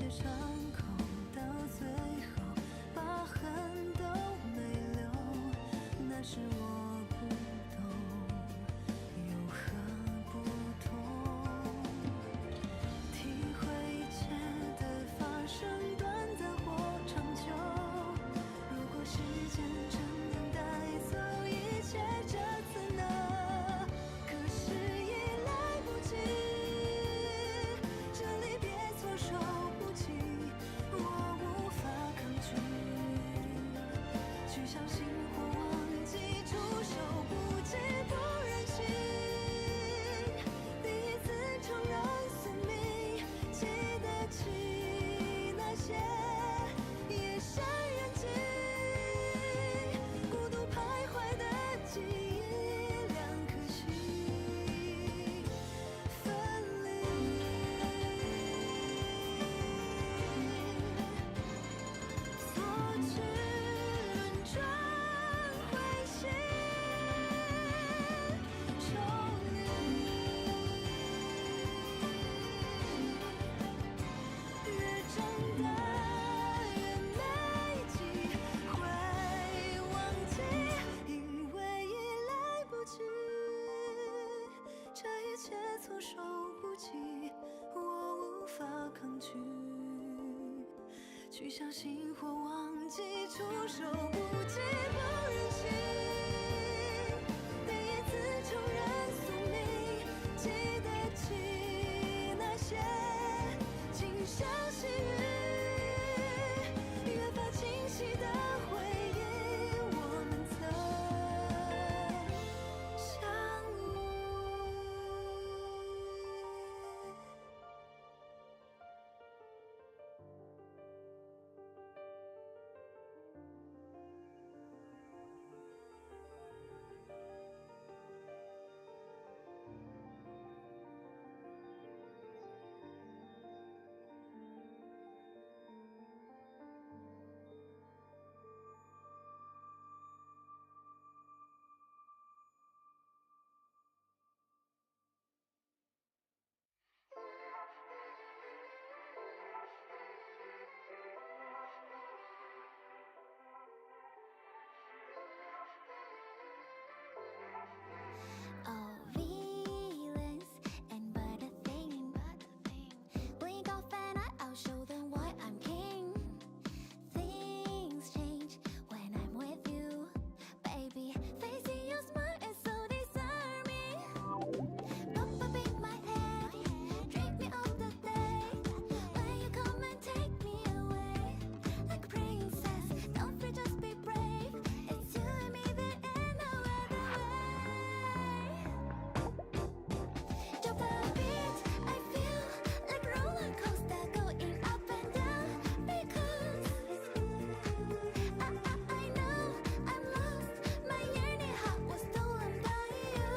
伤口，到最后疤痕都没留，那是我不懂，有何不同？体会一切的发生，短暂或长久。如果时间真能带走一切，这次呢？可是已来不及，这离别措手不及，我无法抗拒，去相信或忘记，触手不及，不忍心。第一次承认宿命，记得起那些夜深人静，孤独徘徊的记忆，两颗心分离。错觉轮转回心，抽离。越长大越没机会忘记，因为已来不及，这一切措手不及，我无法抗拒，去相信或忘记，触手不及，不忍心。第一次承认宿命，记得起那些今生细雨，越发清晰的回忆，我们曾相遇。Oh, villains, and but a thing. Blink off and I'll show them why I'm king. Things change when I'm with you, baby. Facing your smile is so disarming. Pop up in my head, drink me of the day. When you come and take me away, like a princess, don't fear, just be brave. It's you and me, there ain't no other way. Drop the beat, I feel like a roller coaster going up and down. Because I know I'm lost. My yearning heart was stolen by you.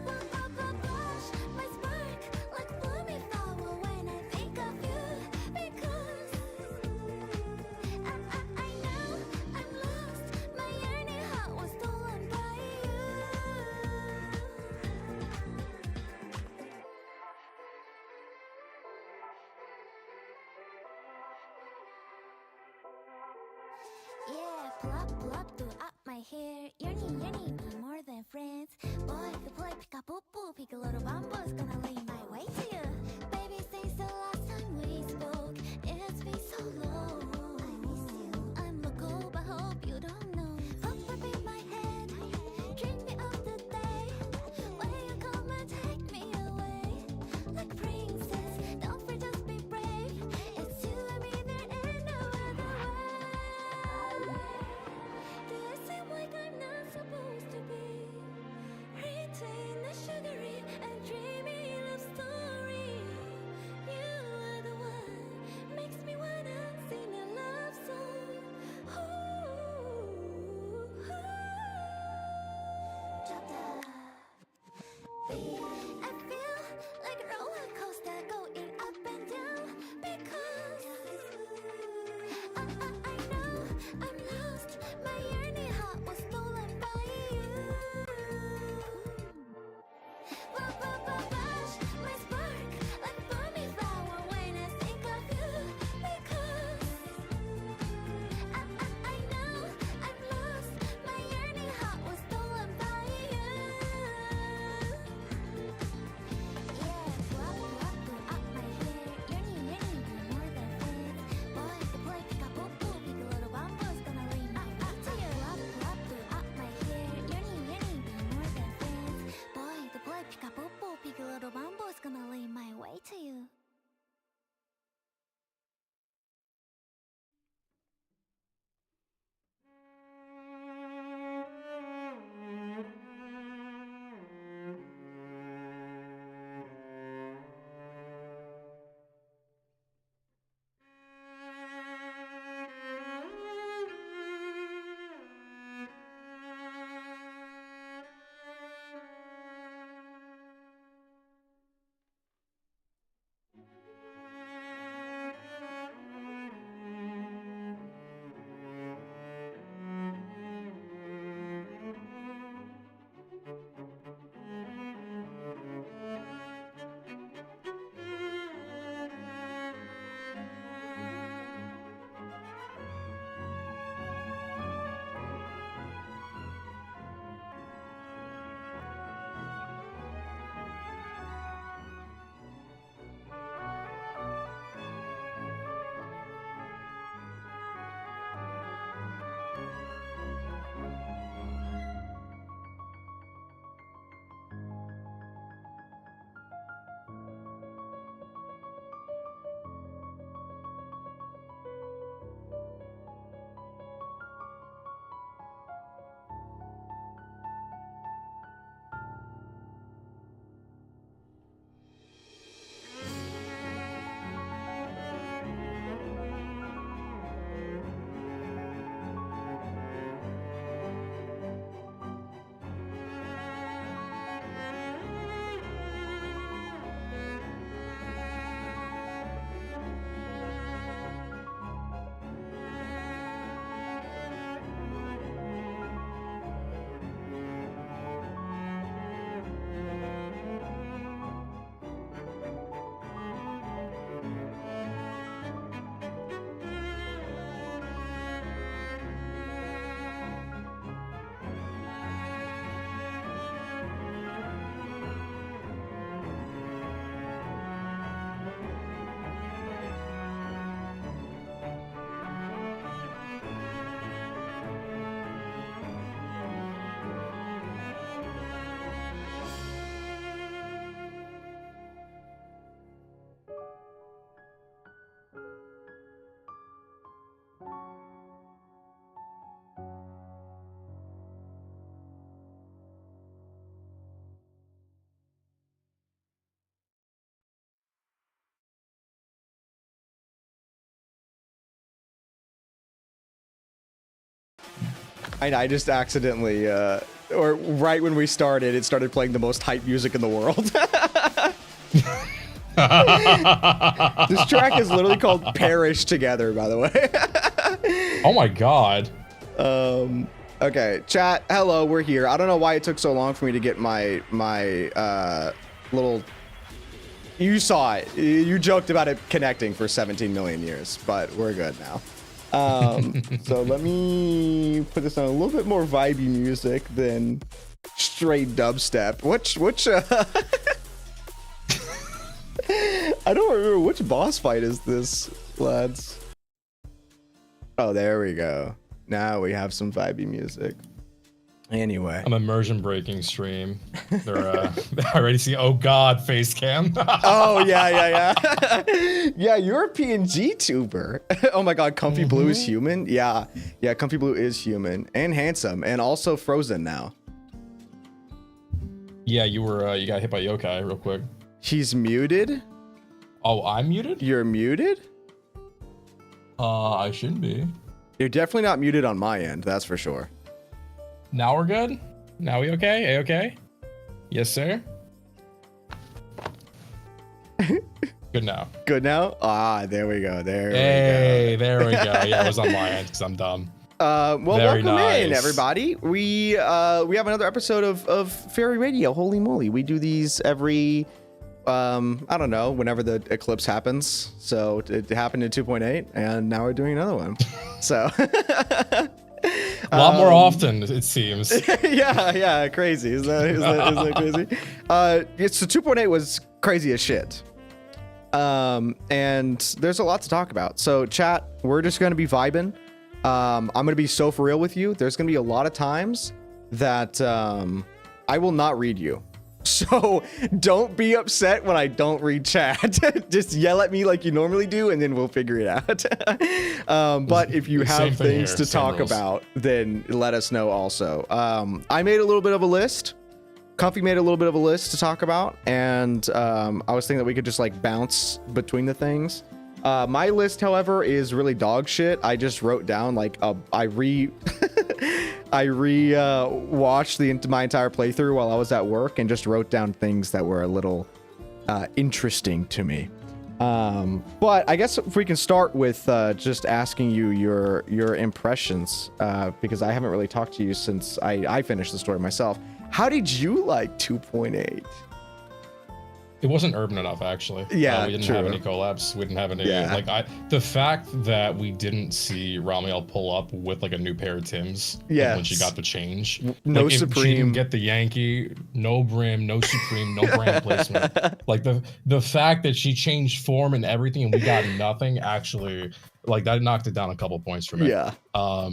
One pop a blush, my spark like blooming flower when I think of you. Because I know I'm lost. My yearning heart was stolen by you. Yeah, plop throughout my hair. Yearning me more than friends. Boy, the play pick up poo, pick a little bamboo's gonna lean my way to you. Baby, since the last time we spoke, it's been so long. I miss you. I'm local, but hope you don't know. Pop up in my head, drink me of the day. When you come and take me away, like a princess, don't fear, just be brave. It's you and me, there ain't no other way. Do I seem like I'm not supposed to be? Written a sugary and dreamy love story. You I just accidentally, or right when we started, it started playing the most hype music in the world. This track is literally called Perish Together, by the way. Oh my god. Okay, chat, hello, we're here. I don't know why it took so long for me to get my little... You saw it. You joked about it connecting for 17 million years, but we're good now. So let me put this on a little bit more vibey music than straight dubstep. Which I don't remember which boss fight is this, lads. Oh, there we go. Now we have some vibey music. Anyway, I'm immersion breaking stream. They're already see. Oh god, face cam. Oh yeah. Yeah, you're a PNG tuber. Oh my god, Comfy Blue is human. Yeah, Comfy Blue is human and handsome and also frozen now. Yeah, you got hit by Yo-kai real quick. He's muted. Oh, I'm muted? You're muted? I shouldn't be. You're definitely not muted on my end, that's for sure. Now we're good? Now we okay? A-okay? Yes, sir? Good now. Good now? Ah, there we go. There we go. There we go. Yeah, it was on my end because I'm dumb. Well, Very welcome in, nice. everybody. We have another episode of Fairy Radio. Holy moly. We do these every... I don't know, whenever the eclipse happens. So it happened in 2.8 and now we're doing another one. So A lot more often, it seems. yeah, crazy. Is that crazy? So 2.8 was crazy as shit. And there's a lot to talk about. So chat, we're just gonna be vibing. I'm gonna be so for real with you. There's gonna be a lot of times that I will not read you. So don't be upset when I don't read chat. Just yell at me like you normally do, and then we'll figure it out. But if you have things to talk about, then let us know also. I made a little bit of a list. Comfy made a little bit of a list to talk about, and I was thinking that we could just like bounce between the things. My list, however, is really dog shit. I just wrote down like I watched my entire playthrough while I was at work and just wrote down things that were a little interesting to me. But I guess if we can start with just asking you your impressions, because I haven't really talked to you since I finished the story myself. How did you like 2.8? It wasn't urban enough, actually. Yeah, we didn't true. have any collabs. We didn't have any. Yeah. Like the fact that we didn't see Remiel pull up with like a new pair of Tims. Yes. Like, when she got the change. No like, if Supreme. She didn't get the Yankee, no brim, no Supreme, no brand placement. Like the fact that she changed form and everything, and we got nothing. Actually, like that knocked it down a couple points for me. Yeah. No,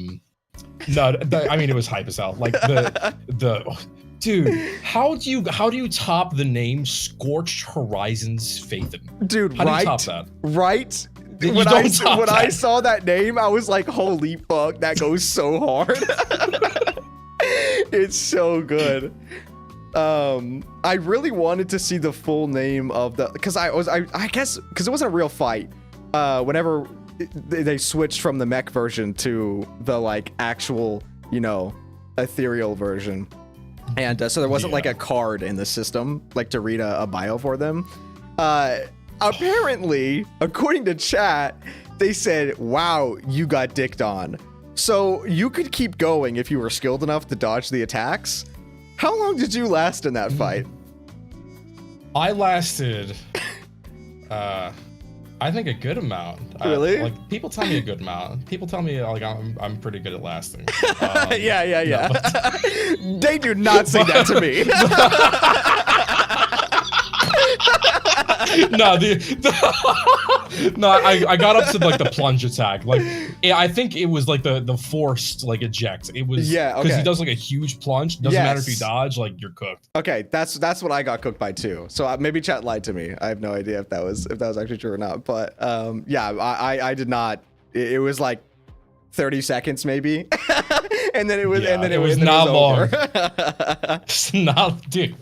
I mean it was hype as hell. Like the. Dude, how do you top the name Scorched Horizons PHAETHON? Dude, how right? do you top that? Right? You When don't I saw that name, I was like, holy fuck, that goes so hard. It's so good. I really wanted to see the full name of the, because I guess because it wasn't a real fight. Whenever they switched from the mech version to the like actual, ethereal version. And so there wasn't like a card in the system, like to read a bio for them. Apparently, according to chat, they said, wow, you got dicked on. So you could keep going if you were skilled enough to dodge the attacks. How long did you last in that fight? I lasted, I think a good amount. Really? Like people tell me a good amount. People tell me like I'm pretty good at lasting. Yeah. No, They do not say that to me. No, I got up to like the plunge attack. Like I think it was like the forced like eject. It was because he does like a huge plunge. Doesn't matter if you dodge, like you're cooked. Okay, that's what I got cooked by too. So maybe chat lied to me. I have no idea if that was actually true or not. But yeah, I did not. It was like 30 seconds maybe, and then it was not long. over. It's not, dude.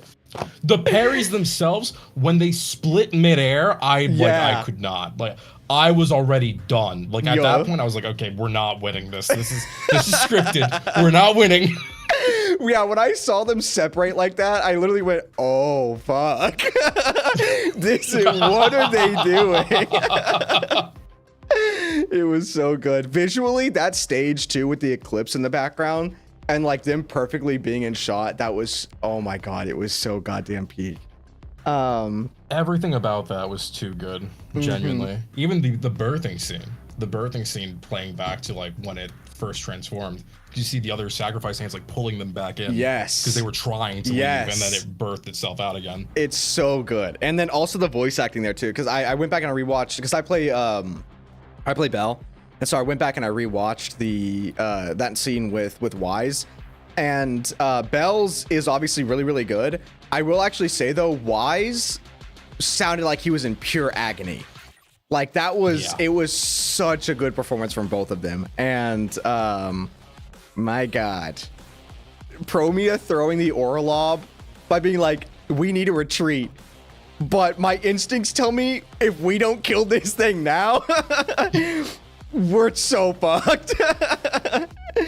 The parries themselves, when they split midair, I could not. Like, I was already done. Like at that point, I was like, okay, we're not winning this. This is scripted. We're not winning. Yeah, when I saw them separate like that, I literally went, "Oh fuck! What are they doing?" It was so good visually. That stage too, with the eclipse in the background and like them perfectly being in shot. That was, oh my god, it was so goddamn peak. Everything about that was too good, genuinely. Even the birthing scene playing back to like when it first transformed. You see the other sacrifice hands like pulling them back in. Yes. Because they were trying to leave and then it birthed itself out again. It's so good. And then also the voice acting there too. Because I went back and I rewatched, because I play Belle. And so I went back and I rewatched that scene with Wise. And Belle's is obviously really, really good. I will actually say though, Wise sounded like he was in pure agony. Like that was, it was such a good performance from both of them. And my god, Promia throwing the Orlob by being like, we need to retreat, but my instincts tell me if we don't kill this thing now, we're so fucked.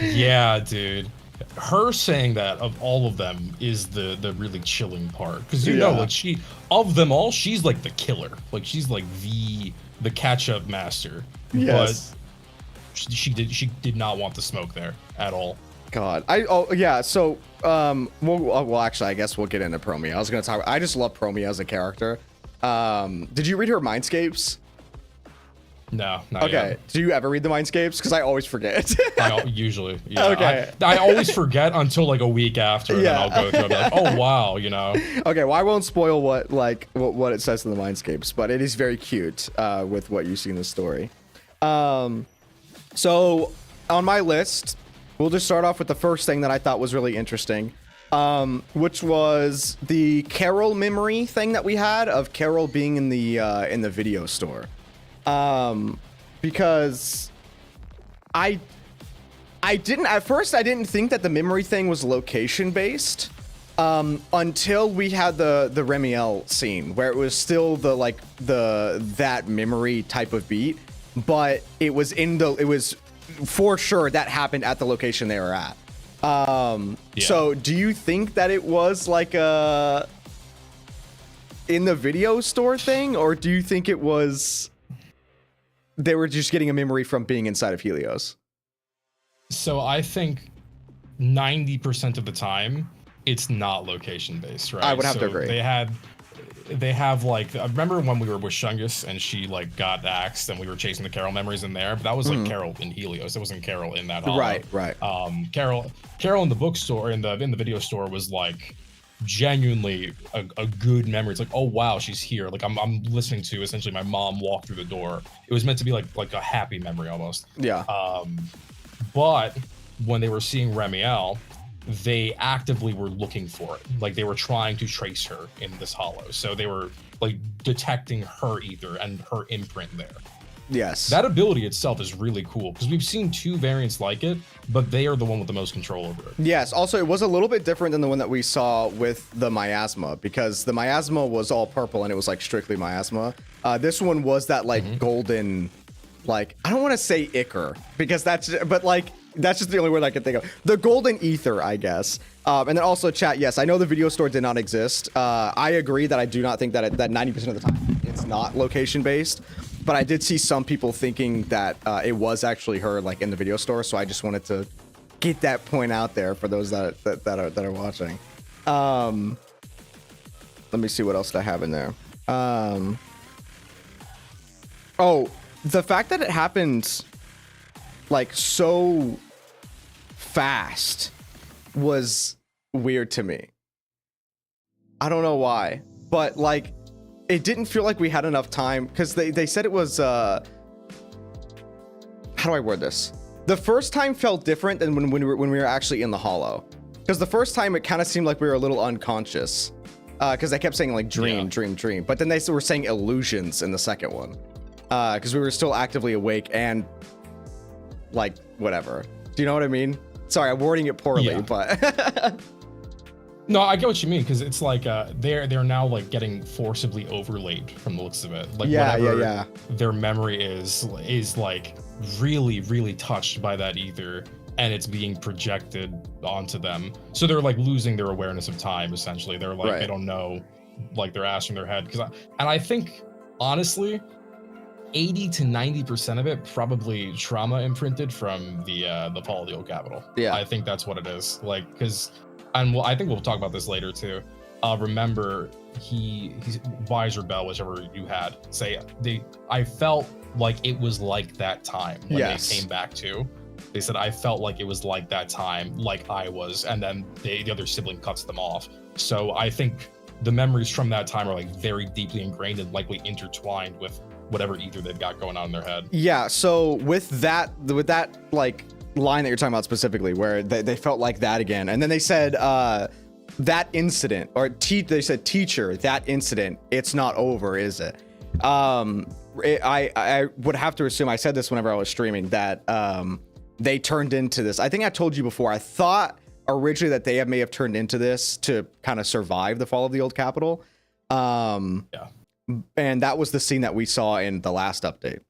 Yeah, dude. Her saying that of all of them is the really chilling part, because you know, like she, of them all, she's like the killer. Like she's like the catch-up master. Yes. But she did not want the smoke there at all. God, so well actually I guess we'll get into Promia. I just love Promia as a character. Did you read her Mindscapes? No, not yet. Do you ever read the Mindscapes? Because I always forget. Usually, yeah. Okay. I always forget until like a week after, and then I'll go through and be like, oh wow, you know. Okay, well I won't spoil what it says in the Mindscapes, but it is very cute with what you see in the story. So on my list, we'll just start off with the first thing that I thought was really interesting, which was the Carol memory thing that we had of Carol being in the video store. Because I didn't think that the memory thing was location based, until we had the Remiel scene where it was still that memory type of beat, but it was for sure that happened at the location they were at. So do you think that it was like a in the video store thing, or do you think it was they were just getting a memory from being inside of Helios? So I think 90% of the time it's not location based, right? I would have to agree. They have like, I remember when we were with Shungus and she like got axed and we were chasing the Carol memories in there, but that was like Carol in Helios. It wasn't Carol in that hollow. Right. Carol in the bookstore, in the video store, was like genuinely a good memory. It's like, oh wow, she's here. Like I'm listening to essentially my mom walk through the door. It was meant to be like a happy memory almost. Yeah. But when they were seeing Remiel, they actively were looking for it. Like they were trying to trace her in this hollow. So they were like detecting her ether and her imprint there. Yes. That ability itself is really cool because we've seen two variants like it, but they are the one with the most control over it. Yes. Also, it was a little bit different than the one that we saw with the miasma, because the miasma was all purple and it was like strictly miasma. This one was that like golden, like, I don't want to say ichor because that's just the only word I can think of. The golden ether, I guess. And then also chat, yes, I know the video store did not exist. I agree that I do not think that 90% of the time it's not location based. But I did see some people thinking that it was actually her, like in the video store. So I just wanted to get that point out there for those that are watching. Let me see what else I have in there. Oh, the fact that it happened like so fast was weird to me. I don't know why, but like, it didn't feel like we had enough time, because they said it was how do I word this? The first time felt different than when we were actually in the hollow, because the first time it kind of seemed like we were a little unconscious, because they kept saying like dream, but then they were saying illusions in the second one, because we were still actively awake and like whatever. Do you know what I mean? Sorry, I'm wording it poorly, but No, I get what you mean, because it's like they're now like getting forcibly overlaid from the looks of it. Like whatever their memory is like really, really touched by that ether, and it's being projected onto them. So they're like losing their awareness of time, essentially. They're like they don't know, like they're ashing their head. And I think honestly, 80 to 90% of it probably trauma imprinted from the fall of the old capital. Yeah, I think that's what it is. Like, because, and I think we'll talk about this later too. Remember, he's Wise or Bell, whichever you had, say I felt like it was like that time when they came back to. They said I felt like it was like that time, like I was, and then the other sibling cuts them off. So I think the memories from that time are like very deeply ingrained and likely intertwined with whatever ether they've got going on in their head. Yeah, so with that like line that you're talking about specifically, where they felt like that again, and then they said that incident, or they said, teacher, that incident, it's not over, is it? I would have to assume, I said this whenever I was streaming, that they turned into this. I think I told you before, I thought originally that they may have turned into this to kind of survive the fall of the old capital. And that was the scene that we saw in the last update.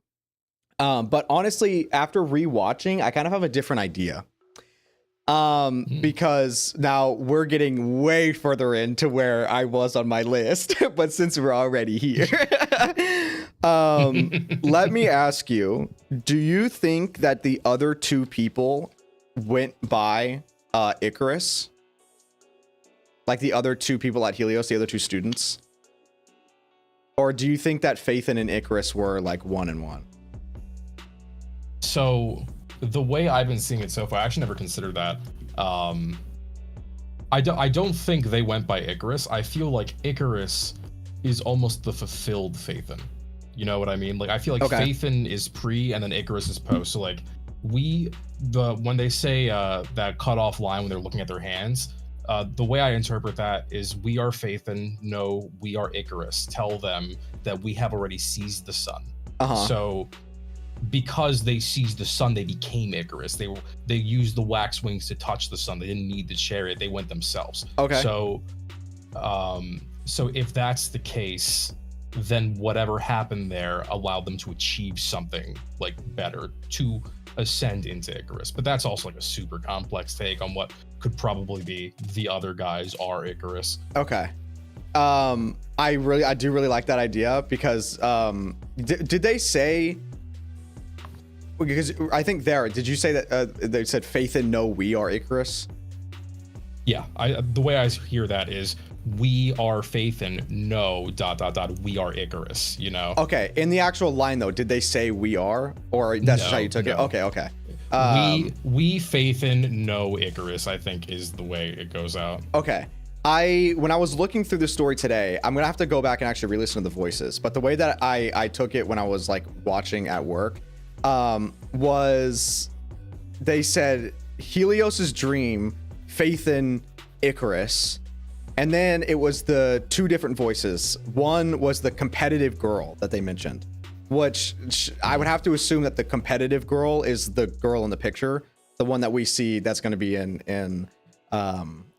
But honestly, after rewatching, I kind of have a different idea. Because now we're getting way further into where I was on my list, but since we're already here, let me ask you, do you think that the other two people went by Icarus? Like the other two people at Helios, the other two students? Or do you think that Phaethon and Icarus were like 1 and 1? So the way I've been seeing it so far, I actually never considered that. I don't think they went by Icarus. I feel like Icarus is almost the fulfilled Phaethon. You know what I mean? Like I feel like Phaethon is pre and then Icarus is post. So like when they say that cutoff line when they're looking at their hands, the way I interpret that is, we are Phaethon, no, we are Icarus. Tell them that we have already seized the sun. So because they seized the sun, they became Icarus. They used the wax wings to touch the sun. They didn't need the chariot. They went themselves. So if that's the case, then whatever happened there allowed them to achieve something like better, to ascend into Icarus. But that's also like a super complex take on what could probably be the other guys are Icarus. I do really like that idea, because did they say, because I think did you say that they said Phaethon, no, we are Icarus? Yeah, the way I hear that is, we are Phaethon, no ... we are Icarus, you know? Okay, in the actual line though, did they say we are, or that's just how you took it? Okay. We Phaethon, no Icarus, I think is the way it goes out. Okay. When I was looking through the story today, I'm gonna have to go back and actually re-listen to the voices, but the way that I took it when I was like watching at work, was they said Helios's dream, Phaethon, Icarus, and then it was the two different voices. One was the competitive girl that they mentioned, which I would have to assume that the competitive girl is the girl in the picture, the one that we see that's going to be in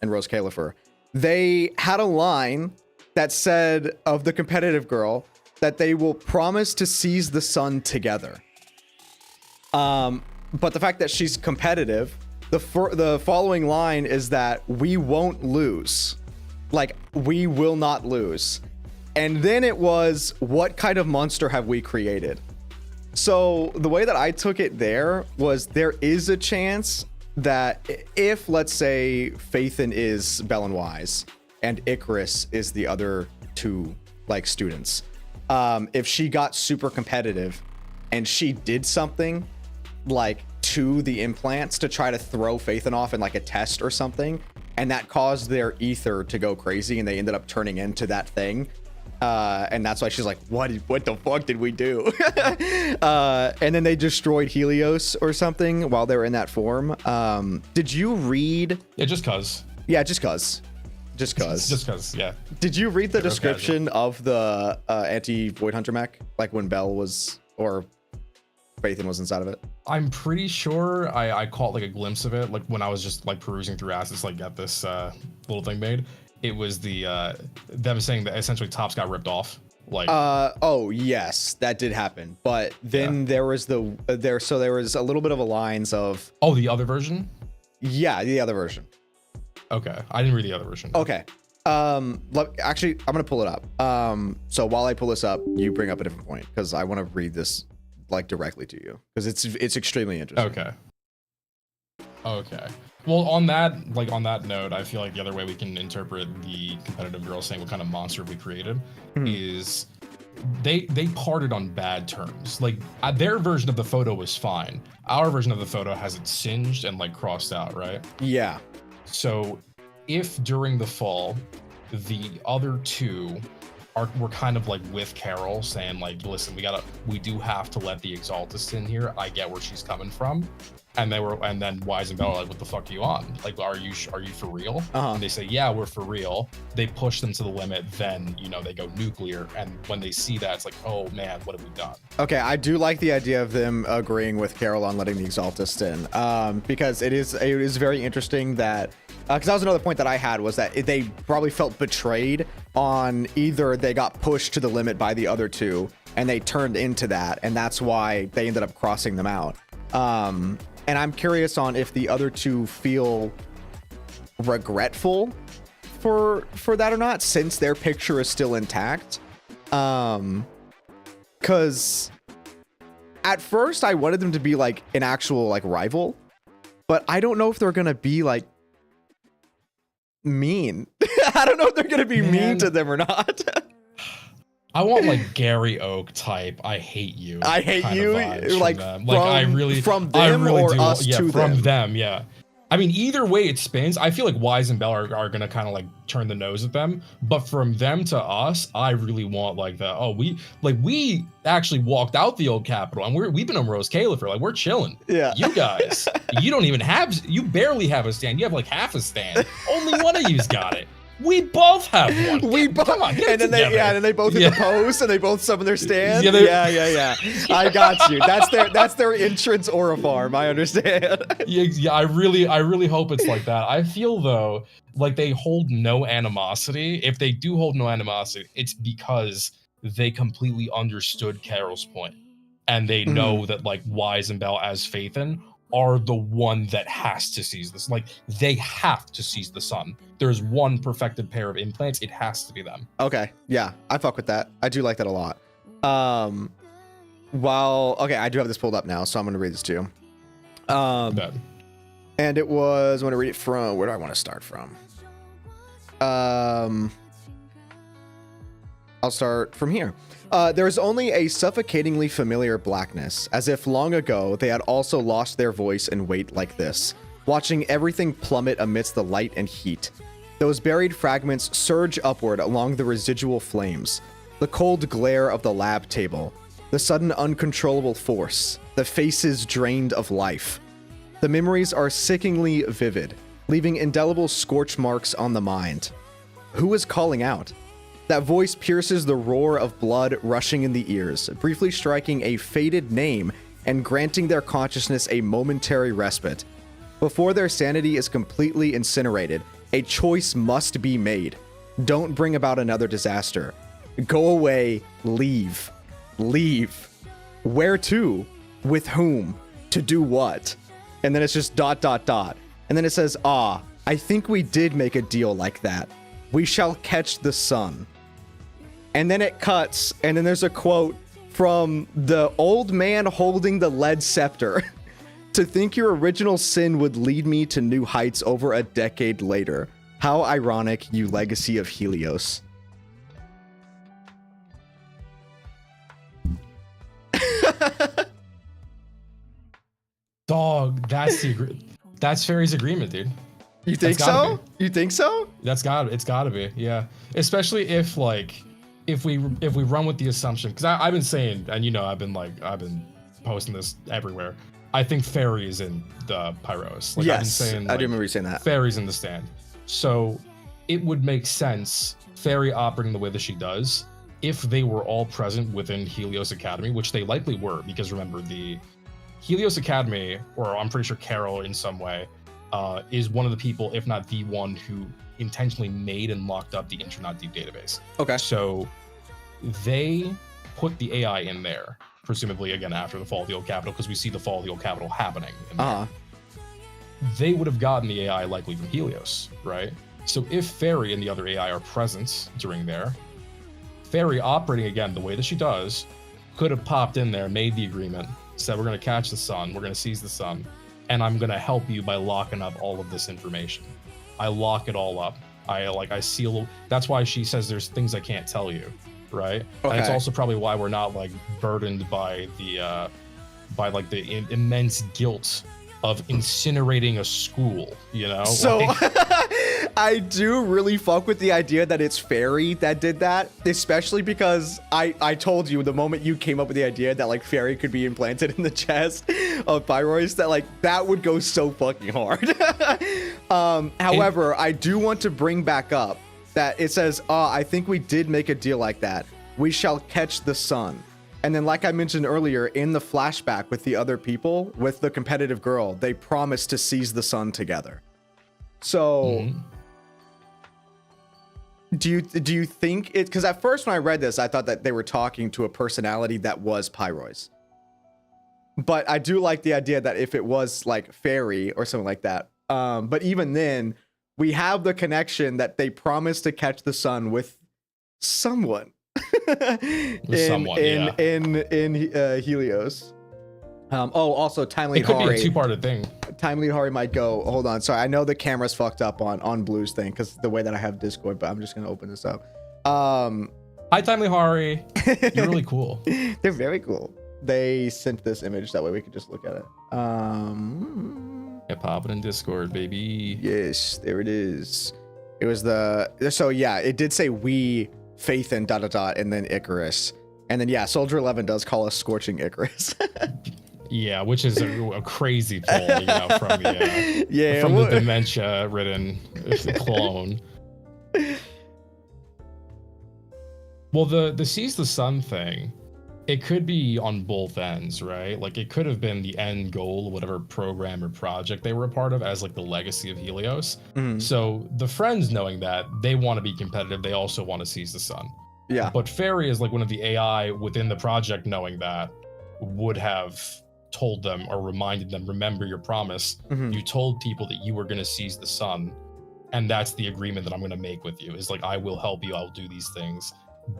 Rose Califer. They had a line that said of the competitive girl that they will promise to seize the sun together. But the fact that she's competitive, the following line is that we won't lose. Like, we will not lose. And then it was, what kind of monster have we created? So the way that I took it there was, there is a chance that if, let's say, Phaethon is Bell and Wise and Icarus is the other two like students, if she got super competitive and she did something like to the implants to try to throw Phaethon off in like a test or something, and that caused their ether to go crazy and they ended up turning into that thing, and that's why she's like, what the fuck did we do? And then they destroyed Helios or something while they were in that form. Did you read? Yeah, just cause. Yeah. Did you read the description of the anti-Void Hunter mech, like when Bell was, or Phaethon was inside of it? I'm pretty sure I caught like a glimpse of it, like when I was just like perusing through assets, like got this little thing made. It was the them saying that essentially Tops got ripped off. Like oh yes, that did happen. But then there was there was a little bit of a lines of the other version. Yeah, the other version. Okay, I didn't read the other version. Okay. Actually, I'm gonna pull it up. So while I pull this up, you bring up a different point because I want to read this like directly to you because it's extremely interesting. Okay. Well, on that note, I feel like the other way we can interpret the competitive girl saying what kind of monster we created is they parted on bad terms. Like their version of the photo was fine. Our version of the photo has it singed and like crossed out, right? Yeah. So if during the fall, the other two were kind of like with Carol saying like, listen, we do have to let the Exaltist in here. I get where she's coming from. And then Wise and Bell are like, what the fuck are you on? Like, are you for real? And they say, yeah, we're for real. They push them to the limit. Then, they go nuclear. And when they see that, it's like, oh man, what have we done? Okay, I do like the idea of them agreeing with Carol on letting the Exaltist in, because it is very interesting that, because that was another point that I had, was that they probably felt betrayed on either they got pushed to the limit by the other two and they turned into that, and that's why they ended up crossing them out. And I'm curious on if the other two feel regretful for that or not, since their picture is still intact. Because at first I wanted them to be like an actual like rival, but I don't know if they're gonna be like mean. I don't know if they're gonna be mean to them or not. I want like Gary Oak type. I hate you. I hate you. Like from them I really or do, us yeah, to from them. Yeah. I mean, either way it spins. I feel like Wise and Bell are gonna kind of like turn the nose at them. But from them to us, I really want like the we actually walked out the old Capitol and we've been on Rose Califer. Like we're chilling. Yeah. You guys, you barely have a stand. You have like half a stand. Only one of you's got it. We both have one. Come on, get and then then they both hit the post and they both summon their stand. Yeah. I got you. That's their entrance orifarm. I understand. Yeah. I really hope it's like that. I feel though like they hold no animosity. If they do hold no animosity, it's because they completely understood Carol's point, and they know that like Wise and Bell as Phaethon are the one that has to seize this. Like they have to seize the sun. There's one perfected pair of implants. It has to be them. Okay. Yeah. I fuck with that. I do like that a lot. I do have this pulled up now, so I'm going to read this to you. And it was, I'm going to read it from, where do I want to start from? I'll start from here. There is only a suffocatingly familiar blackness, as if long ago they had also lost their voice and weight like this, watching everything plummet amidst the light and heat. Those buried fragments surge upward along the residual flames, the cold glare of the lab table, the sudden uncontrollable force, the faces drained of life. The memories are sickeningly vivid, leaving indelible scorch marks on the mind. Who is calling out? That voice pierces the roar of blood rushing in the ears, briefly striking a faded name and granting their consciousness a momentary respite. Before their sanity is completely incinerated, a choice must be made. Don't bring about another disaster. Go away, leave. Leave. Where to? With whom? To do what? And then it's just ... And then it says, I think we did make a deal like that. We shall catch the sun. And then it cuts, and then there's a quote from the old man holding the lead scepter. To think your original sin would lead me to new heights over a decade later. How ironic, you legacy of Helios. Dog, that's Fairy's agreement, dude. You think so? You think so? It's gotta be, yeah. Especially if we run with the assumption, because I've been saying, and I've been posting this everywhere. I think Fairy is in the Pyros. Yes, I've been saying, I do remember you saying that. Fairy's in the stand, so it would make sense Fairy operating the way that she does if they were all present within Helios Academy, which they likely were, because remember, the Helios Academy, or I'm pretty sure Carol in some way, is one of the people, if not the one, who intentionally made and locked up the Internet Deep database. Okay. So they put the AI in there, presumably again after the fall of the old capital, because we see the fall of the old capital happening. They would have gotten the AI likely from Helios, right? So if Fairy and the other AI are present during there, Fairy operating again the way that she does, could have popped in there, made the agreement, said we're going to catch the sun, we're going to seize the sun, and I'm going to help you by locking up all of this information. I lock it all up. I seal. That's why she says there's things I can't tell you, right? Okay. And it's also probably why we're not like burdened by the immense guilt of incinerating a school, you know? So I do really fuck with the idea that it's Fairy that did that, especially because I told you the moment you came up with the idea that like Fairy could be implanted in the chest of Pyrois, that like that would go so fucking hard. However, I do want to bring back up that it says, I think we did make a deal like that. We shall catch the sun. And then, like I mentioned earlier, in the flashback with the other people, with the competitive girl, they promised to seize the sun together. So, do you think it? Because at first when I read this, I thought that they were talking to a personality that was Pyrois. But I do like the idea that if it was like Fairy or something like that. But even then, we have the connection that they promised to catch the sun with someone. in Helios. Also Timely it could Hari. be a two-parted thing. Timely Hari might go. Hold on, sorry. I know the camera's fucked up on Blue's thing because the way that I have Discord, but I'm just gonna open this up. Hi, Timely Hari. You're really cool. They're very cool. They sent this image that way we could just look at it. Yeah, pop it in Discord, baby. Yes, there it is. It was so yeah, it did say we. PHAETHON ... and then Icarus, and then yeah, Soldier 11 does call us Scorching Icarus. Yeah, which is a crazy pull, you know, from the the dementia-ridden clone. Well, the Seize the Sun thing, it could be on both ends, right? Like it could have been the end goal of whatever program or project they were a part of as like the legacy of Helios. So the friends knowing that, they want to be competitive, they also want to seize the sun. Yeah. But Fairy is like one of the AI within the project knowing that would have told them or reminded them, remember your promise. You told people that you were going to seize the sun. And that's the agreement that I'm going to make with you, is like, I will help you, I'll do these things.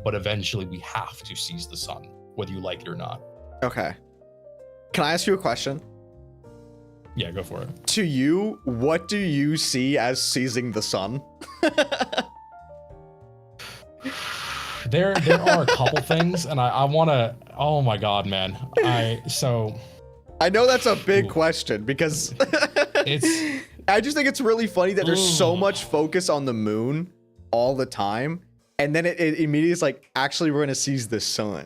But eventually we have to seize the sun, whether you like it or not. Okay. Can I ask you a question? Yeah, go for it. To you, what do you see as seizing the sun? There are a couple things, and I want to. Oh my god, man! I know that's a big question because it's. I just think it's really funny that there's so much focus on the moon all the time, and then it immediately is like, actually, we're gonna seize the sun.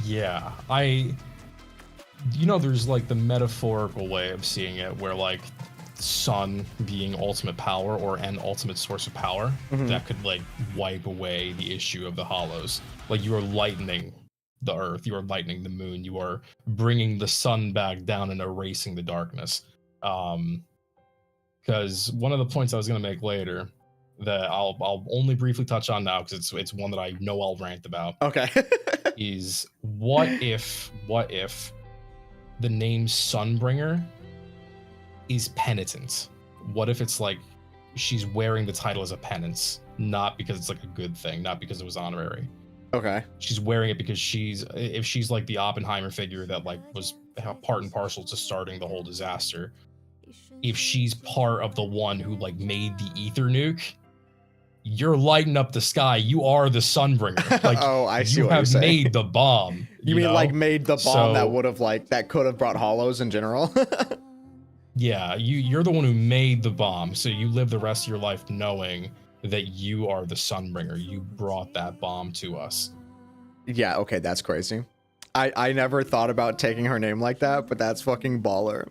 Yeah, there's like the metaphorical way of seeing it, where like sun being ultimate power or an ultimate source of power that could like wipe away the issue of the hollows. Like you are lightening the earth, you are lightening the moon, you are bringing the sun back down and erasing the darkness. Because one of the points I was going to make later that I'll only briefly touch on now because it's one that I know I'll rant about. Okay. Is what if the name Sunbringer is penitent? What if it's like she's wearing the title as a penance, not because it's like a good thing, not because it was honorary. Okay. She's wearing it because if she's like the Oppenheimer figure that like was part and parcel to starting the whole disaster. If she's part of the one who like made the ether nuke, you're lighting up the sky. You are the Sunbringer. Like, oh, I see you what you're have saying. made the bomb. You mean know? like made the bomb that could have brought hollows in general? Yeah, you're the one who made the bomb. So you live the rest of your life knowing that you are the Sunbringer. You brought that bomb to us. Yeah, okay, that's crazy. I never thought about taking her name like that, but that's fucking baller.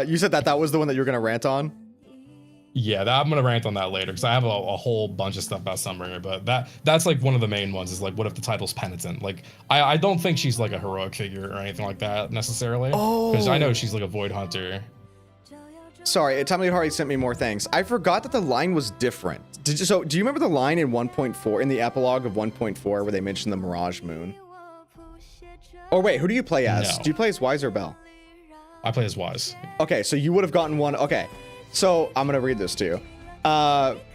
You said that was the one that you were gonna rant on? Yeah, I'm gonna rant on that later because I have a whole bunch of stuff about Sunbringer, but that's like one of the main ones is like, what if the title's penitent? Like, I don't think she's like a heroic figure or anything like that necessarily. Because I know she's like a void hunter. Sorry, Tommy Hardy sent me more things. I forgot that the line was different. Do you remember the line in 1.4 in the epilogue of 1.4 where they mentioned the Mirage Moon? Or wait, who do you play as? No. Do you play as Wise or Bell? I play as Wise. Okay, so you would have gotten one. Okay, so I'm gonna read this to you.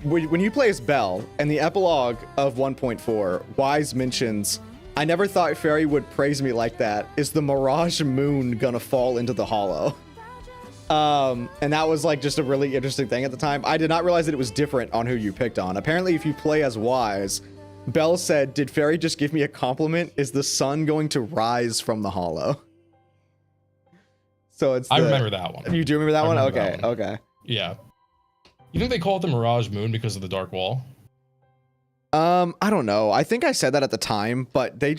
When you play as Bell, in the epilogue of 1.4, Wise mentions, "I never thought Fairy would praise me like that. Is the Mirage Moon gonna fall into the hollow?" And that was like just a really interesting thing at the time. I did not realize that it was different on who you picked on. Apparently, if you play as Wise, Bell said, "Did Fairy just give me a compliment? Is the sun going to rise from the hollow?" So it's. I remember that one. You do remember that one? Okay, that one. okay. Yeah. You think they call it the Mirage Moon because of the dark wall? I don't know. I think I said that at the time, but they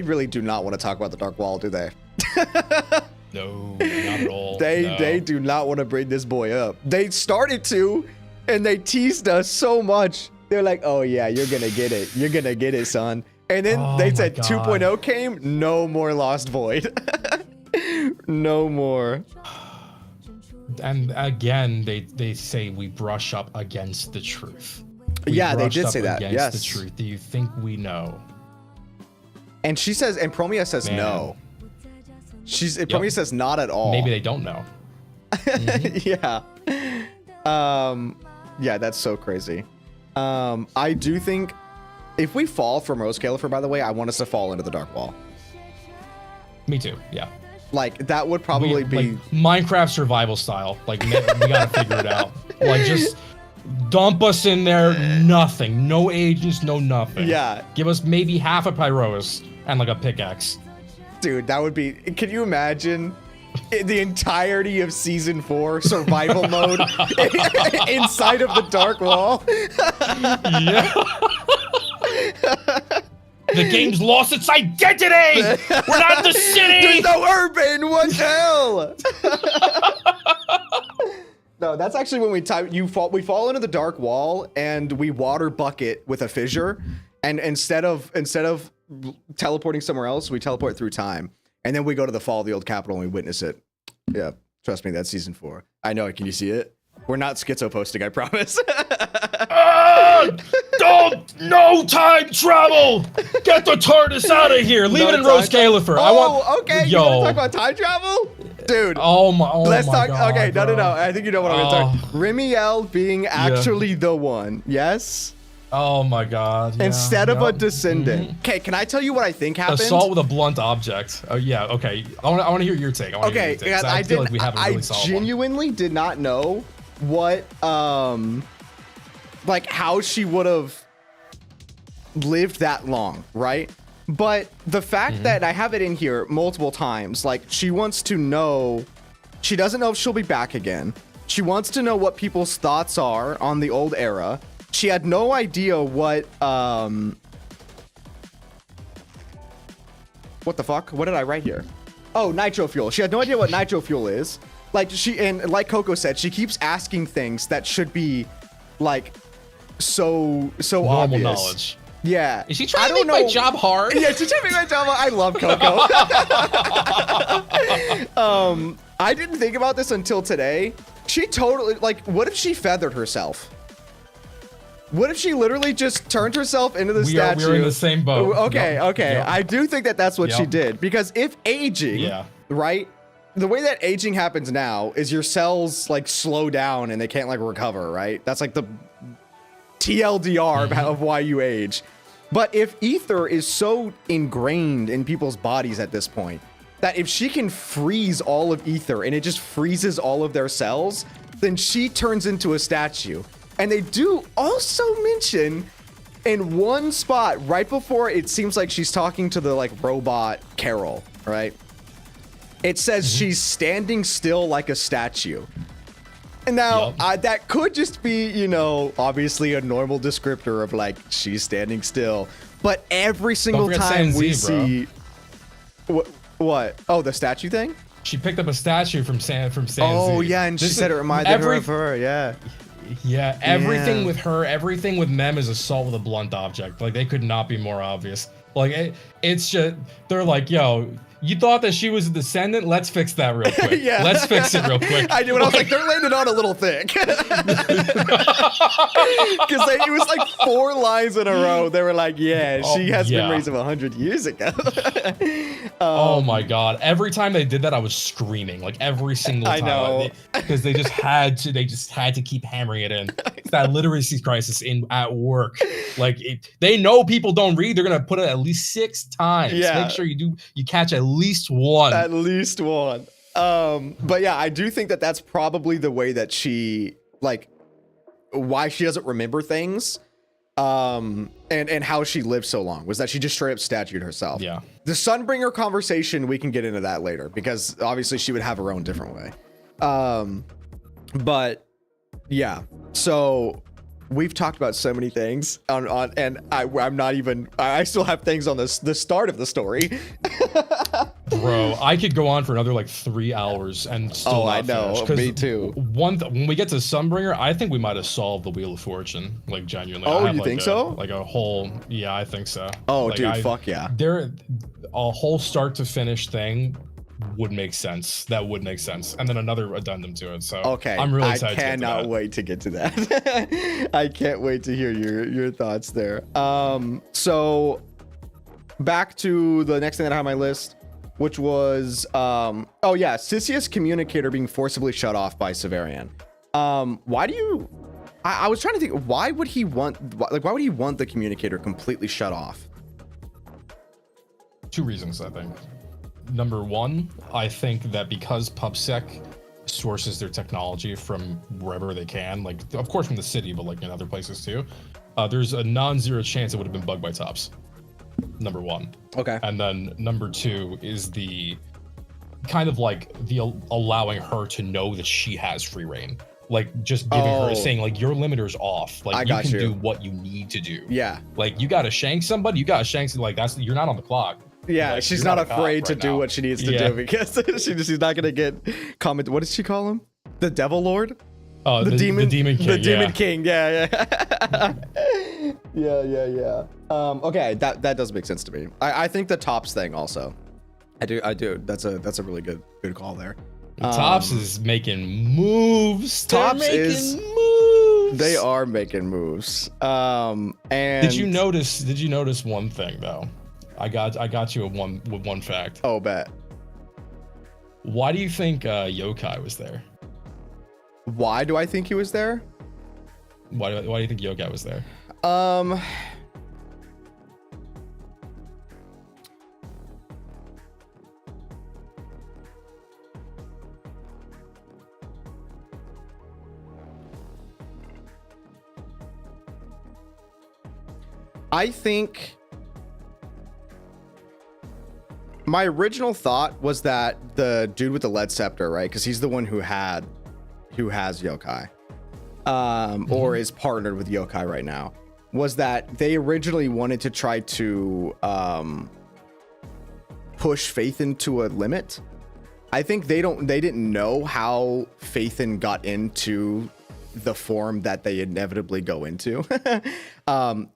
really do not want to talk about the dark wall, do they? No, not at all. They do not want to bring this boy up. They started to, and they teased us so much. They're like, "Oh yeah, you're gonna get it. You're gonna get it, son." And then they said 2.0 came. No more Lost Void. No more. And again, they say we brush up against the truth. Yeah, they brushed did up say that. against Yes. the truth. Do you think we know? And she says, and Promia says Man. no. Promia says not at all. Maybe they don't know. Yeah. Yeah, that's so crazy. I do think if we fall from Rose Califer, by the way, I want us to fall into the Dark Wall. Me too. Yeah. Like that would probably be like Minecraft survival style. Like we gotta figure it out. Like just dump us in there. Nothing. No agents. No nothing. Yeah. Give us maybe half a Pyroas and like a pickaxe. Dude, that would be. Can you imagine the entirety of season 4 survival mode inside of the Dark Wall? Yeah. The game's lost its identity. We're not the city. There's no urban. What the hell? No, that's actually when we fall into the Dark Wall and we water bucket with a fissure, and instead of teleporting somewhere else, we teleport through time, and then we go to the fall of the old capital and we witness it. Yeah, trust me, that's season 4. I know. Can you see it? We're not schizo posting, I promise. Don't! No time travel! Get the TARDIS out of here! Leave it in Rose Califer. Okay. You want to talk about time travel? Dude. Let's talk. God, okay, bro. no. I think you know what I'm going to talk. Remiel being actually the one. Yes? Oh my god. Yeah, Instead of a descendant. Okay, can I tell you what I think happened? Assault with a blunt object. Oh yeah, okay. I want to hear your take. Okay, I feel like we have a really solid one. genuinely did not know what like how she would have lived that long, right? But the fact that I have it in here multiple times, like she wants to know, she doesn't know if she'll be back again. She wants to know what people's thoughts are on the old era. She had no idea what the fuck? What did I write here? Oh, nitro fuel. She had no idea what nitro fuel is. Like like Coco said, she keeps asking things that should be like so normal obvious. Knowledge. Yeah. Is she trying to make my job hard? Yeah, she's trying to make my job hard. I love Coco. I didn't think about this until today. She totally, like, what if she feathered herself? What if she literally just turned herself into the statue? We're in the same boat. Okay. Yep. I do think that that's what she did. Because if aging, right? The way that aging happens now is your cells, like, slow down and they can't, like, recover, right? That's, like, the TLDR of why you age. But if ether is so ingrained in people's bodies at this point, that if she can freeze all of ether and it just freezes all of their cells, then she turns into a statue. And they do also mention in one spot right before it seems like she's talking to the like robot Carol, right? It says she's standing still like a statue. And now that could just be, you know, obviously a normal descriptor of like she's standing still. But every single time we see what? Oh, the statue thing? She picked up a statue from San. Oh yeah, and she said it reminded her of her. Yeah. Yeah, everything with her, everything with Mem is assault with a blunt object. Like they could not be more obvious. Like it's just they're like, yo, you thought that she was a descendant? Let's fix that real quick. Yeah. Let's fix it real quick. I do, and I was like, they're landing on a little thick. Because it was like 4 lines in a row. They were like, yeah, she has memories of 100 years ago. Oh my god! Every time they did that, I was screaming like every single time. I know, because they just had to keep hammering it in. It's that literacy crisis at work. Like they know people don't read. They're gonna put it at least 6 times. Yeah. Make sure you catch at least one. At least one. But yeah, I do think that that's probably the way that she, like, why she doesn't remember things, and how she lived so long, was that she just straight up statued herself. Yeah. The Sunbringer conversation, we can get into that later, because obviously she would have her own different way. But yeah, so we've talked about so many things and I'm not even, I still have things on the start of the story. Bro, I could go on for another like 3 hours and still not I know, finish, me too. When we get to Sunbringer, I think we might have solved the Wheel of Fortune, like genuinely. Oh, I have, you like, think so? Like a whole, yeah, I think so. Oh, like, dude, fuck yeah. There, a whole start to finish thing would make sense. That would make sense. And then another addendum to it. So okay, I'm really excited. I cannot wait to get to that. I can't wait to hear your thoughts there. So back to the next thing that I have on my list, which was oh yeah, Sisyphus communicator being forcibly shut off by Severian. Why do you I was trying to think, why would he want the communicator completely shut off? 2 reasons, I think. Number 1, I think that because PubSec sources their technology from wherever they can, like of course from the city, but like in other places too, there's a non-zero chance it would have been bugged by Tops. Number 1. Okay. And then number 2 is the kind of like the allowing her to know that she has free reign. Like just giving her, saying like your limiter's off. Like you can do what you need to do. Yeah. Like you gotta shank somebody, like you're not on the clock. Yeah, like, she's not afraid to do what she needs to do, because she's not gonna get comment. What does she call him? The Devil Lord? Oh, the Demon King. The Demon King. Yeah. Yeah. Okay, that does make sense to me. I think the Tops thing also. I do. That's a really good call there. Tops is making moves. Tops is moves. They are making moves. And did you notice one thing though? I got you with one fact. Oh, bet. Why do you think Yo-kai was there? Why do I think he was there? Why do you think Yo-kai was there? I think my original thought was that the dude with the lead scepter, right? Because he's the one who has Yo-kai, or is partnered with Yo-kai right now, was that they originally wanted to try to push PHAETHON to a limit. I think they didn't know how PHAETHON got into the form that they inevitably go into.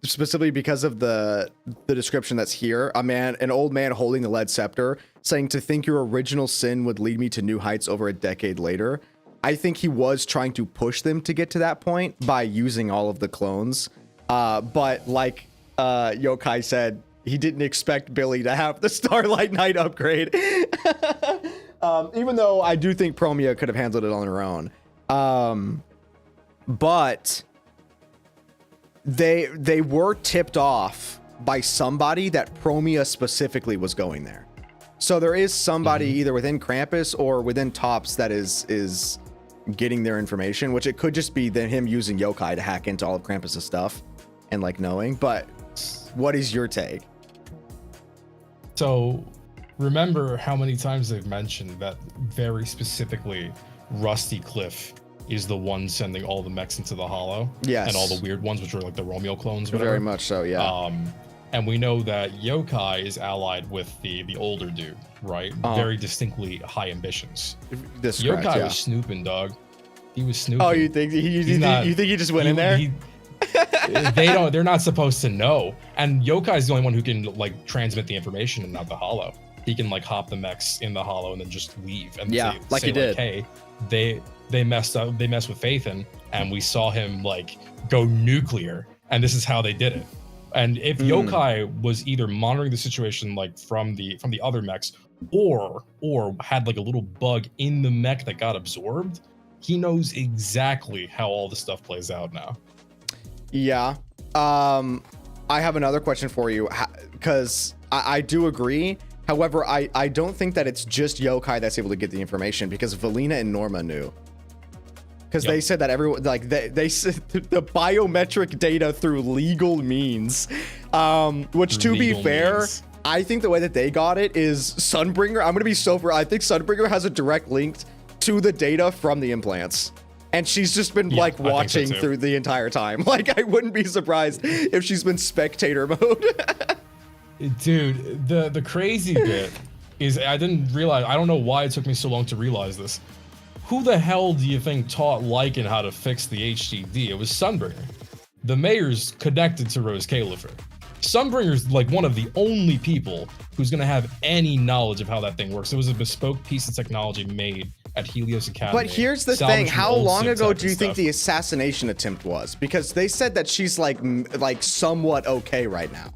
Specifically because of the description that's here. An old man holding the lead scepter, saying, "To think your original sin would lead me to new heights over a decade later." I think he was trying to push them to get to that point by using all of the clones. But like Yo-kai said, he didn't expect Billy to have the Starlight Knight upgrade. Even though I do think Promia could have handled it on her own. But they were tipped off by somebody that Promia specifically was going there. So there is somebody either within Krampus or within Tops that is getting their information, which it could just be him using Yo-kai to hack into all of Krampus's stuff and like knowing. But what is your take? So remember how many times they've mentioned that very specifically Rusty Cliff is the one sending all the mechs into the hollow. Yes. And all the weird ones, which are like the Remiel clones, whatever. Very much so, yeah. and we know that Yo-kai is allied with the older dude, right? Very distinctly high ambitions. This is Yo-kai correct, yeah. was snooping, dog. He was snooping. Oh, you think you think he just went in there? They're not supposed to know. And Yo-kai is the only one who can like transmit the information and not the hollow. He can like hop the mechs in the hollow and then just leave. And yeah, like he did. Hey, they messed up. They messed with PHAETHON, and we saw him like go nuclear. And this is how they did it. And if Yo-kai was either monitoring the situation like from the other mechs, or had like a little bug in the mech that got absorbed, he knows exactly how all the stuff plays out now. Yeah. I have another question for you, because I do agree. However, I don't think that it's just Yo-kai that's able to get the information, because Valina and Norma knew. Because they said that everyone, like, they said the biometric data through legal means. Which, to be fair, I think the way that they got it is Sunbringer. I'm going to be so fair. I think Sunbringer has a direct link to the data from the implants. And she's just been, like, watching through the entire time. Like, I wouldn't be surprised if she's been spectator mode. Dude, the crazy bit is I didn't realize, I don't know why it took me so long to realize this. Who the hell do you think taught Lycan how to fix the HDD? It was Sunbringer. The mayor's connected to Rose Califer. Sunbringer's like one of the only people who's gonna have any knowledge of how that thing works. It was a bespoke piece of technology made at Helios Academy. But here's the thing, how long ago do you think the assassination attempt was? Because they said that she's like somewhat okay right now.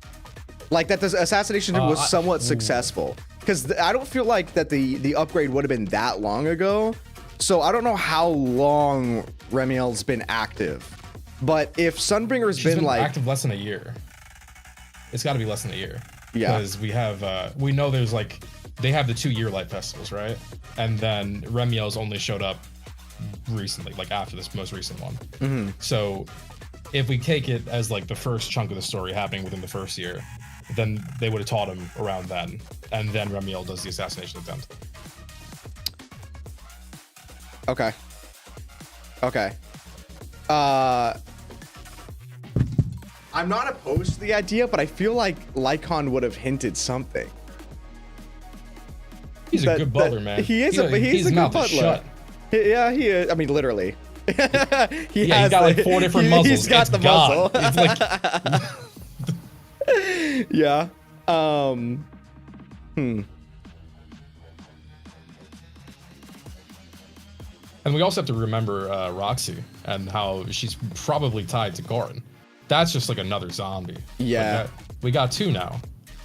Like that the assassination attempt was somewhat successful. Because I don't feel like that the upgrade would have been that long ago. So I don't know how long Remiel's been active. But if Sunbringer's been like active less than a year. It's got to be less than a year. Yeah. Because we know there's like, they have the 2-year light festivals, right? And then Remiel's only showed up recently, like after this most recent one. So if we take it as like the first chunk of the story happening within the first year, then they would have taught him around then. And then Remiel does the assassination attempt. Okay. I'm not opposed to the idea, but I feel like Lycan would have hinted something. He's a good butler, man. He's a good butler. Yeah, he is. I mean, literally. He's got like 4 different muzzles. He's got the muzzle. It's like yeah. And we also have to remember Roxy and how she's probably tied to Gorin. That's just like another zombie. Yeah. Like we got 2 now.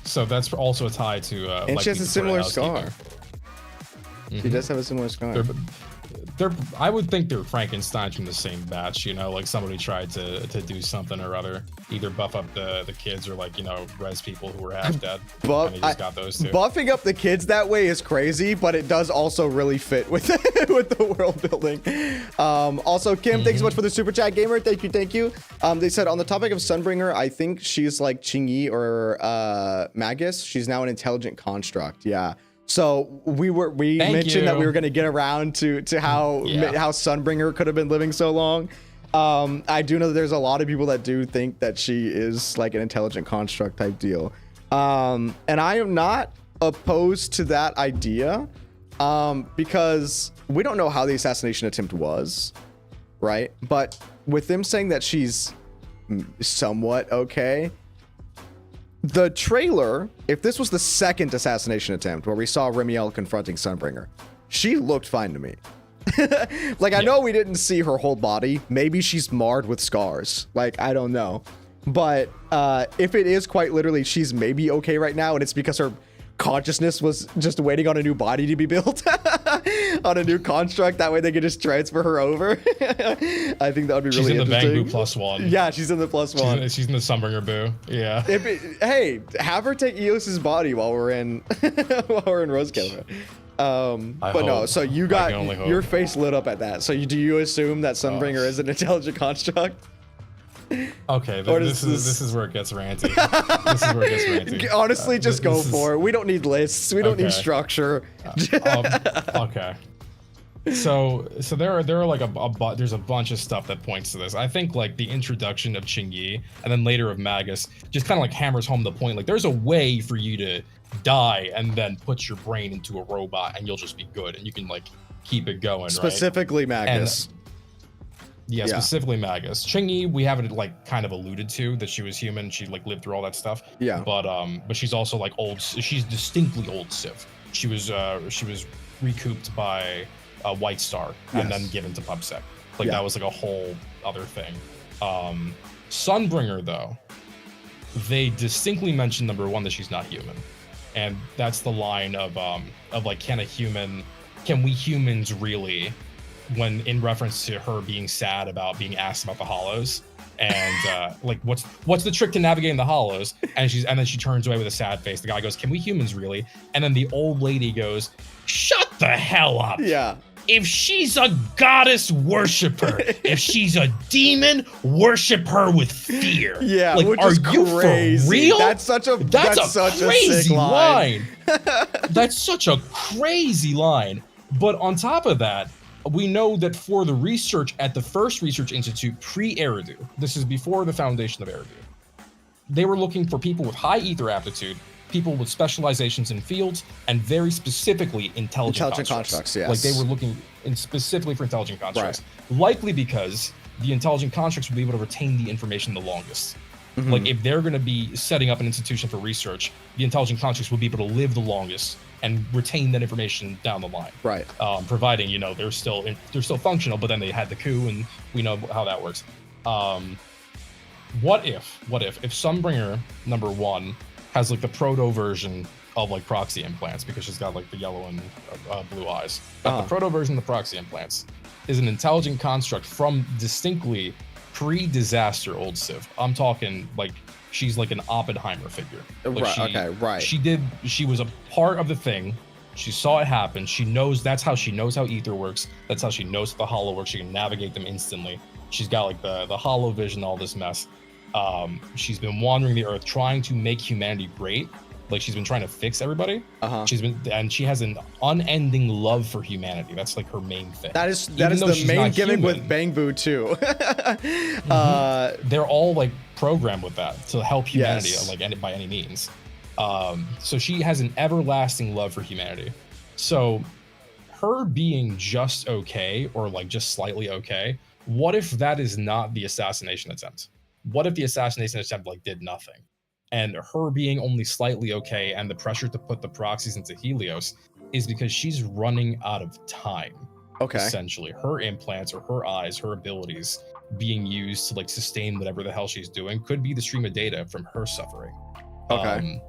So that's also a tie to and she has a similar scar. She does have a similar scar. I would think they're Frankenstein from the same batch, you know, like somebody tried to do something or other, either buff up the kids or like, you know, res people who were half dead. And they just got those 2. Buffing up the kids that way is crazy, but it does also really fit with with the world building. Also, Kim, thanks so much for the super chat, gamer. Thank you. They said on the topic of Sunbringer, I think she's like Qingyi or Magus. She's now an intelligent construct. Yeah. So we mentioned that we were going to get around to how Sunbringer could have been living so long. I do know that there's a lot of people that do think that she is like an intelligent construct type deal. And I am not opposed to that idea because we don't know how the assassination attempt was, right? But with them saying that she's somewhat okay, the trailer, if this was the second assassination attempt where we saw Remiel confronting Sunbringer, she looked fine to me. Like, I know we didn't see her whole body. Maybe she's marred with scars. Like, I don't know. But if it is quite literally she's maybe okay right now and it's because her consciousness was just waiting on a new body to be built on a new construct, that way they could just transfer her over. I think that would be really interesting. She's in the Bang Boo +1. Yeah, she's in the +1. She's in the Sunbringer Boo. Yeah. Hey, have her take Eos's body while we're in Rose Califer. But no, so you got your face lit up at that. So do you assume that Sunbringer is an intelligent construct? Okay, this is where it gets ranty. This is where it gets ranty. Honestly, just go for it. We don't need lists. We don't need structure. Okay. So there are like there's a bunch of stuff that points to this. I think like the introduction of Qingyi and then later of Magus just kind of like hammers home the point. Like there's a way for you to die and then put your brain into a robot and you'll just be good and you can like keep it going. Specifically right? Magus. Yeah, specifically Magus. Qingyi, we haven't like kind of alluded to that she was human. She like lived through all that stuff. Yeah. But she's also like old. She's distinctly old Civ. She was recouped by White Star and then given to PubSec. Like that was like a whole other thing. Sunbringer though, they distinctly mention number one that she's not human, and that's the line of like can we humans really, when in reference to her being sad about being asked about the hollows and like what's the trick to navigating the hollows, and then she turns away with a sad face. The guy goes, can we humans really? And then the old lady goes, shut the hell up. Yeah. If she's a goddess, worship her. If she's a demon, worship her with fear. Yeah, like, which are is you crazy. for real? That's such a crazy sick line. That's such a crazy line. But on top of that, we know that for the research at the first research institute pre-Eridu, this is before the foundation of Eridu, they were looking for people with high ether aptitude, people with specializations in fields, and very specifically intelligent constructs. Yes. Like they were looking specifically for intelligent constructs, likely because the intelligent constructs would be able to retain the information the longest. Like if they're going to be setting up an institution for research, the intelligent constructs would be able to live the longest and retain that information down the line. Right. Providing, you know, they're still functional, but then they had the coup and we know how that works. What if Sunbringer number one has like the proto version of like proxy implants, because she's got like the yellow and blue eyes. The proto version of the proxy implants is an intelligent construct from distinctly pre-disaster old Civ. I'm talking like she's like an Oppenheimer figure. Like she was a part of the thing. She saw it happen. She knows how ether works. That's how she knows the hollow works. She can navigate them instantly. She's got like the hollow vision, all this mess. She's been wandering the earth trying to make humanity great. Like she's been trying to fix everybody. She has an unending love for humanity. That's like her main thing. That is the main gimmick with Bangbu too. They're all like programmed with that to help humanity, like by any means. So she has an everlasting love for humanity. So her being just okay, or like just slightly okay, what if that is not the assassination attempt? What if the assassination attempt like did nothing? And her being only slightly okay and the pressure to put the proxies into Helios is because she's running out of time. Okay. Essentially, her implants or her eyes, her abilities being used to like sustain whatever the hell she's doing could be the stream of data from her suffering. Okay.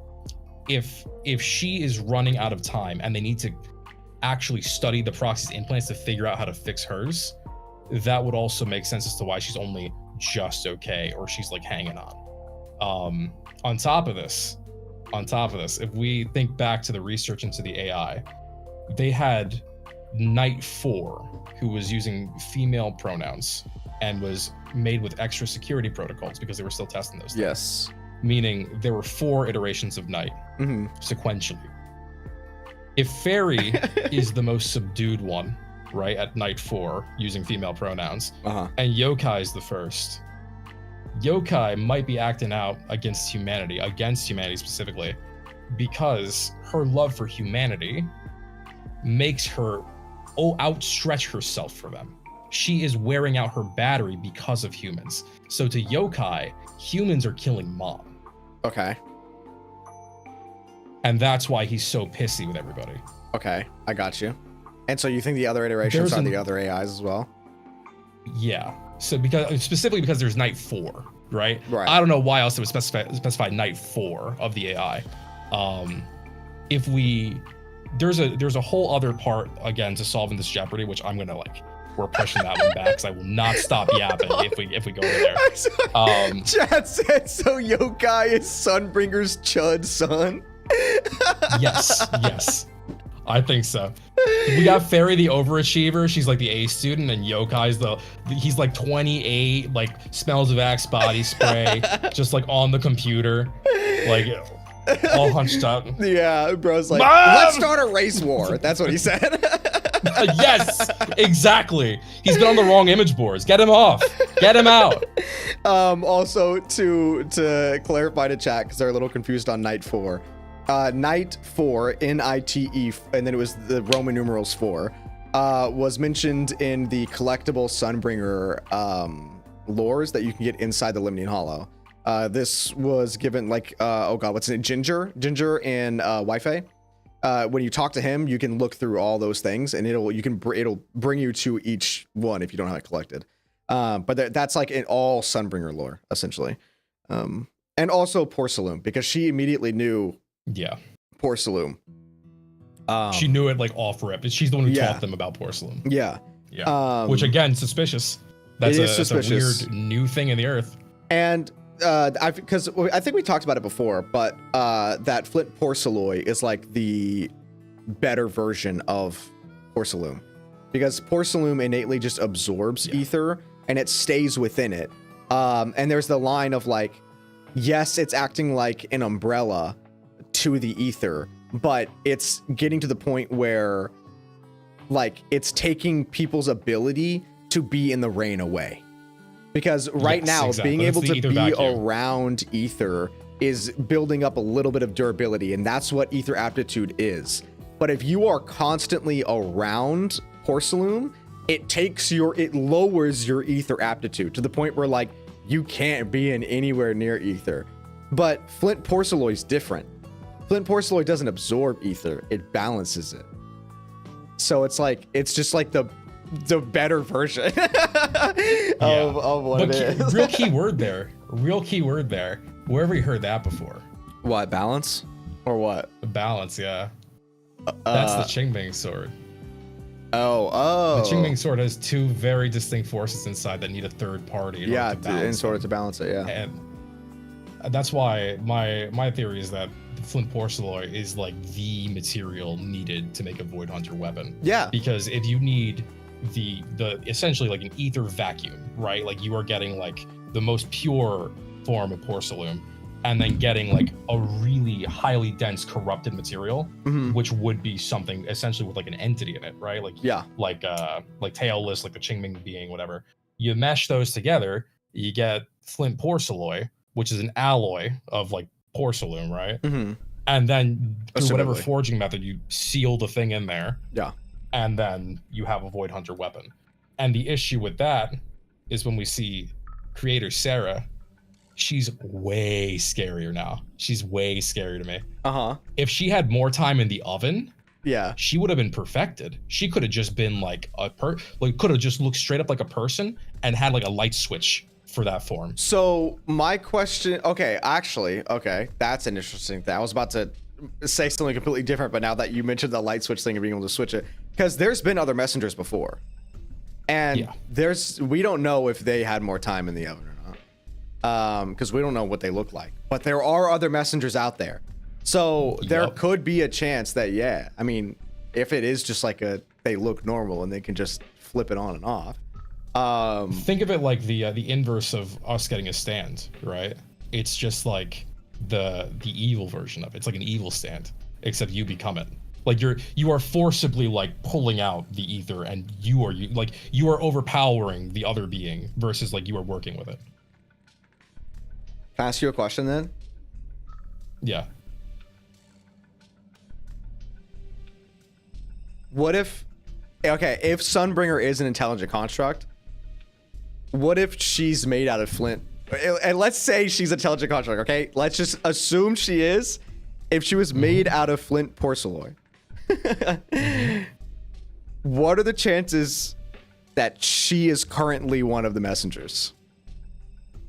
If she is running out of time and they need to actually study the proxy's implants to figure out how to fix hers, that would also make sense as to why she's only just okay, or she's like hanging on. On top of this, if we think back to the research into the AI, they had Knight 4, who was using female pronouns and was made with extra security protocols because they were still testing those things. Yes. Meaning there were 4 iterations of Knight sequentially. If Fairy is the most subdued one, right, at Knight 4 using female pronouns, and Yo-kai is the first, Yo-kai might be acting out against humanity specifically, because her love for humanity makes her outstretch herself for them. She is wearing out her battery because of humans. So to Yo-kai, humans are killing mom. Okay. And that's why he's so pissy with everybody. Okay, I got you. And so you think the other iterations are the other AIs as well? Yeah. So specifically because there's Knight 4, right? Right. I don't know why else it would specify Knight 4 of the AI. There's a whole other part again to solving this Jeopardy, which I'm gonna we're pushing that one back because I will not stop yapping if we go over there. Chad said so. Yo-kai is Sunbringer's chud son. Yes. I think so. We got Fairy, the overachiever. She's like the A student, and Yo-kai's he's like 28, like smells of Axe body spray, just like on the computer, like all hunched up. Yeah, bro's like, let's start a race war. That's what he said. Yes, exactly. He's been on the wrong image boards. Get him off. Get him out. Also, to clarify to chat, because they're a little confused on Night 4. Night 4, N-I-T-E, and then it was the Roman numerals 4, was mentioned in the collectible Sunbringer lores that you can get inside the Limnian Hollow. This was given like, oh god, what's it? Ginger and Wi-Fi. When you talk to him, you can look through all those things, and it'll bring you to each one if you don't have it collected. But that's like in all Sunbringer lore, essentially. And also Porceloy, because she immediately knew Porceloy. She knew it like off rip. She's the one who taught them about Porceloy. Yeah. Which again, suspicious. That's a weird new thing in the earth. And because I think we talked about it before, but that Flint Porceloy is like the better version of Porceloy, because Porceloy innately just absorbs ether and it stays within it. And there's the line of like, yes, it's acting like an umbrella to the ether, but it's getting to the point where like it's taking people's ability to be in the rain away. Because right now, being able to be around ether is building up a little bit of durability, and that's what ether aptitude is. But if you are constantly around Porceloy, it lowers your ether aptitude to the point where like you can't be in anywhere near ether. But Flint Porceloy is different. Flint Porceloy doesn't absorb ether, it balances it. So it's like, it's just like the better version of what it is. Real key word there. Wherever you heard that before. What, balance? Or what? The balance, yeah. That's the Qingming sword. Oh. The Qingming sword has two very distinct forces inside that need a third party in order to balance it, yeah. And that's why my theory is that the Flint Porceloy is like the material needed to make a Void Hunter weapon. Yeah. Because if you need the essentially like an ether vacuum, right? Like you are getting like the most pure form of Porceloy, and then getting like a really highly dense corrupted material, which would be something essentially with like an entity in it, right? Like like tailless, like the Qingming being, whatever. You mesh those together, you get Flint Porceloy, which is an alloy of like Porceloy, right? And then through whatever forging method, you seal the thing in there. Yeah. And then you have a Void Hunter weapon. And the issue with that is when we see creator Sarah, she's way scarier now. She's way scarier to me. If she had more time in the oven, she would have been perfected. She could have just been like could have just looked straight up like a person and had like a light switch for that form. So my question, okay, that's an interesting thing. I was about to say something completely different, but now that you mentioned the light switch thing and being able to switch it, because there's been other messengers before, and we don't know if they had more time in the oven or not, because we don't know what they look like, but there are other messengers out there, so there could be a chance that I mean, if it is just like they look normal and they can just flip it on and off. Think of it like the inverse of us getting a stand, right? It's just like the evil version of it. It's like an evil stand, except you become it. Like you are forcibly like pulling out the ether, and you are overpowering the other being versus like you are working with it. Can I ask you a question then? Yeah. What if Sunbringer is an intelligent construct, what if she's made out of flint? And let's say she's an intelligent construct, okay? Let's just assume she is. If she was made out of Flint Porceloy, what are the chances that she is currently one of the messengers?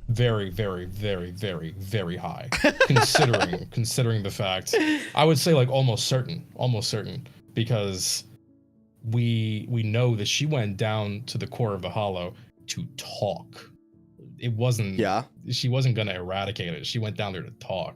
Very, very, very, very, very high. Considering the fact, I would say like almost certain, because we know that she went down to the core of the hollow to talk. It wasn't. She wasn't gonna eradicate it. She went down there to talk.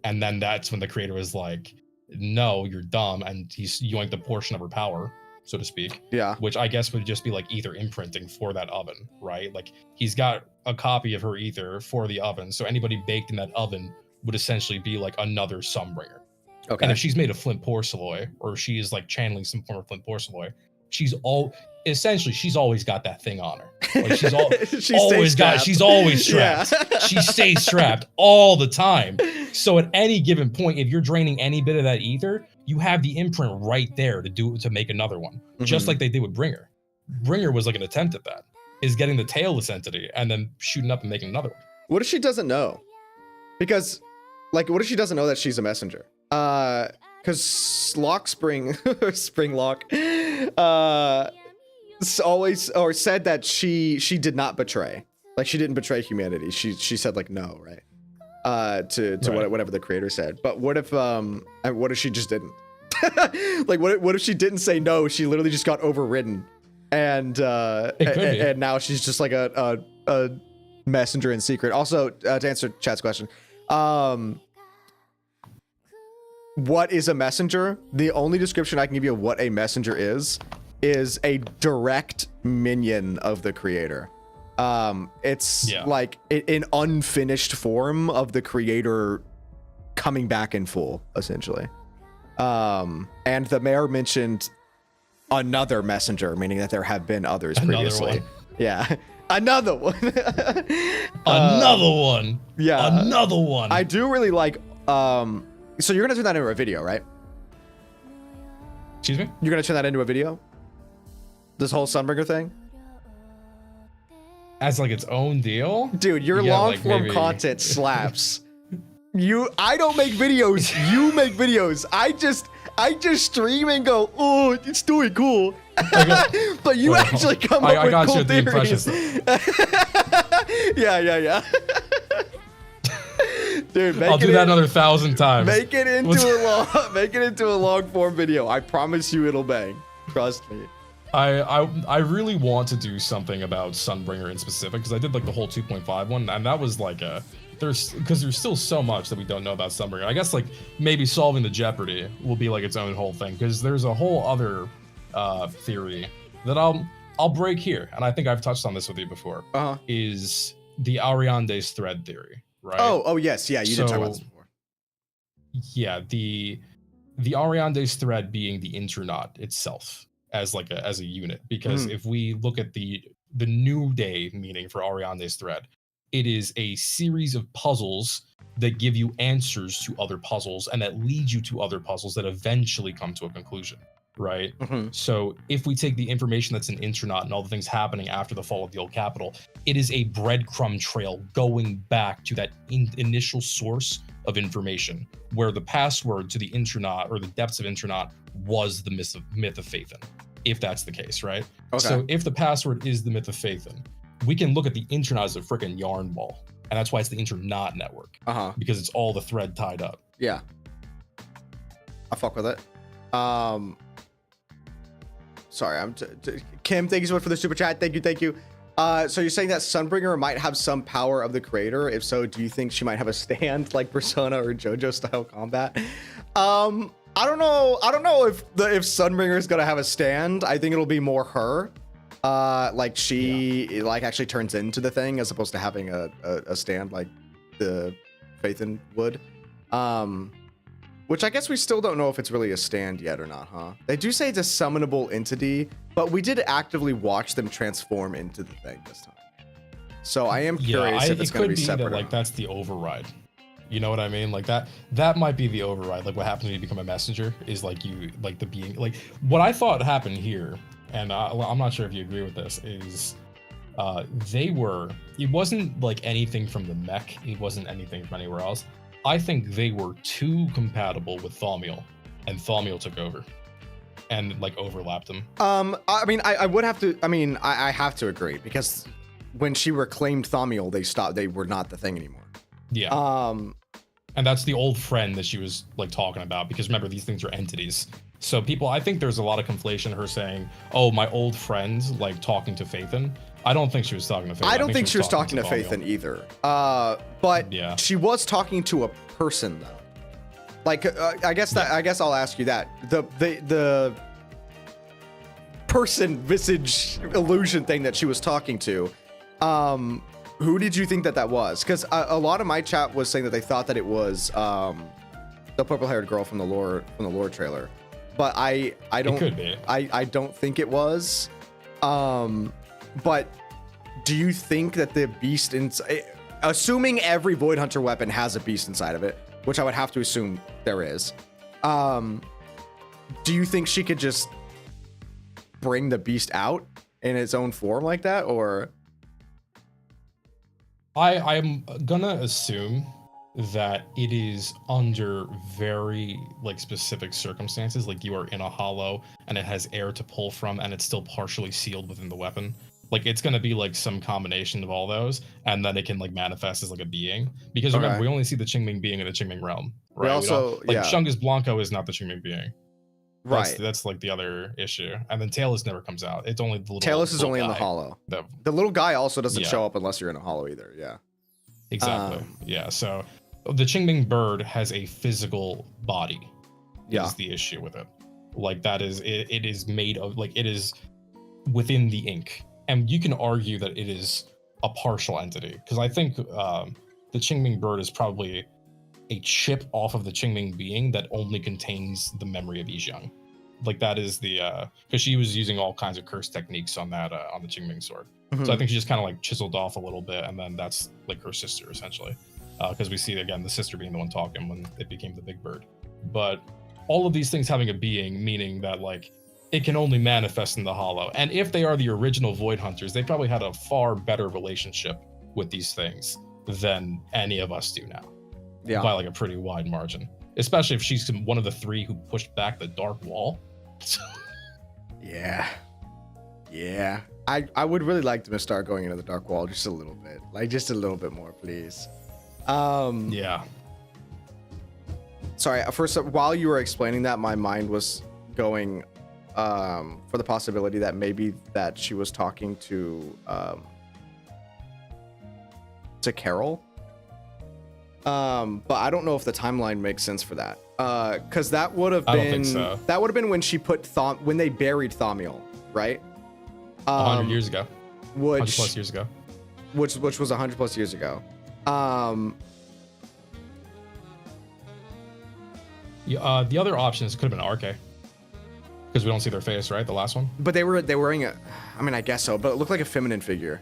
And then that's when the creator was like, "No, you're dumb," and he's yoinked a portion of her power, so to speak. Which I guess would just be like ether imprinting for that oven, right? Like he's got a copy of her ether for the oven, so anybody baked in that oven would essentially be like another Sunbringer. Okay. And if she's made of Flint Porceloy, or she is like channeling some form of Flint Porceloy, she's always got that thing on her. Like she's she's always strapped. Yeah. She stays strapped all the time. So at any given point, if you're draining any bit of that ether, you have the imprint right there to make another one. Just like they did with Bringer. Bringer was like an attempt at that, is getting the tailless entity and then shooting up and making another one. What if she doesn't know? Because, like, what if she doesn't know that she's a messenger? Because Springlock, always or said that she did not betray. Like, she didn't betray humanity. She said like no, right? To right. Whatever the creator said. But what if she just didn't? Like, what if she didn't say no? She literally just got overridden, and now she's just like a messenger in secret. Also, to answer chat's question, what is a messenger? The only description I can give you of what a messenger is a direct minion of the creator. It's like an unfinished form of the creator coming back in full, essentially. And the mayor mentioned another messenger, meaning that there have been others previously. Yeah. Another one. Another one. Yeah. Another one. I do really like, so you're gonna turn that into a video, right? Excuse me? You're gonna turn that into a video? This whole Sunbringer thing? As like its own deal? Dude, your long form content slaps. I don't make videos, you make videos. I just stream and go, oh, it's doing cool. But you actually come up with cool theories. Yeah. Dude, I'll do that another 1,000 times. Make it into a long form video. I promise you it'll bang. Trust me. I really want to do something about Sunbringer in specific, because I did like the whole 2.5 one, and that was like there's still so much that we don't know about Sunbringer. I guess like maybe solving the Jeopardy will be like its own whole thing, because there's a whole other theory that I'll break here, and I think I've touched on this with you before. Is the Ariande's thread theory, right? Oh yes, yeah, you did talk about this before. Yeah, the Ariande's thread being the Interknot itself as a unit, because if we look at the new day meaning for Ariande's thread, it is a series of puzzles that give you answers to other puzzles and that lead you to other puzzles that eventually come to a conclusion, right? So if we take the information that's in Interknot and all the things happening after the fall of the old capital, it is a breadcrumb trail going back to that initial source of information, where the password to the Interknot or the depths of Interknot was the myth of PHAETHON, if that's the case, right? Okay. So if the password is the myth of PHAETHON, we can look at the Interknot as a freaking yarn ball, and that's why it's the Interknot network, because it's all the thread tied up. Yeah, I fuck with it. Sorry, Kim, thank you so much for the super chat. Thank you. So you're saying that Sunbringer might have some power of the creator? If so, do you think she might have a stand like Persona or JoJo style combat? I don't know if Sunbringer is gonna have a stand. I think it'll be more her. Like she like actually turns into the thing as opposed to having a stand like the PHAETHON would. Which I guess we still don't know if it's really a stand yet or not, huh? They do say it's a summonable entity, but we did actively watch them transform into the thing this time. So I am curious if it's going to be separate. Like that's the override. You know what I mean? Like that might be the override. Like what happens when you become a messenger is like you like the being like what I thought happened here, and I'm not sure if you agree with this, is it wasn't like anything from the mech, it wasn't anything from anywhere else. I think they were too compatible with Thaumiel, and Thaumiel took over and like overlapped them. I mean, I have to agree, because when she reclaimed Thaumiel, they were not the thing anymore. Yeah. And that's the old friend that she was like talking about, because remember, these things are entities. So I think there's a lot of conflation, her saying, oh, my old friend, like talking to PHAETHON. I don't think she was talking to PHAETHON. I don't think she was talking to PHAETHON either. But yeah, she was talking to a person though. Like, I guess I'll ask you that. The person visage illusion thing that she was talking to, who did you think that was? Because a lot of my chat was saying that they thought that it was the purple-haired girl from the lore trailer. But I don't. It could be. I don't think it was. But do you think that the beast inside, assuming every Void Hunter weapon has a beast inside of it, which I would have to assume there is, do you think she could just bring the beast out in its own form like that, or? I'm gonna assume that it is under very like specific circumstances, like you are in a hollow and it has air to pull from and it's still partially sealed within the weapon. Like it's gonna be like some combination of all those, and then it can like manifest as like a being. Because remember, we only see the Qingming being in the Qingming realm, right? We also, like Chungus Blanco is not the Qingming being. Right. That's like the other issue. And then Talus never comes out. It's only the little Talus is only guy. in the hollow. The little guy also doesn't Yeah. show up unless you're in a hollow either. Yeah. Exactly. Yeah. So the Qingming bird has a physical body. Yeah. Is the issue with it. Like that is it is made of, like, it is within the ink. And you can argue that it is a partial entity, because I think the Qingming bird is probably a chip off of the Qingming being that only contains the memory of Yizhang. Like that is the because she was using all kinds of curse techniques on that on the Qingming sword. So I think she just kind of like chiseled off a little bit, and then that's like her sister essentially, because we see again the sister being the one talking when it became the big bird. But all of these things having a being, meaning that like it can only manifest in the hollow. And if they are the original Void Hunters, they probably had a far better relationship with these things than any of us do now. Yeah. By like a pretty wide margin, especially if she's one of the three who pushed back the dark wall. Yeah. Yeah. I would really like to start going into the dark wall just a little bit. Like just a little bit more, please. Yeah. Sorry, first while you were explaining that, my mind was going for the possibility that maybe that she was talking to Carol. But I don't know if the timeline makes sense for that. Because that would have been, I don't think so. That would have been when she put when they buried Thaumiel, right? 100 years ago. 100 Which plus years ago. which was 100 plus years ago. The other options could have been RK, because we don't see their face, right? The last one. But they were wearing a, I mean, I guess so, but it looked like a feminine figure.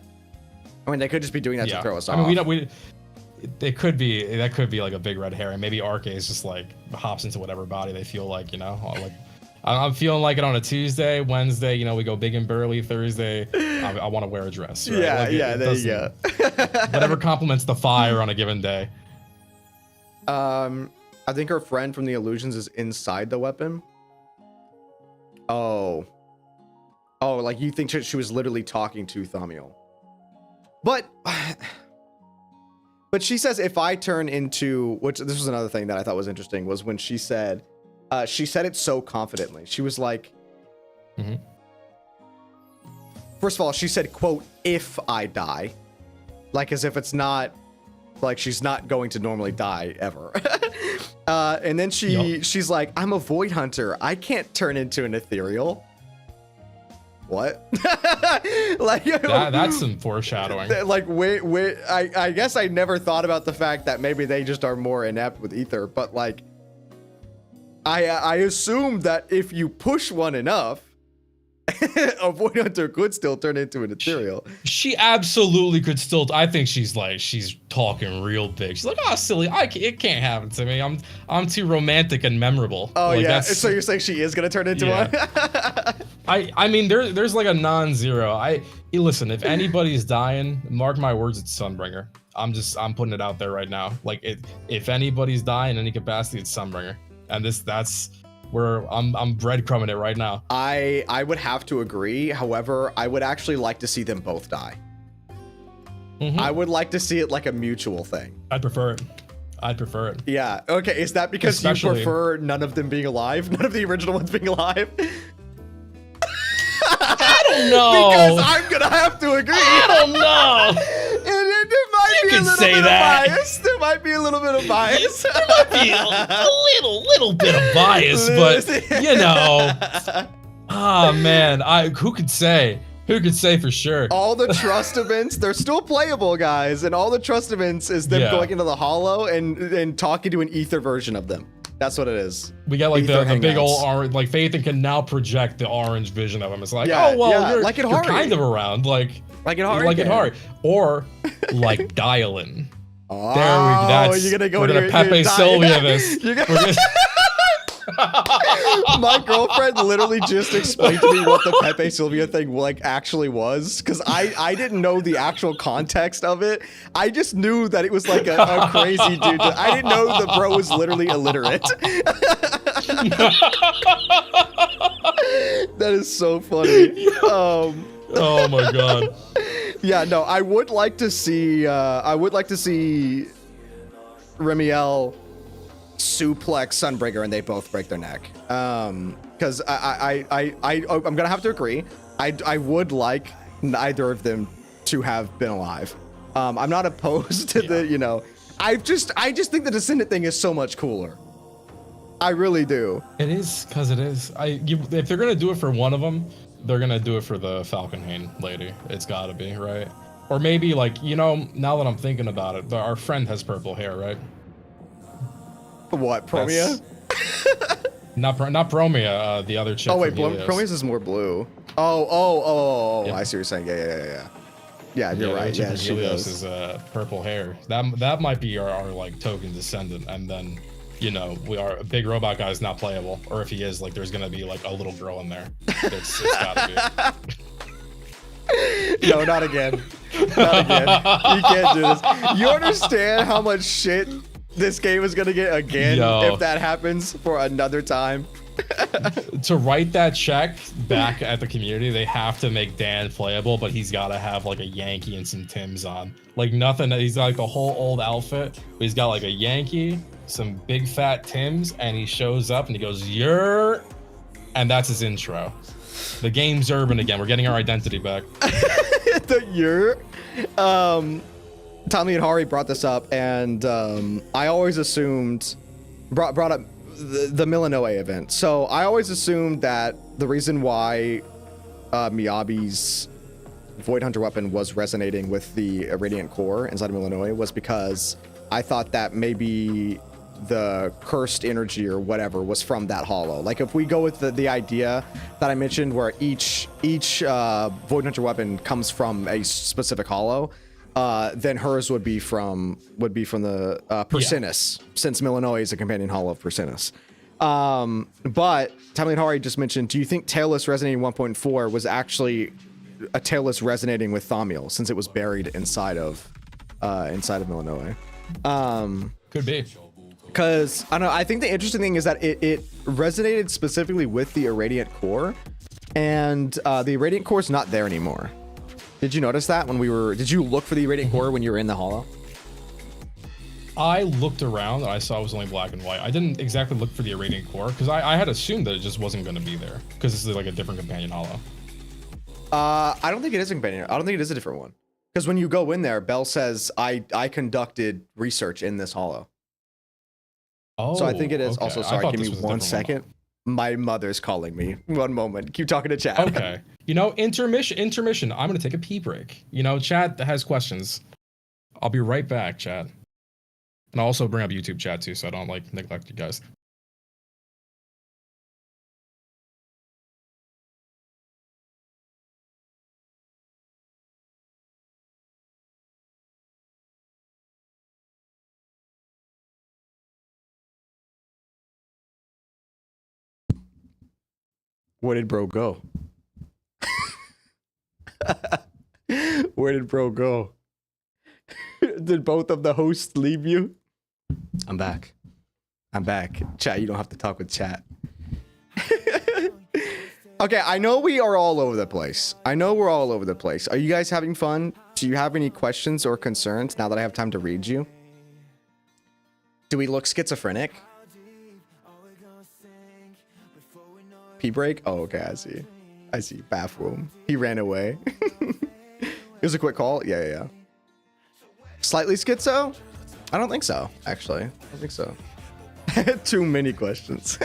I mean, they could just be doing that to throw us off. I mean, it could be, that could be like a big red herring. Maybe RK is just like hops into whatever body they feel like, you know, like I'm feeling like it on a Tuesday, Wednesday, you know, we go big and burly. Thursday, I want to wear a dress. Right? Yeah, like there you go. Whatever complements the fire on a given day. I think her friend from the illusions is inside the weapon. Oh, like you think she was literally talking to Thaumiel. But she says if I turn into, which this was another thing that I thought was interesting, was when she said it so confidently. She was like, first of all, she said, quote, if I die, like as if it's not, like she's not going to normally die ever. And then she's like, I'm a Void Hunter. I can't turn into an ethereal. What? Like that's some foreshadowing. Like wait, I guess I never thought about the fact that maybe they just are more inept with ether, but like I assume that if you push one enough, a Void Hunter could still turn into an ethereal. She absolutely could still. I think she's talking real big. She's like, oh, silly, it can't happen to me. I'm too romantic and memorable. Oh like, yeah. So you're saying she is gonna turn into one? I mean, there's like a non-zero. Listen, if anybody's dying, mark my words, it's Sunbringer. I'm putting it out there right now. Like if anybody's dying in any capacity, it's Sunbringer. And that's where I'm breadcrumbing it right now. I would have to agree. However, I would actually like to see them both die. I would like to see it like a mutual thing. I'd prefer it. Yeah. Okay. Is that because you prefer none of them being alive? None of the original ones being alive? I don't know. Because I'm gonna have to agree. I don't know. There might be a little bit of bias. There might be a little bit of bias. There might be a little bit of bias, but you know. Ah, man. Who could say? Who could say for sure? All the trust events, they're still playable, guys. And all the trust events is them going into the hollow and talking to an ether version of them. That's what it is. We get like Ether the big hangouts. old orange, like Phaethon can now project the orange vision of him. It's like, Yeah, oh well, yeah, you're, like in you're Hari. kind of around, like Like in Hari. like in can. Hari, or like Dialin. Oh, There we that's you're gonna go we're to gonna your Pepe die- Sylvia this. You're gonna- We're gonna- My girlfriend literally just explained to me what the Pepe Sylvia thing like actually was, because I didn't know the actual context of it. I just knew that it was like a crazy dude. I didn't know the bro was literally illiterate. That is so funny. Oh my god. Yeah, no, I would like to see Remiel suplex Sunbringer and they both break their neck. Because I'm gonna have to agree. I would like neither of them to have been alive. I'm not opposed to the, you know, I just think the Descendant thing is so much cooler. I really do. It is, because it is. If they're gonna do it for one of them, they're gonna do it for the Falconhane lady. It's gotta be, right? Or maybe like, you know, now that I'm thinking about it, our friend has purple hair, right? What, Promia? Not Promia, the other chick. Oh wait, from Helios. Promia's is more blue. Oh, Yeah. I see what you're saying. Yeah. Yeah, you're the right. chick Yeah, from she Helios does. is purple hair. That might be our like token descendant, and then, you know, a big robot guy is not playable, or if he is, like, there's gonna be like a little girl in there. It's gotta be. No, not again. Not again. You can't do this. You understand how much shit this game is gonna get again if that happens for another time? To write that check back at the community, they have to make Dan playable, but he's got to have like a Yankee and some Timbs on. Like nothing. He's got like the whole old outfit. But he's got like a Yankee, some big fat Timbs, and he shows up and he goes, "Yer," and that's his intro. The game's urban again. We're getting our identity back. The year. Tommy and Hari brought this up, and I always assumed brought up the Milanoe event. So I always assumed that the reason why Miyabi's Void Hunter weapon was resonating with the Radiant Core inside of Milanoe was because I thought that maybe the cursed energy or whatever was from that hollow. Like if we go with the idea that I mentioned where each Void Hunter weapon comes from a specific hollow, then hers would be from the Persinus, since Milanoe is a companion hollow of Persinus. But Tammy and Hari just mentioned, do you think Tailless resonating 1.4 was actually a Tailless resonating with Thaumiel, since it was buried inside of Milanoe? Could be. Because I don't know, I think the interesting thing is that it resonated specifically with the Irradiant Core, and the Irradiant Core is not there anymore. Did you notice that when did you look for the Irradiant Core when you were in the hollow? I looked around and I saw it was only black and white. I didn't exactly look for the Irradiant Core because I had assumed that it just wasn't going to be there because this is like a different companion hollow. I don't think it is a companion. I don't think it is a different one. Because when you go in there, Bell says, I conducted research in this hollow. Oh, So I think it is. okay. Also, I sorry, thought give me this was a one different second. My mother's calling me. One moment. Keep talking to chat. Okay. You know, intermission. I'm going to take a pee break. You know, chat has questions. I'll be right back, chat. And I'll also bring up YouTube chat too, so I don't like neglect you guys. Where did bro go? Where did bro go? Did both of the hosts leave you? I'm back. I'm back. Chat, you don't have to talk with chat. Okay, I know we are all over the place. I know we're all over the place. Are you guys having fun? Do you have any questions or concerns now that I have time to read you? Do we look schizophrenic? Pee break? Oh, okay, I see. I see. Bathroom. He ran away. It was a quick call? Yeah. Slightly schizo? I don't think so, actually. I don't think so. Too many questions.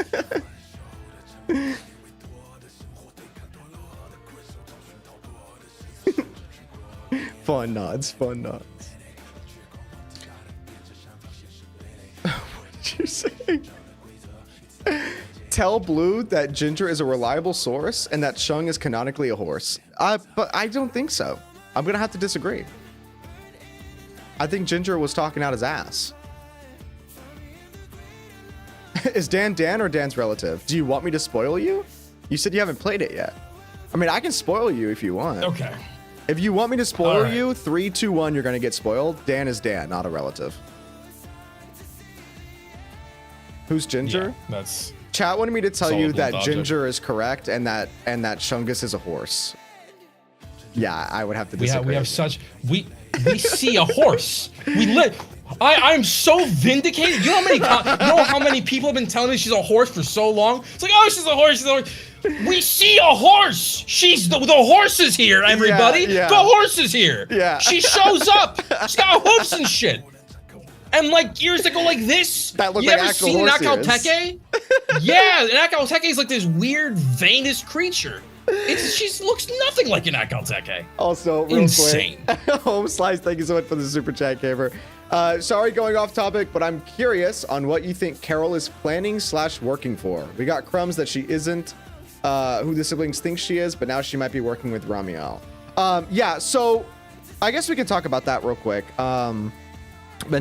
Fun nods. What did you say? tell Blue that Ginger is a reliable source and that Shung is canonically a horse. But I don't think so. I'm gonna have to disagree. I think Ginger was talking out his ass. Is Dan Dan or Dan's relative? Do you want me to spoil you? You said you haven't played it yet. I mean, I can spoil you if you want. Okay. If you want me to spoil you, 3, 2, 1, you're gonna get spoiled. Dan is Dan, not a relative. Who's Ginger? Yeah, that's... Chat wanted me to tell you that object. Ginger is correct and that Shungus is a horse. Yeah, I would have to disagree. We have such... We see a horse. We live... I'm so vindicated. You know how many people have been telling me she's a horse for so long? It's like, oh, she's a horse, she's a horse. We see a horse. She's the horse is here, everybody. Yeah. The horse is here. Yeah. She shows up. She's got hooves and shit. And like years ago, like this. That looked you like ever actual seen horse Nakauteke? Yeah, an Nakauteke is like this weird veinous creature. She looks nothing like an Nakauteke. Also, real insane. quick. Home Slice, thank you so much for the super chat, Gamer. Sorry, going off topic, but I'm curious on what you think Carol is planning / working for. We got crumbs that she isn't who the siblings think she is, but now she might be working with Remiel. Yeah, so I guess we can talk about that real quick. And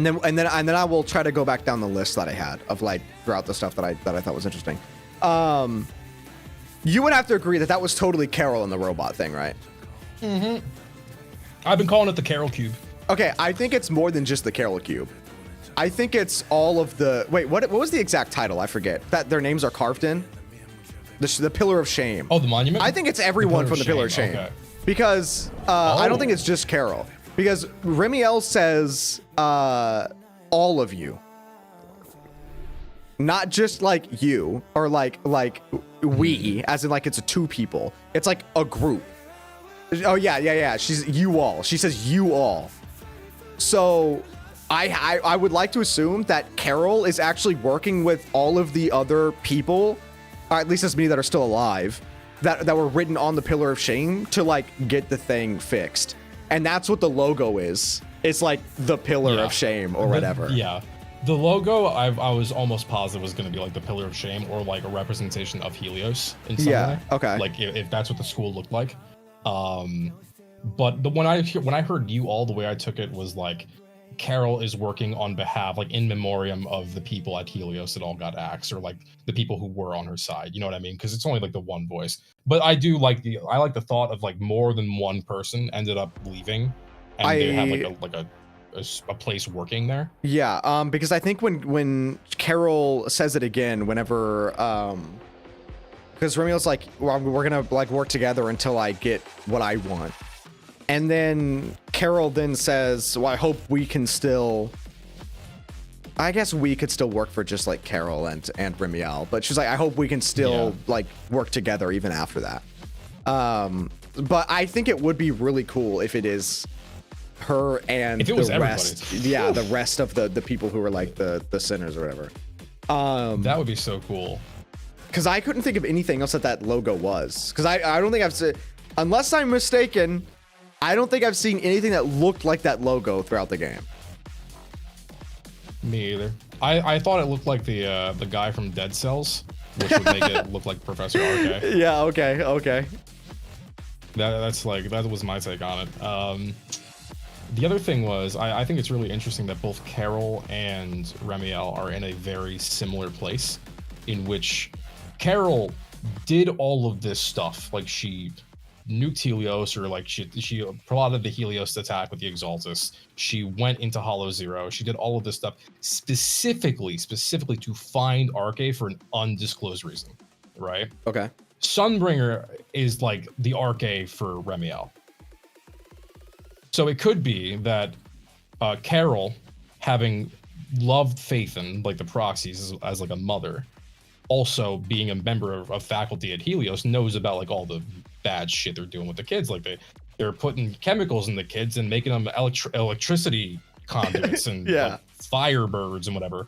then I will try to go back down the list that I had of like throughout the stuff that I thought was interesting. You would have to agree that was totally Carol in the robot thing, right? Mm-hmm. I've been calling it the Carol Cube. Okay, I think it's more than just the Carol Cube. I think it's all of the... Wait, what was the exact title? I forget. That their names are carved in? The Pillar of Shame. Oh, the monument? I think it's everyone from the Pillar of Shame. Okay. Because I don't think it's just Carol. Because Remiel says all of you. Not just like you or like we, as in like it's a 2 people. It's like a group. Oh yeah. She's you all. She says you all. So I would like to assume that Carol is actually working with all of the other people, or at least as many that are still alive, that were written on the Pillar of Shame to like get the thing fixed. And that's what the logo is. It's like the Pillar of Shame or whatever. Yeah. The logo, I was almost positive was going to be like the Pillar of Shame or like a representation of Helios in some way. Okay. Like if that's what the school looked like. But when I heard you all, the way I took it was like Carol is working on behalf, like in memoriam of the people at Helios that all got axed, or like the people who were on her side. You know what I mean? Because it's only like the one voice. But I like the thought of like more than one person ended up leaving, and they have like a place working there. Yeah, because I think when Carol says it again, whenever because Remiel's like, well, we're gonna like work together until I get what I want, and then Carol then says, well, I hope we can still, I guess we could still work for just like Carol and Remiel, but she's like, I hope we can still like work together even after that. But I think it would be really cool if it is her and the rest. Yeah, the rest of the people who are like the sinners or whatever. That would be so cool. Because I couldn't think of anything else that logo was. Because I don't think I've seen, unless I'm mistaken, I don't think I've seen anything that looked like that logo throughout the game. Me either. I thought it looked like the guy from Dead Cells, which would make it look like Professor RK. Yeah. Okay. That was my take on it. The other thing was, I think it's really interesting that both Carol and Remiel are in a very similar place, in which Carol did all of this stuff. Like she nuked Helios, or like she plotted the Helios attack with the Exaltus. She went into Hollow Zero. She did all of this stuff specifically to find RK for an undisclosed reason, right? Okay. Sunbringer is like the RK for Remiel. So it could be that Carol, having loved PHAETHON, like the proxies, as like a mother, also being a member of faculty at Helios, knows about like all the bad shit they're doing with the kids. Like they're putting chemicals in the kids and making them electricity conduits and like firebirds and whatever.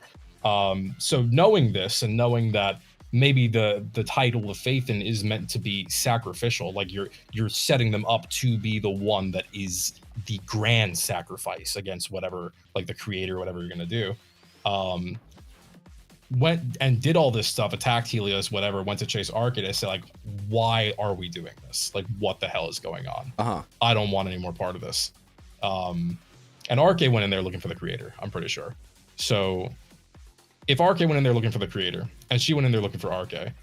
So knowing this and knowing that maybe the title of PHAETHON is meant to be sacrificial, like you're setting them up to be the one that is the grand sacrifice against whatever, like the creator, whatever you're gonna do. went and did all this stuff, attacked Helios, whatever, went to chase Arcadus, like, why are we doing this? Like, what the hell is going on? I don't want any more part of this. And Arcade went in there looking for the creator, I'm pretty sure. So if Arcade went in there looking for the creator, and she went in there looking for Arcade,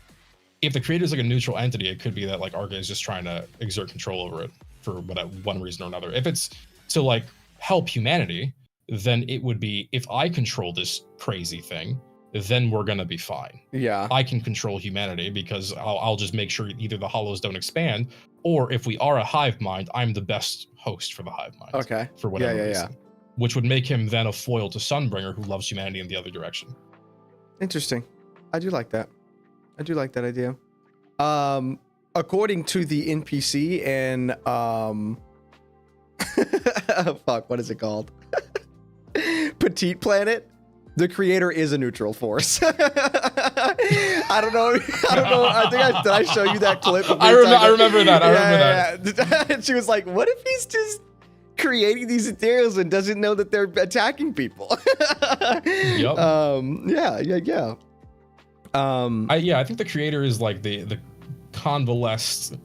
if the creator is like a neutral entity, it could be that like Arcade is just trying to exert control over it for one reason or another. If it's to like help humanity, then it would be, if I control this crazy thing, then we're gonna be fine. Yeah. I can control humanity because I'll just make sure either the hollows don't expand, or if we are a hive mind, I'm the best host for the hive mind. Okay. For whatever reason. Which would make him then a foil to Sunbringer, who loves humanity in the other direction. Interesting. I do like that. I do like that idea. According to the NPC and fuck, what is it called? Petite Planet, the creator is a neutral force. I don't know. I think did I show you that clip? I remember that. Yeah. And she was like, "What if he's just creating these ethereals and doesn't know that they're attacking people?" Yep. Yeah. I think the creator is like the convalesced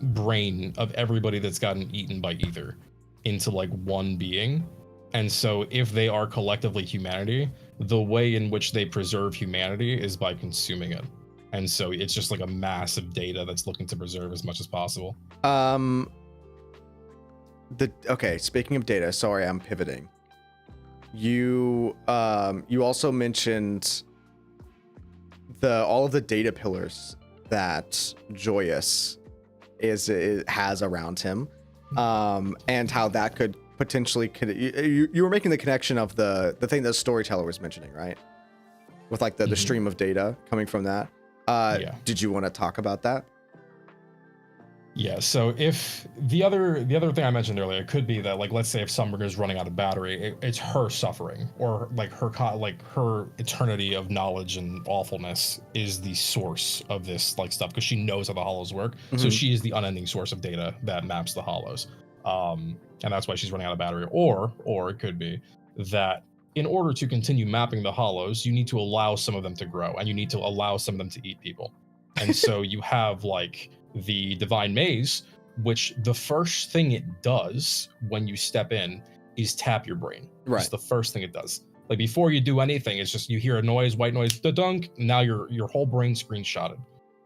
brain of everybody that's gotten eaten by ether into like one being. And so if they are collectively humanity, the way in which they preserve humanity is by consuming it. And so it's just like a mass of data that's looking to preserve as much as possible. Okay, speaking of data, sorry, I'm pivoting. You also mentioned all of the data pillars that Joyous has around him, and how that could potentially you were making the connection of the thing the storyteller was mentioning, right? With like the stream of data coming from that. Yeah. Did you want to talk about that? Yeah, so if the other thing I mentioned earlier, it could be that, like, let's say if Sunbringer is running out of battery, it's her suffering, or like her eternity of knowledge and awfulness is the source of this like stuff, because she knows how the hollows work. So she is the unending source of data that maps the hollows, and that's why she's running out of battery. Or it could be that in order to continue mapping the hollows, you need to allow some of them to grow, and you need to allow some of them to eat people, and so you have like the Divine Maze, which the first thing it does when you step in is tap your brain. Right. It's the first thing it does. Like before you do anything, it's just you hear a noise, white noise, da-dunk, now your whole brain screenshotted,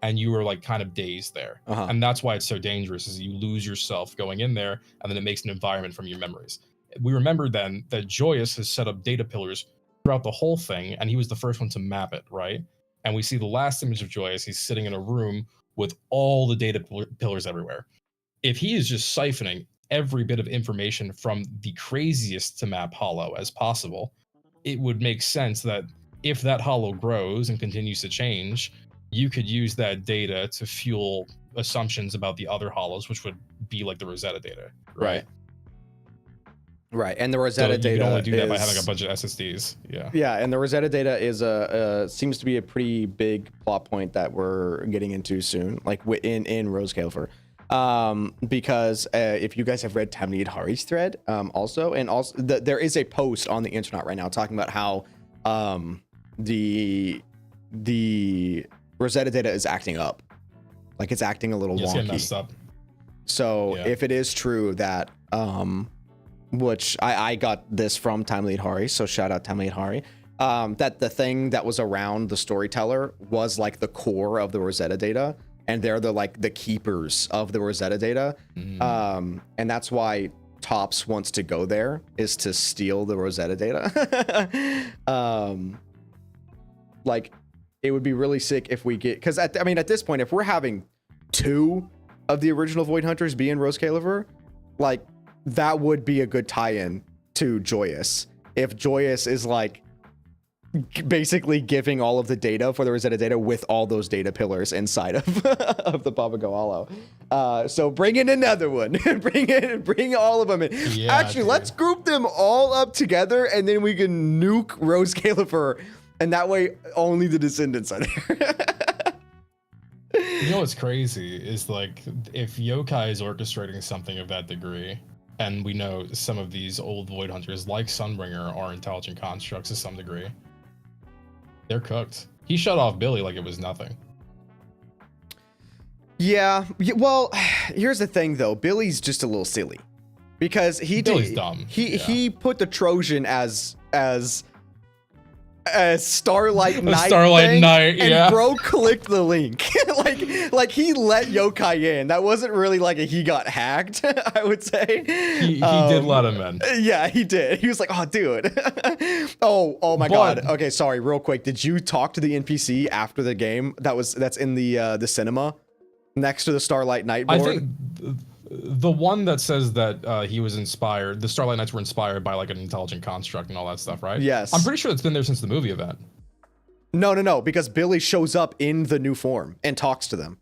and you were like kind of dazed there. And that's why it's so dangerous, is you lose yourself going in there, and then it makes an environment from your memories. We remember then that Joyous has set up data pillars throughout the whole thing, and he was the first one to map it, right? And we see the last image of Joyous, he's sitting in a room with all the data pillars everywhere. If he is just siphoning every bit of information from the craziest to map hollow as possible, it would make sense that if that hollow grows and continues to change, you could use that data to fuel assumptions about the other hollows, which would be like the Rosetta data, right? Right, and the Rosetta data you can only do that by having a bunch of SSDs. Yeah, and the Rosetta data is seems to be a pretty big plot point that we're getting into soon, like in Rose Calipher. Because if you guys have read Tamni Hari's thread, also there is a post on the internet right now talking about how the Rosetta data is acting up, like it's acting a little wonky. It's getting messed up. So if it is true that which I got this from Timely Hari, so shout out Timely Hari, that the thing that was around the storyteller was like the core of the Rosetta data, and they're the keepers of the Rosetta data. And that's why Tops wants to go there, is to steal the Rosetta data. Like it would be really sick if we get, because at this point, if we're having 2 of the original Void Hunters be in Rose Calipher, like that would be a good tie-in to Joyous. If Joyous is like basically giving all of the data for the Rosetta data with all those data pillars inside of of the Papago Hollow. So bring in another one. bring all of them in. Yeah, actually, let's group them all up together, and then we can nuke Rose Calipher, and that way only the descendants are there. You know what's crazy is, like, if Yo-kai is orchestrating something of that degree, and we know some of these old Void Hunters, like Sunbringer, are intelligent constructs to some degree, They're cooked. He shut off Billy like it was nothing. Yeah. Well, here's the thing though. Billy's just a little silly because Billy's dumb. He put the Trojan as Starlight Knight. Starlight thing, Knight, and yeah. bro clicked the link. like he let Yo-kai in. That wasn't really like he got hacked, I would say. He did let him in. Yeah, he did. He was like, oh, dude. oh my God. Okay, sorry, real quick. Did you talk to the NPC after the game that's in the cinema next to the Starlight Knight board? I think the one that says that he was inspired, the Starlight Knights were inspired by like an intelligent construct and all that stuff, right? Yes. I'm pretty sure it's been there since the movie event. No, because Billy shows up in the new form and talks to them.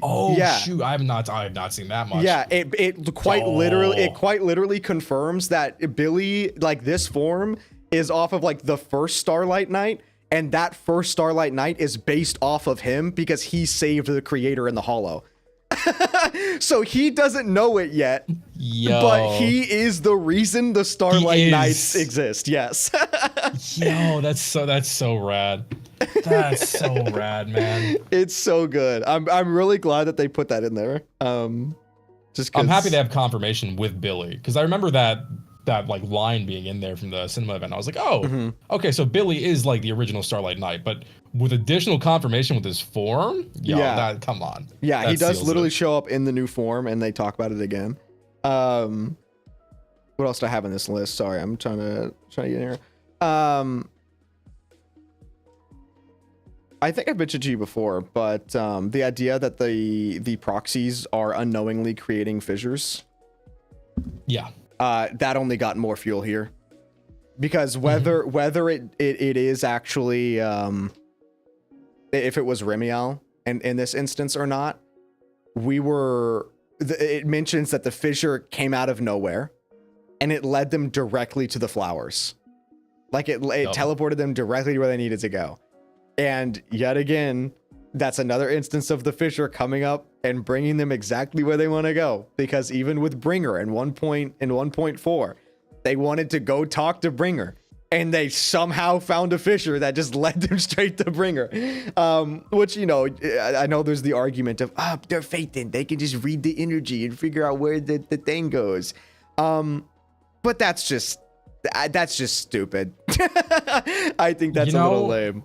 Oh yeah. Shoot, I have not seen that much. Yeah, it quite literally confirms that Billy, like this form, is off of like the first Starlight Knight, and that first Starlight Knight is based off of him because he saved the creator in the Hollow. So he doesn't know it yet. Yo. But he is the reason the Starlight Knights exist. Yes. Yo, that's so rad. That's so rad, man. It's so good. I'm really glad that they put that in there. Just 'cause... I'm happy to have confirmation with Billy because I remember that like line being in there from the cinema event. I was like, oh, okay, so Billy is like the original Starlight Knight, but with additional confirmation with his form, come on. Yeah, that he does literally show up in the new form, and they talk about it again. What else do I have in this list? Sorry, I'm trying to get in here. I think I've mentioned to you before, but the idea that the proxies are unknowingly creating fissures. Yeah. That only got more fuel here, because whether it is actually if it was Remiel in this instance or not, it mentions that the fissure came out of nowhere and it led them directly to the flowers. Like it teleported them directly to where they needed to go. And yet again, that's another instance of the fissure coming up and bringing them exactly where they want to go. Because even with Bringer in 1.4, they wanted to go talk to Bringer, and they somehow found a fissure that just led them straight to Bringer. Which, you know, I know there's the argument of, they're PHAETHON. They can just read the energy and figure out where the thing goes. But that's just stupid. I think that's a little lame.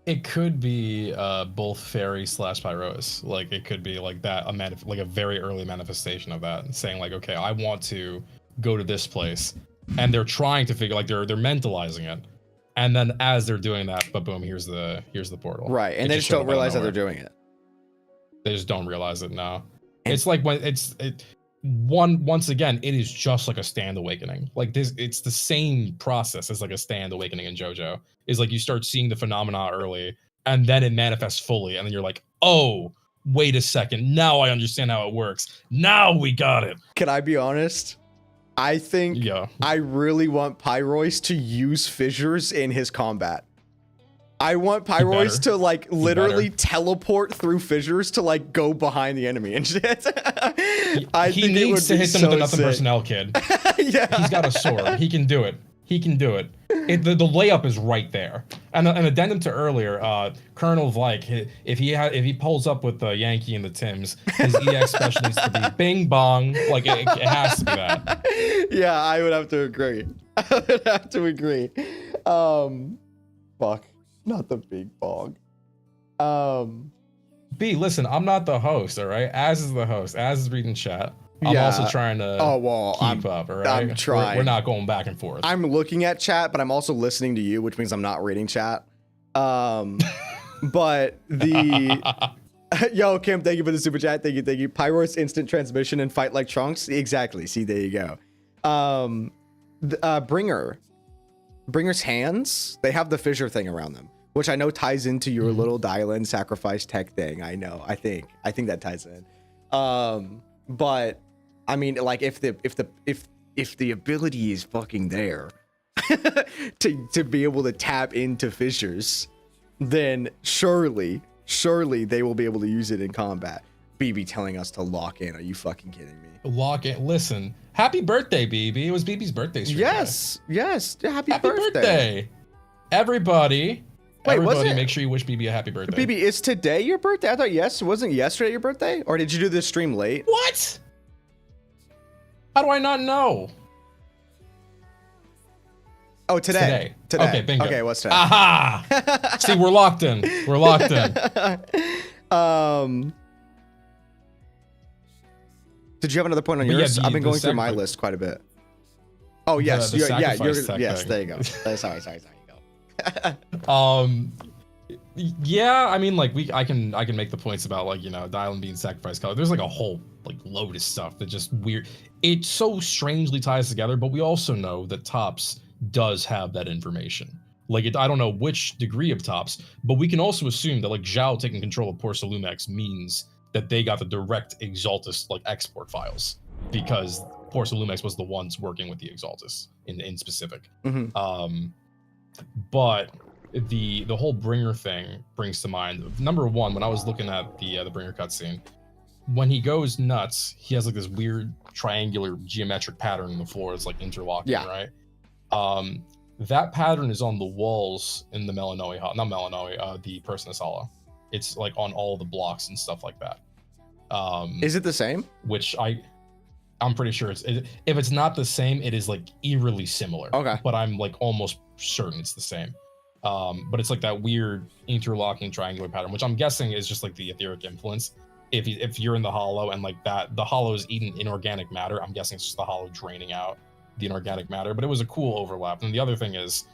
It could be both fairy / Pyros. Like it could be like that, like a very early manifestation of that, and saying like, okay, I want to go to this place, and they're trying to figure, like they're mentalizing it, and then as they're doing that, but boom, here's the portal. Right, and they just don't realize that they're doing it. They just don't realize it now. It's like when once again, it is just like a stand awakening. Like this, it's the same process as like a stand awakening in JoJo. Is like you start seeing the phenomena early, and then it manifests fully, and then you're like, oh, wait a second, now I understand how it works. Now we got it. Can I be honest? I think I really want Pyrois to use fissures in his combat. I want Pyrois to like literally teleport through fissures to like go behind the enemy and shit. He needs to hit them with a nothing personnel kid. Yeah. He's got a sword. He can do it. The layup is right there. And an addendum to earlier, Colonel Vlyke, if he pulls up with the Yankee and the Tims, his EX special needs to be bing bong. Like it has to be that. Yeah, I would have to agree. Fuck. Not the big bog. B, listen, I'm not the host, all right? Az is the host. Az is reading chat. I'm also trying to keep up, all right? I'm trying. We're not going back and forth. I'm looking at chat, but I'm also listening to you, which means I'm not reading chat. But the... Yo, Kim, thank you for the super chat. Thank you. Pyro's instant transmission and fight like Trunks. Exactly. See, there you go. Bringer's hands, they have the fissure thing around them, which I know ties into your little dial-in sacrifice tech thing. I know. I think that ties in. But I mean, like if the ability is fucking there to be able to tap into fissures, then surely they will be able to use it in combat. BB telling us to lock in. Are you fucking kidding me? Lock in. Listen. Happy birthday, BB. It was BB's birthday stream. Yes. Happy birthday. Everybody, Wait, was everybody, it? make sure you wish BB a happy birthday. BB, is today your birthday? I thought wasn't yesterday your birthday? Or did you do this stream late? What? How do I not know? Oh, today. Today. Okay, bingo. Okay, what's today? Aha! See, we're locked in. We're locked in. Did you have another point on But yeah, yours? I've been the going through my sacrifice- list quite a bit. Oh yes, the you're, sacrifice tech yes. thing. There you go. Sorry. Yeah, I mean, like I can make the points about like, you know, Dylan being sacrificed color. There's like a whole like load of stuff that just weird. It so strangely ties together, but we also know that Topps does have that information. Like I don't know which degree of Topps, but we can also assume that like Zhao taking control of Porcelumex means that they got the direct Exaltus like export files, because Porcelumex was the ones working with the Exaltus in specific. Mm-hmm. But the whole bringer thing brings to mind, number one, when I was looking at the bringer cutscene, when he goes nuts, he has like this weird triangular geometric pattern in the floor. It's like interlocking, Yeah. right? That pattern is on the walls in the the Personus Hollow. It's like on all the blocks and stuff like that. Is it the same? Which I'm pretty sure if it's not the same, it is like eerily similar. Okay. But I'm like almost certain it's the same. But it's like that weird interlocking triangular pattern, which I'm guessing is just like the etheric influence. If you're in the hollow and like that, the hollow is eating inorganic matter. I'm guessing it's just the hollow draining out the inorganic matter. But it was a cool overlap. And the other thing is,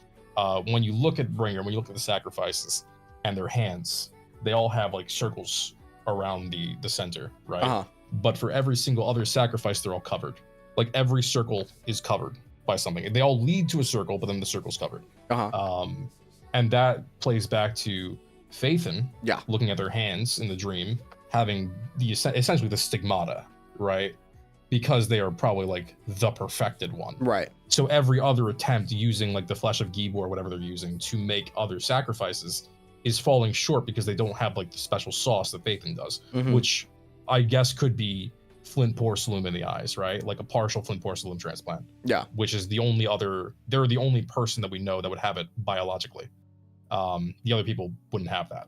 when you look at Bringer, when you look at the sacrifices and their hands, they all have like circles around the center, right? Uh-huh. But for every single other sacrifice, they're all covered. Like every circle is covered by something. They all lead to a circle, but then the circle's covered. Uh-huh. And that plays back to PHAETHON, Yeah. looking at their hands in the dream, having essentially the stigmata, right? Because they are probably like the perfected one. Right. So every other attempt using like the flesh of Gibor or whatever they're using to make other sacrifices is falling short because they don't have like the special sauce that PHAETHON does, Mhm. which I guess could be flint porcelain in the eyes, right? Like a partial flint porcelain transplant. Yeah. Which is they're the only person that we know that would have it biologically. The other people wouldn't have that.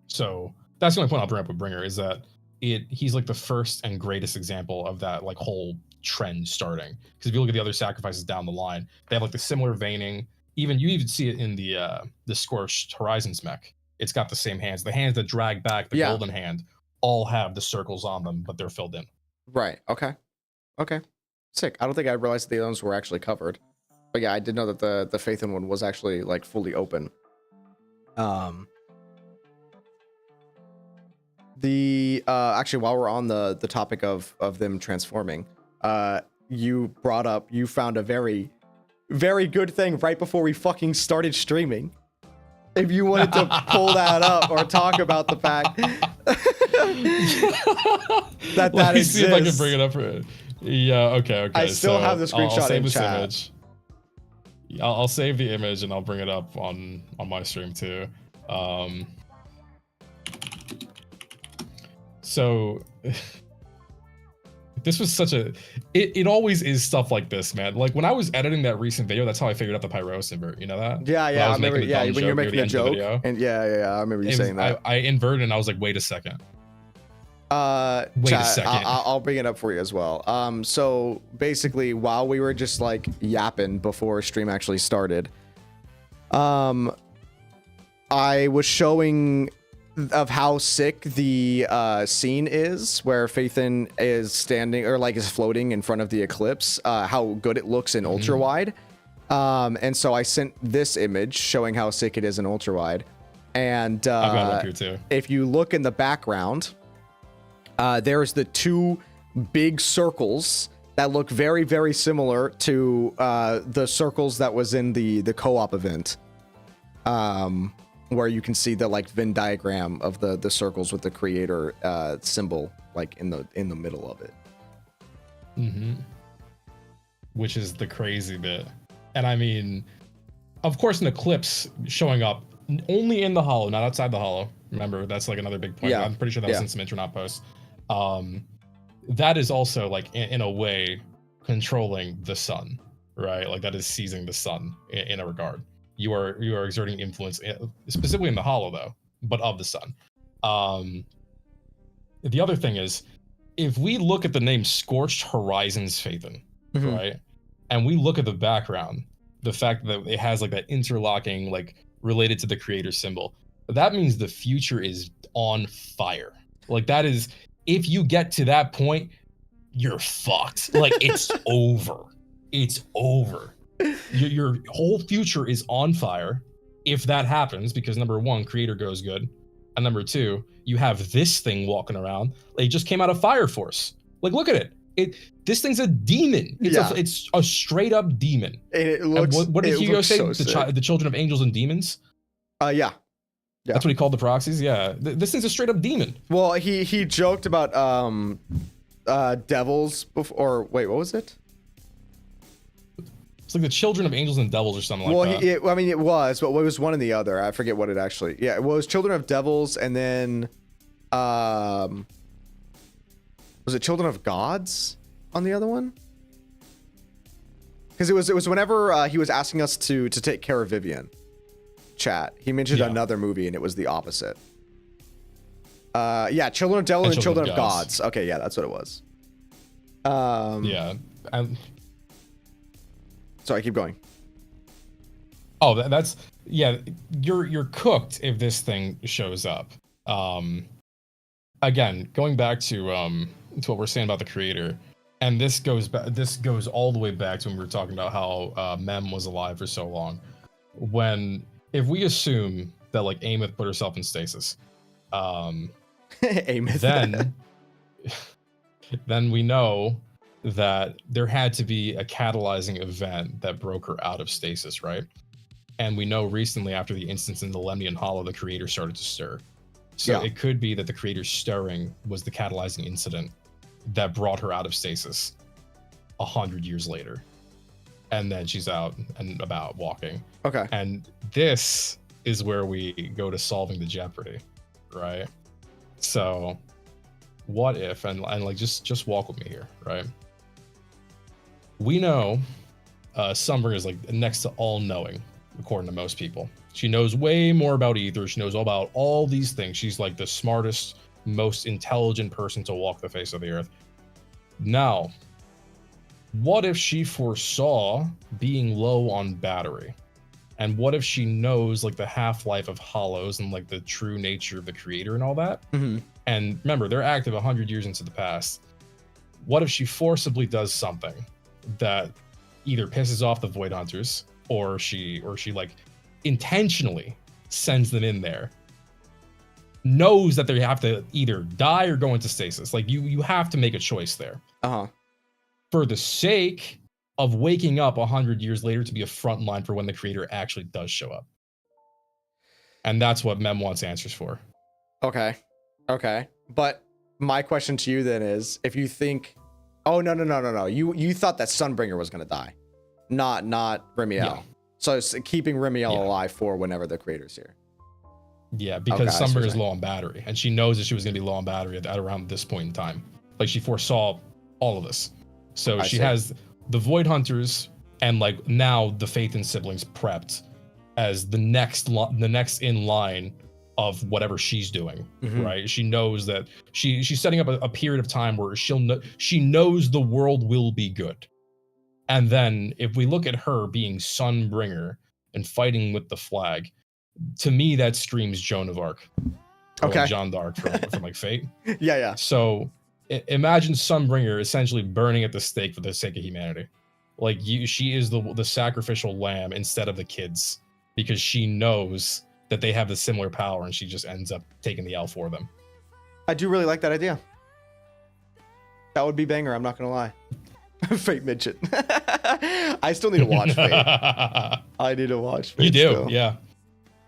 So that's the only point I'll bring up with Bringer, is that he's like the first and greatest example of that like whole trend starting. Because if you look at the other sacrifices down the line, they have like the similar veining. You even see it in the Scorched Horizons mech. It's got the same hands. The hands that drag back the golden hand all have the circles on them, but they're filled in. Right. Okay. Sick. I don't think I realized the other ones were actually covered. But yeah, I did know that the PHAETHON one was actually like fully open. Actually, while we're on the topic of them transforming, you found a very, very good thing right before we fucking started streaming. If you wanted to pull that up or talk about the fact that Let me exists. see if I can bring it up. Yeah, okay. I still have the screenshot I'll save in this chat. image. I'll save the image and I'll bring it up on my stream too. So this was such a it always is stuff like this, man. Like when I was editing that recent video, that's how I figured out the Pyros invert. You know that? Yeah, When I was remember. making the Yeah, dumb when you're joke near making the a end of the joke, video. and yeah, I remember you saying that. I inverted and I was like, wait a second. Wait a second. I'll bring it up for you as well. So basically, while we were just like yapping before stream actually started, I was showing of how sick the scene is where PHAETHON is standing or like is floating in front of the eclipse, how good it looks in ultra wide. And so I sent this image showing how sick it is in ultra wide. And I've got it up here too. if you look in the background, there's the two big circles that look very, very similar to the circles that was in the co-op event. Where you can see the like Venn diagram of the circles with the creator symbol like in the middle of it. Which is the crazy bit. And I mean, of course, an eclipse showing up only in the hollow, not outside the hollow. Remember, that's like another big point. Yeah. I'm pretty sure that was in some Intronaut posts. That is also like in a way controlling the sun, right? Like that is seizing the sun in a regard. you are exerting influence, specifically in the hollow though, but of the sun. The other thing is, if we look at the name Scorched Horizons Phaethon, right, and we look at the background, the fact that it has like that interlocking, like related to the creator symbol, that means the future is on fire. Like that is, if you get to that point, you're fucked. Like it's over. It's over. Your whole future is on fire if that happens, because number one, creator goes good, and number two, you have this thing walking around. It just came out of Fire Force. Like, look at it. This thing's a demon. It's a straight up demon. And it looks. And what did Hugo say? So the children of angels and demons. Yeah. That's what he called the proxies. Yeah. This thing's a straight up demon. Well, he joked about devils before. Or wait, what was it? It's like the children of angels and devils or something like that. Well, I mean, it was, but what was one and the other? I forget what it actually. Yeah, it was children of devils, and then, was it children of gods on the other one? Because it was whenever he was asking us to take care of Vivian. Chat. He mentioned another movie, and it was the opposite. Yeah, children of devils and children of gods. Okay, yeah, that's what it was. Yeah. Sorry, keep going. Oh, that's yeah. You're cooked if this thing shows up. Again, going back to what we're saying about the creator, and this goes all the way back to when we were talking about how Mem was alive for so long. If we assume that like Amith put herself in stasis, Amith, then we know that there had to be a catalyzing event that broke her out of stasis, right? And we know recently, after the instance in the Lemnian Hollow, the creator started to stir. So it could be that the creator stirring was the catalyzing incident that brought her out of stasis 100 years later. And then she's out and about walking. Okay. And this is where we go to solving the jeopardy, right? So what if, and like just walk with me here, right? We know Sunbringer is like next to all knowing, according to most people. She knows way more about Ether. She knows all about all these things. She's like the smartest, most intelligent person to walk the face of the earth. Now, what if she foresaw being low on battery? And what if she knows like the half-life of hollows and like the true nature of the creator and all that? Mm-hmm. And remember, they're active 100 years into the past. What if she forcibly does something that either pisses off the Void Hunters, or she like intentionally sends them in there, knows that they have to either die or go into stasis? Like you have to make a choice there. For the sake of waking up 100 years later to be a front line for when the creator actually does show up. And that's what Mem wants answers for. Okay. But my question to you then is, if you think, oh no, you thought that Sunbringer was gonna die, not Remiel. Yeah. So it's keeping Remiel alive for whenever the creator's here. Yeah, because Sunbringer is low on battery, and she knows that she was gonna be low on battery at around this point in time. Like she foresaw all of this. So she has the Void Hunters and like now the Phaethon siblings prepped as the next in line of whatever she's doing, right? She knows that she's setting up a period of time where she knows the world will be good. And then if we look at her being Sunbringer and fighting with the flag, to me that screams Joan of Arc. Okay. Jeanne d'Arc from like Fate. Yeah. So imagine Sunbringer essentially burning at the stake for the sake of humanity. Like she is the sacrificial lamb instead of the kids, because she knows that they have the similar power, and she just ends up taking the L for them. I do really like that idea. That would be banger, I'm not gonna lie. Fate midget. I still need to watch Fate. I need to watch Fate. You do, still. Yeah.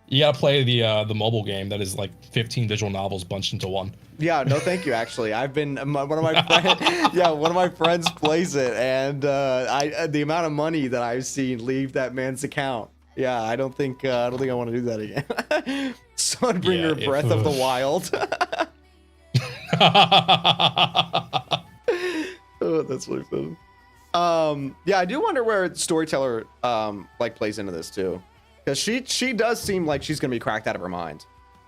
You gotta play the mobile game that is like 15 visual novels bunched into one. Yeah, no, thank you. Actually, I've been one of my friends plays it, and the amount of money that I've seen leave that man's account. Yeah, I don't think I want to do that again. Sunbringer, Breath of the Wild. Oh, that's really funny. Yeah, I do wonder where Storyteller like plays into this too. because she does seem like she's gonna be cracked out of her mind.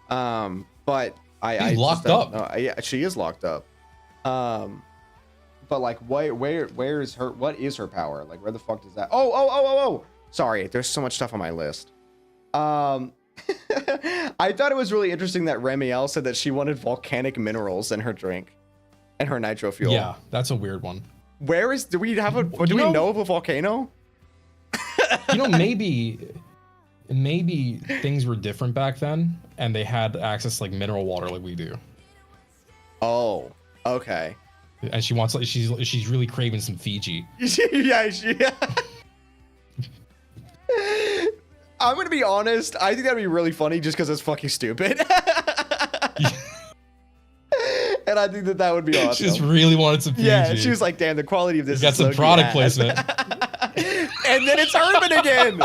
But I She's locked up. Yeah, she is locked up. But like, where is her? What is her power? Like, where the fuck does that? Oh! Sorry, there's so much stuff on my list. I thought it was really interesting that Remiel said that she wanted volcanic minerals in her drink, and her nitro fuel. Yeah, that's a weird one. Where is? Do we have a? Do we know of a volcano? Maybe things were different back then, and they had access to like mineral water like we do. Oh, okay. And she wants, like, she's really craving some Fiji. yeah. I'm gonna be honest. I think that'd be really funny just because it's fucking stupid. And I think that would be awesome. She just really wanted some Fiji. Yeah, she was like, "Damn, the quality of this." Got is some product placement. And then it's urban again.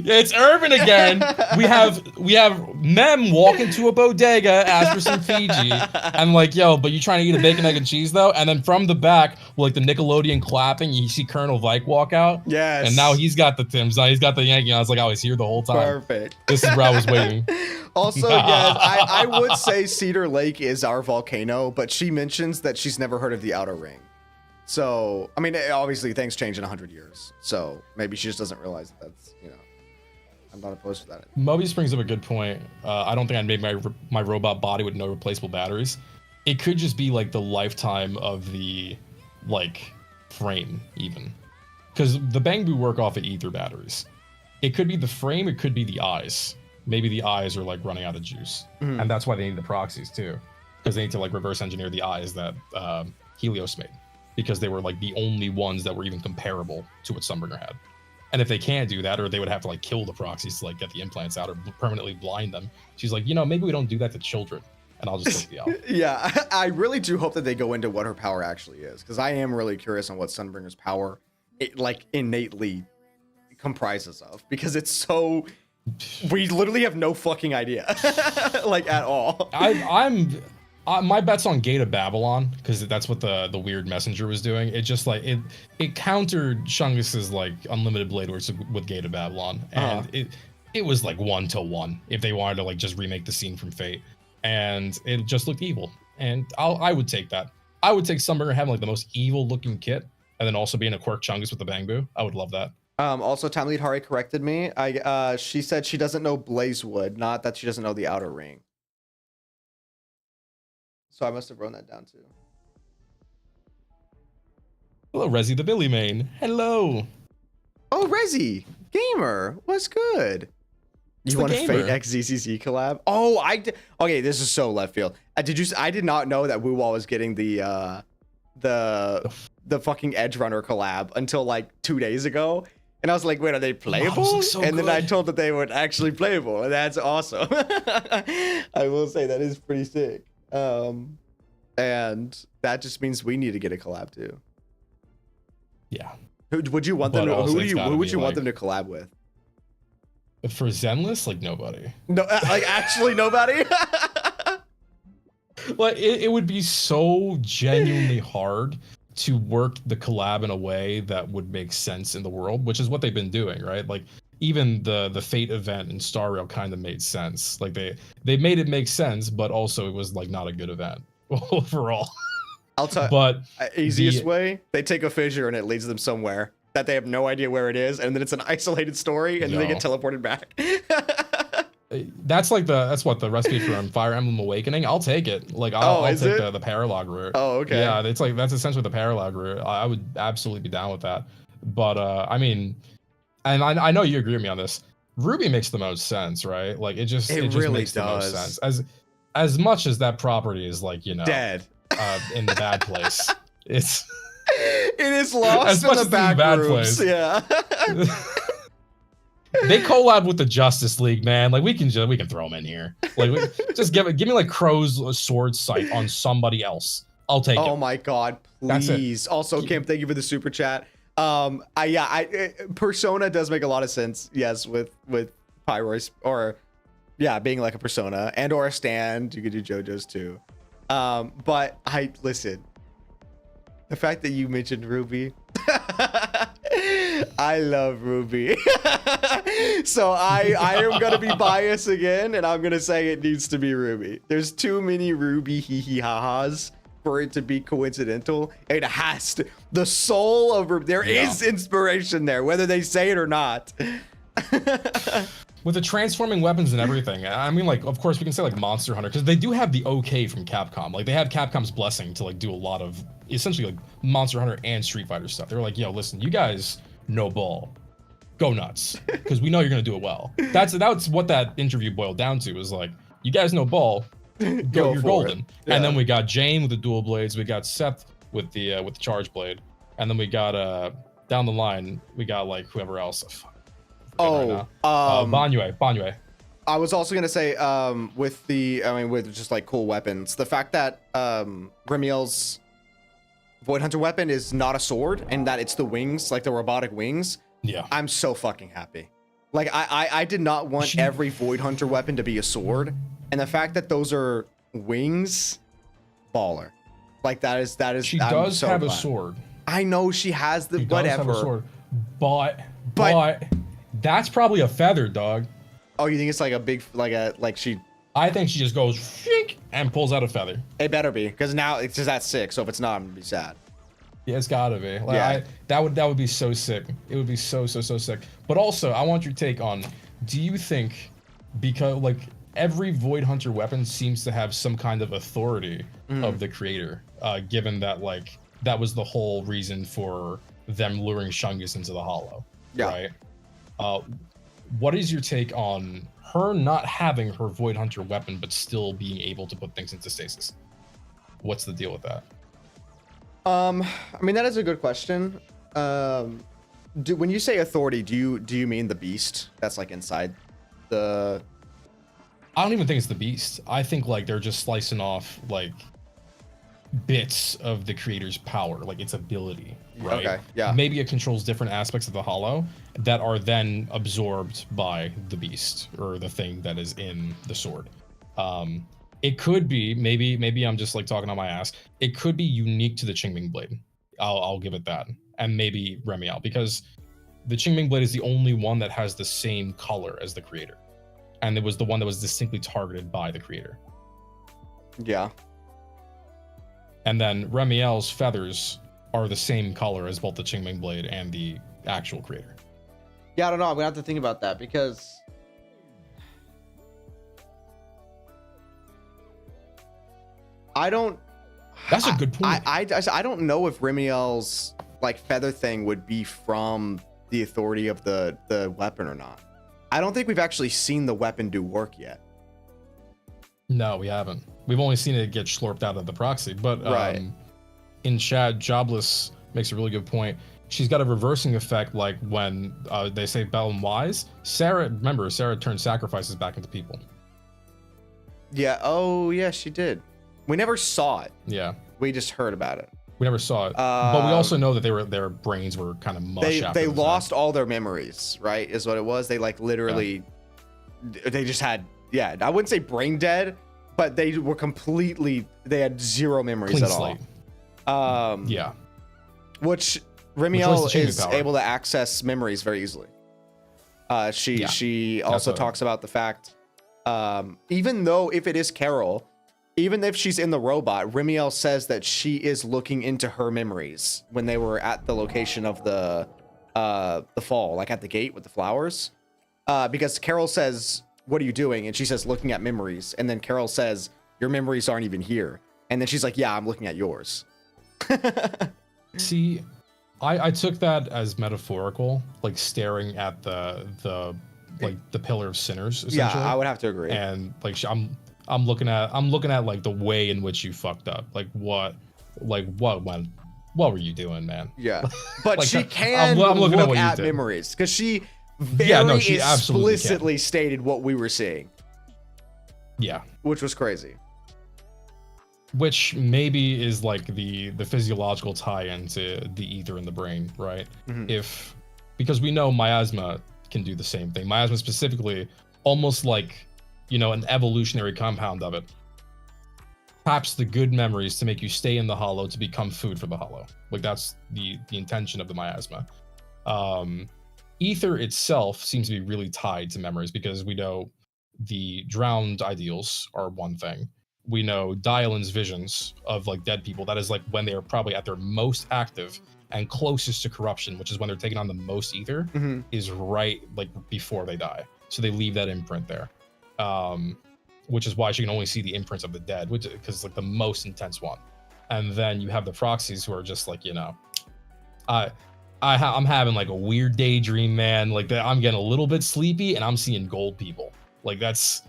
Yeah, it's urban again. We have Mem walk into a bodega, ask for some Fiji. I'm like, yo, but you trying to eat a bacon, egg, and cheese though? And then from the back, like the Nickelodeon clapping, you see Colonel Vike walk out. Yes. And now he's got the Timbs. Now he's got the Yankee. I was like, I was here the whole time. Perfect. This is where I was waiting. Also, yes, I would say Cedar Lake is our volcano, but she mentions that she's never heard of the Outer Ring. So, I mean, obviously things change in 100 years. So maybe she just doesn't realize that's, I'm not opposed to that. Mobius brings up a good point. I don't think I'd make my robot body with no replaceable batteries. It could just be like the lifetime of the frame even. Because the Bangbu work off of ether batteries. It could be the frame, it could be the eyes. Maybe the eyes are like running out of juice. And that's why they need the proxies too. Because they need to like reverse engineer the eyes that Helios made. Because they were like the only ones that were even comparable to what Sunbringer had. And if they can't do that, or they would have to like kill the proxies to like get the implants out or permanently blind them. She's like, maybe we don't do that to children. And I'll just take the out. Yeah, I really do hope that they go into what her power actually is. Because I am really curious on what Sunbringer's power innately comprises of. Because it's so... We literally have no fucking idea. At all. My bet's on Gate of Babylon, because that's what the weird messenger was doing. It just it countered Shungus's unlimited blade works with Gate of Babylon, and it was 1-to-1 if they wanted to just remake the scene from Fate, and it just looked evil. And I would take that. I would take Sunbringer having the most evil looking kit, and then also being a quirk Chungus with the Bangbu. I would love that. Also, Time Lead Hari corrected me. She said she doesn't know Blazewood, not that she doesn't know the Outer Ring. So I must have written that down too. Hello, Resi the Billy Main. Hello. Oh, Resi gamer, what's good? You want a Fate X ZZZ collab? Oh, okay. This is so left field. I did not know that Woo-Wall was getting the fucking Edge Runner collab until 2 days ago. And I was like, wait, are they playable? Wow, so and good. Then I told that they were actually playable. And that's awesome. I will say that is pretty sick. And that just means we need to get a collab too. Yeah. Who would you want them to? Who would you want them to collab with? For Zenless, nobody. No, actually nobody. It would be so genuinely hard to work the collab in a way that would make sense in the world, which is what they've been doing, right? Even the Fate event in Star Rail kind of made sense. They made it make sense, but also it was not a good event overall. I'll tell you. But easiest way, they take a fissure and it leads them somewhere that they have no idea where it is, and then it's an isolated story, and then they get teleported back. That's the recipe for Fire Emblem Awakening. I'll take it. I'll take the paralog route. Oh, okay. Yeah, that's essentially the paralog route. I would absolutely be down with that. But I mean. And I know you agree with me on this. Ruby makes the most sense, right? It just really makes the most sense. As much as that property is dead in the bad place, it is lost in the bad rooms. Yeah. They collab with the Justice League, man. We can throw them in here. Just give me Crow's sword sight on somebody else. I'll take it. Oh my god, please. Also, Kim, thank you for the super chat. Persona does make a lot of sense, yes, with Pyrois, or being a persona and or a stand. You could do JoJo's too. But listen, the fact that you mentioned Ruby, I love Ruby. So I am gonna be biased again, and I'm gonna say it needs to be Ruby. There's too many Ruby hee-hee-ha-has for it to be coincidental. It has to. The soul of there is inspiration there, whether they say it or not. With the transforming weapons and everything, I mean, like, of course we can say like Monster Hunter, because they do have the okay from Capcom. Like, they have Capcom's blessing to like do a lot of essentially like Monster Hunter and Street Fighter stuff. They were like, yo, listen, you guys know ball, go nuts, because we know you're gonna do it well. That's what that interview boiled down to. Was like, you guys know ball, go, you're golden. Yeah. And then we got Jane with the dual blades, we got Seth with the charge blade, and then we got down the line we got like whoever else. Banyue. I was also gonna say, with just like cool weapons, the fact that Remiel's Void Hunter weapon is not a sword and that it's the wings, like the robotic wings. Yeah, I'm so fucking happy. Like I did not want every Void Hunter weapon to be a sword, and the fact that those are wings, baller. Like that is. She does so have glad. A sword. I know she has the whatever. Does have a sword, but that's probably a feather, dog. Oh, you think it's like a big, she? I think she just goes shink and pulls out a feather. It better be, because now it's just at 6. So if it's not, I'm gonna be sad. Yeah, it's gotta be. Like, that would be so sick. It would be so sick. But also, I want your take on: do you think, because like every Void Hunter weapon seems to have some kind of authority of the creator, given that like that was the whole reason for them luring Shungus into the Hollow, right? What is your take on her not having her Void Hunter weapon but still being able to put things into stasis? What's the deal with that? I mean, that is a good question. When you say authority, do you mean the beast that's like inside the? I don't even think it's the beast. I think like they're just slicing off like bits of the creator's power, like its ability, right? Okay, yeah. Maybe it controls different aspects of the Hollow that are then absorbed by the beast or the thing that is in the sword. It could be, maybe I'm just like talking on my ass. It could be unique to the Qingming blade. I'll give it that. And maybe Remiel, because the Qingming blade is the only one that has the same color as the creator. And it was the one that was distinctly targeted by the creator. Yeah. And then Remiel's feathers are the same color as both the Qingming blade and the actual creator. Yeah, I don't know. I'm gonna have to think about that, because I don't. That's a good point. I don't know if Remiel's like feather thing would be from the authority of the weapon or not. I don't think we've actually seen the weapon do work yet. No, we haven't. We've only seen it get slurped out of the proxy. But right. In chat, Jobless makes a really good point. She's got a reversing effect, like when they say Bell and Wise. Sarah turned sacrifices back into people. Yeah. Oh, yeah, she did. We never saw it. Yeah. We just heard about it. We never saw it. But we also know that their brains were kind of mush. They lost all their memories, right? Is what it was. They like literally, they just had, I wouldn't say brain dead, but they were completely, they had zero memories clean at slate. all. Which Remiel is able to access memories very easily. She also talks about the fact, even though if it is Carol, even if she's in the robot, Remiel says that she is looking into her memories when they were at the location of the fall, like at the gate with the flowers. Because Carol says, "What are you doing?" And she says, "Looking at memories." And then Carol says, "Your memories aren't even here." And then she's like, "Yeah, I'm looking at yours." See, I took that as metaphorical, like staring at the pillar of sinners. Yeah, I would have to agree. And like I'm looking at like the way in which you fucked up. What were you doing, man? Yeah, but like, she can I'm looking look at, what at you did. memories, because she she explicitly stated what we were seeing. Yeah, which was crazy. Which maybe is like the physiological tie-in to the ether in the brain, right? Mm-hmm. Because we know miasma can do the same thing. Miasma specifically, almost like, an evolutionary compound of it, taps the good memories to make you stay in the hollow, to become food for the hollow. Like that's the intention of the miasma. Ether itself seems to be really tied to memories because we know the drowned ideals are one thing. We know Diolin's visions of like dead people. That is like when they are probably at their most active and closest to corruption, which is when they're taking on the most ether, is right like before they die. So they leave that imprint there, which is why she can only see the imprints of the dead, which because it's like the most intense one. And then you have the proxies who are just like, you know, I'm having like a weird daydream, man. Like that, I'm getting a little bit sleepy and I'm seeing gold people. Like that's.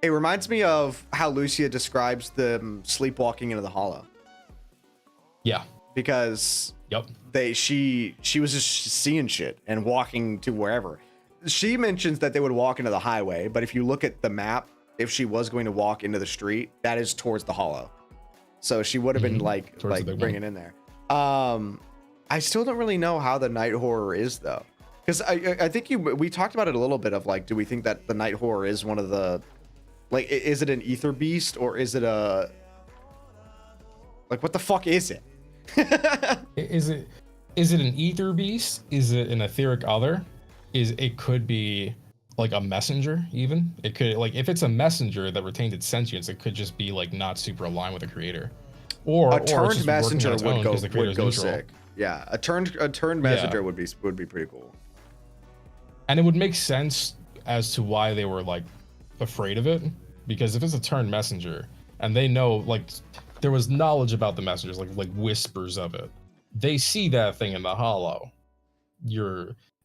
It reminds me of how Lucia describes them sleepwalking into the hollow. Yeah. Because yep, she was just seeing shit and walking to wherever. She mentions that they would walk into the highway, but if you look at the map, if she was going to walk into the street, that is towards the hollow. So she would have been like bringing in there. I still don't really know how the night horror is though, because I think we talked about it a little bit of like, do we think that the night horror is one of the, like, is it an ether beast or is it a, like, what the fuck is it? Is it an ether beast? Is it an etheric other? It could be like a messenger even. It could, like, if it's a messenger that retained its sentience, it could just be like not super aligned with the creator. Or a turned messenger would go neutral. sick. Yeah, a turned messenger would be pretty cool. And it would make sense as to why they were like afraid of it, because if it's a turned messenger and they know, like, there was knowledge about the messengers, like whispers of it. They see that thing in the hollow.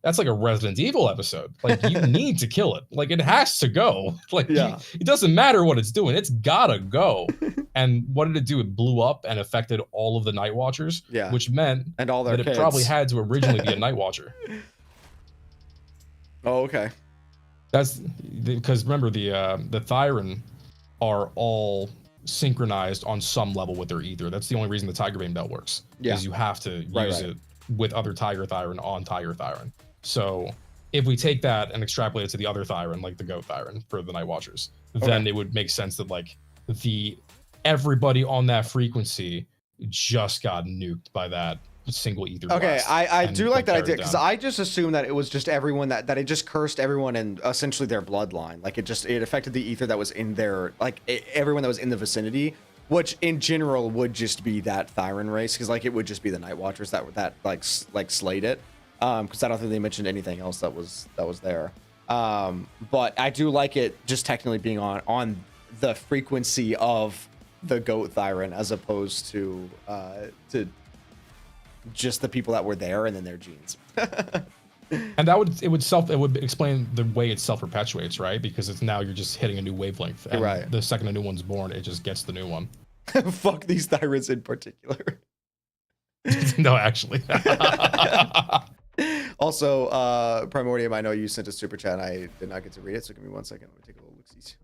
That's like a Resident Evil episode. Like, you need to kill it. Like, it has to go. Like, yeah. It doesn't matter what it's doing. It's gotta go. And what did it do? It blew up and affected all of the Night Watchers. Yeah. Which meant and all their that kids. It probably had to originally be a Night Watcher. Oh, okay. That's because remember the Thyron are all synchronized on some level with their ether. That's the only reason the Tiger Bane Belt works. Yeah. Is you have to use it with other Tiger Thyron on Tiger Thyron. So if we take that and extrapolate it to the other Thyron, like the Goat Thyron for the Night Watchers, then it would make sense that like everybody on that frequency just got nuked by that single ether blast. I do like that idea, because I just assumed that it was just everyone that it just cursed everyone and essentially their bloodline. Like it affected the ether that was in their, like, everyone that was in the vicinity, which in general would just be that Thyron race, because like it would just be the Night Watchers that like slayed it. Because I don't think they mentioned anything else that was there. But I do like it just technically being on the frequency of the Goat Thyron as opposed to just the people that were there and then their genes. And it would explain the way it self-perpetuates, right? Because it's now you're just hitting a new wavelength. And right. The second a new one's born, it just gets the new one. Fuck these Thyrons in particular. No, actually. Also, Primordium, I know you sent a super chat and I did not get to read it, so give me 1 second. Let me take a little look-see.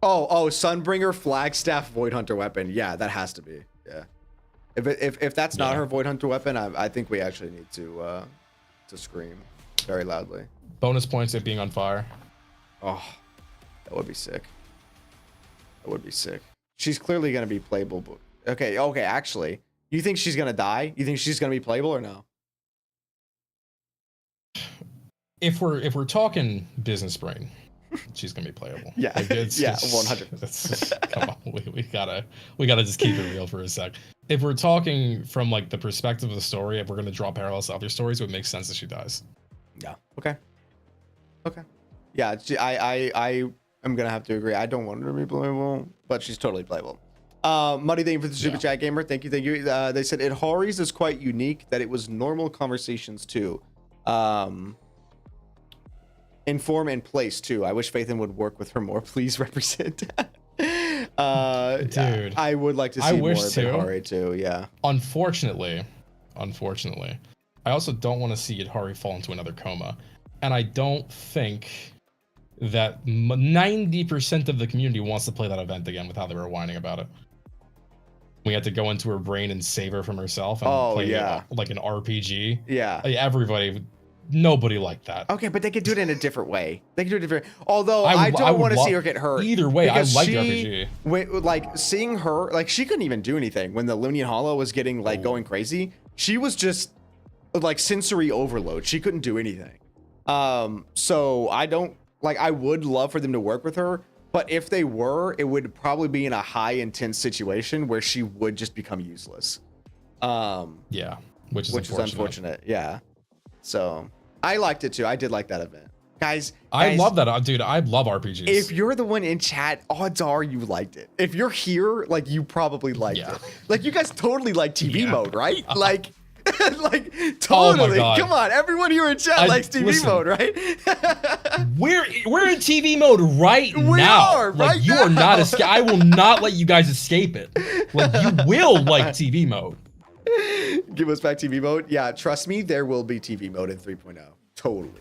Oh, Sunbringer Flagstaff Void Hunter weapon. Yeah, that has to be. Yeah. If that's not her Void Hunter weapon, I think we actually need to scream very loudly. Bonus points at being on fire. Oh, that would be sick. That would be sick. She's clearly gonna be playable. But okay. Actually, you think she's gonna die? You think she's gonna be playable or no? If we're talking business brain, she's gonna be playable. Yeah, like 100%. Come on, we gotta just keep it real for a sec. If we're talking from like the perspective of the story, if we're gonna draw parallels to other stories, it would make sense that she dies. Yeah. Okay. Yeah, I am gonna have to agree. I don't want her to be playable, but she's totally playable. Muddy, thank you for the super chat, gamer. Thank you. They said it Aries is quite unique that it was normal conversations too. In form and place too. I wish Phaethon would work with her more. Please represent. Dude, I would like to see more of Hihari too. Yeah. Unfortunately, I also don't want to see Hihari fall into another coma, and I don't think that 90% of the community wants to play that event again with how they were whining about it. We had to go into her brain and save her from herself and play it like an RPG. Yeah. Everybody Nobody liked that. Okay, but they could do it in a different way. They could do it different. Although I don't want to see her get hurt. Either way, I like the RPG. Like seeing her, like she couldn't even do anything when the Lumnian Hollow was getting like going crazy. She was just like sensory overload. She couldn't do anything. So I don't like. I would love for them to work with her, but if they were, it would probably be in a high intense situation where she would just become useless. Yeah, which is unfortunate. Yeah. So. I liked it too. I did like that event. Guys, I love that, dude. I love RPGs. If you're the one in chat, odds are you liked it. If you're here, like you probably liked it. Like you guys totally like TV mode, right? Like totally. Oh my God. Come on, everyone here in chat likes TV mode, right? we're in TV mode right now. We are like right you now. are not I will not let you guys escape it. Like you will like TV mode. Give us back TV mode. Yeah, trust me, there will be TV mode in 3.0. Totally.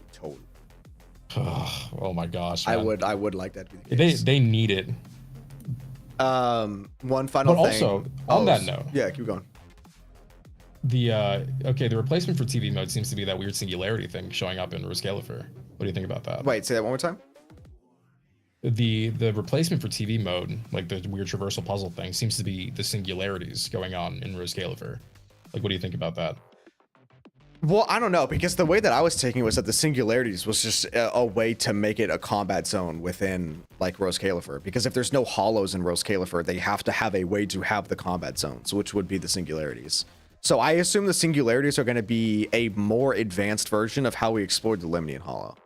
Oh my gosh, man. I would like that to be the case. They need it. One final thing. Also, on that note. Yeah, keep going. The replacement for TV mode seems to be that weird singularity thing showing up in Roscalifer. What do you think about that? Wait, say that one more time. The replacement for TV mode, like the weird traversal puzzle thing, seems to be the singularities going on in Roscalifer. Like, what do you think about that? Well, I don't know, because the way that I was taking it was that the singularities was just a way to make it a combat zone within like Roscalifer. Because if there's no hollows in Roscalifer, they have to have a way to have the combat zones, which would be the singularities. So I assume the singularities are going to be a more advanced version of how we explored the Limnian Hollow.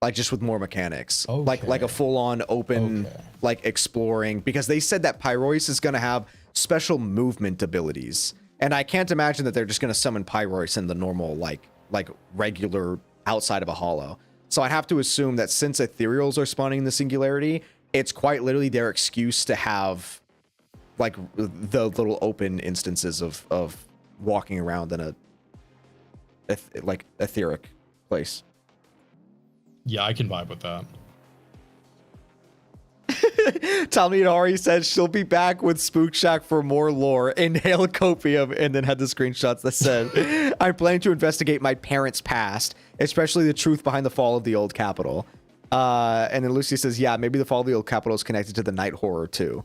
Like just with more mechanics, like a full-on open, like exploring, because they said that Pyrois is going to have special movement abilities. And I can't imagine that they're just going to summon Pyrois in the normal, like regular outside of a hollow. So I have to assume that since ethereals are spawning in the singularity, it's quite literally their excuse to have like the little open instances of walking around in a like etheric place. Yeah, I can vibe with that. Tommy and Ari said she'll be back with Spook Shack for more lore. Inhale copium, and then had the screenshots that said, "I'm planning to investigate my parents' past, especially the truth behind the fall of the old capital." And then Lucy says, "Yeah, maybe the fall of the old capital is connected to the night horror too."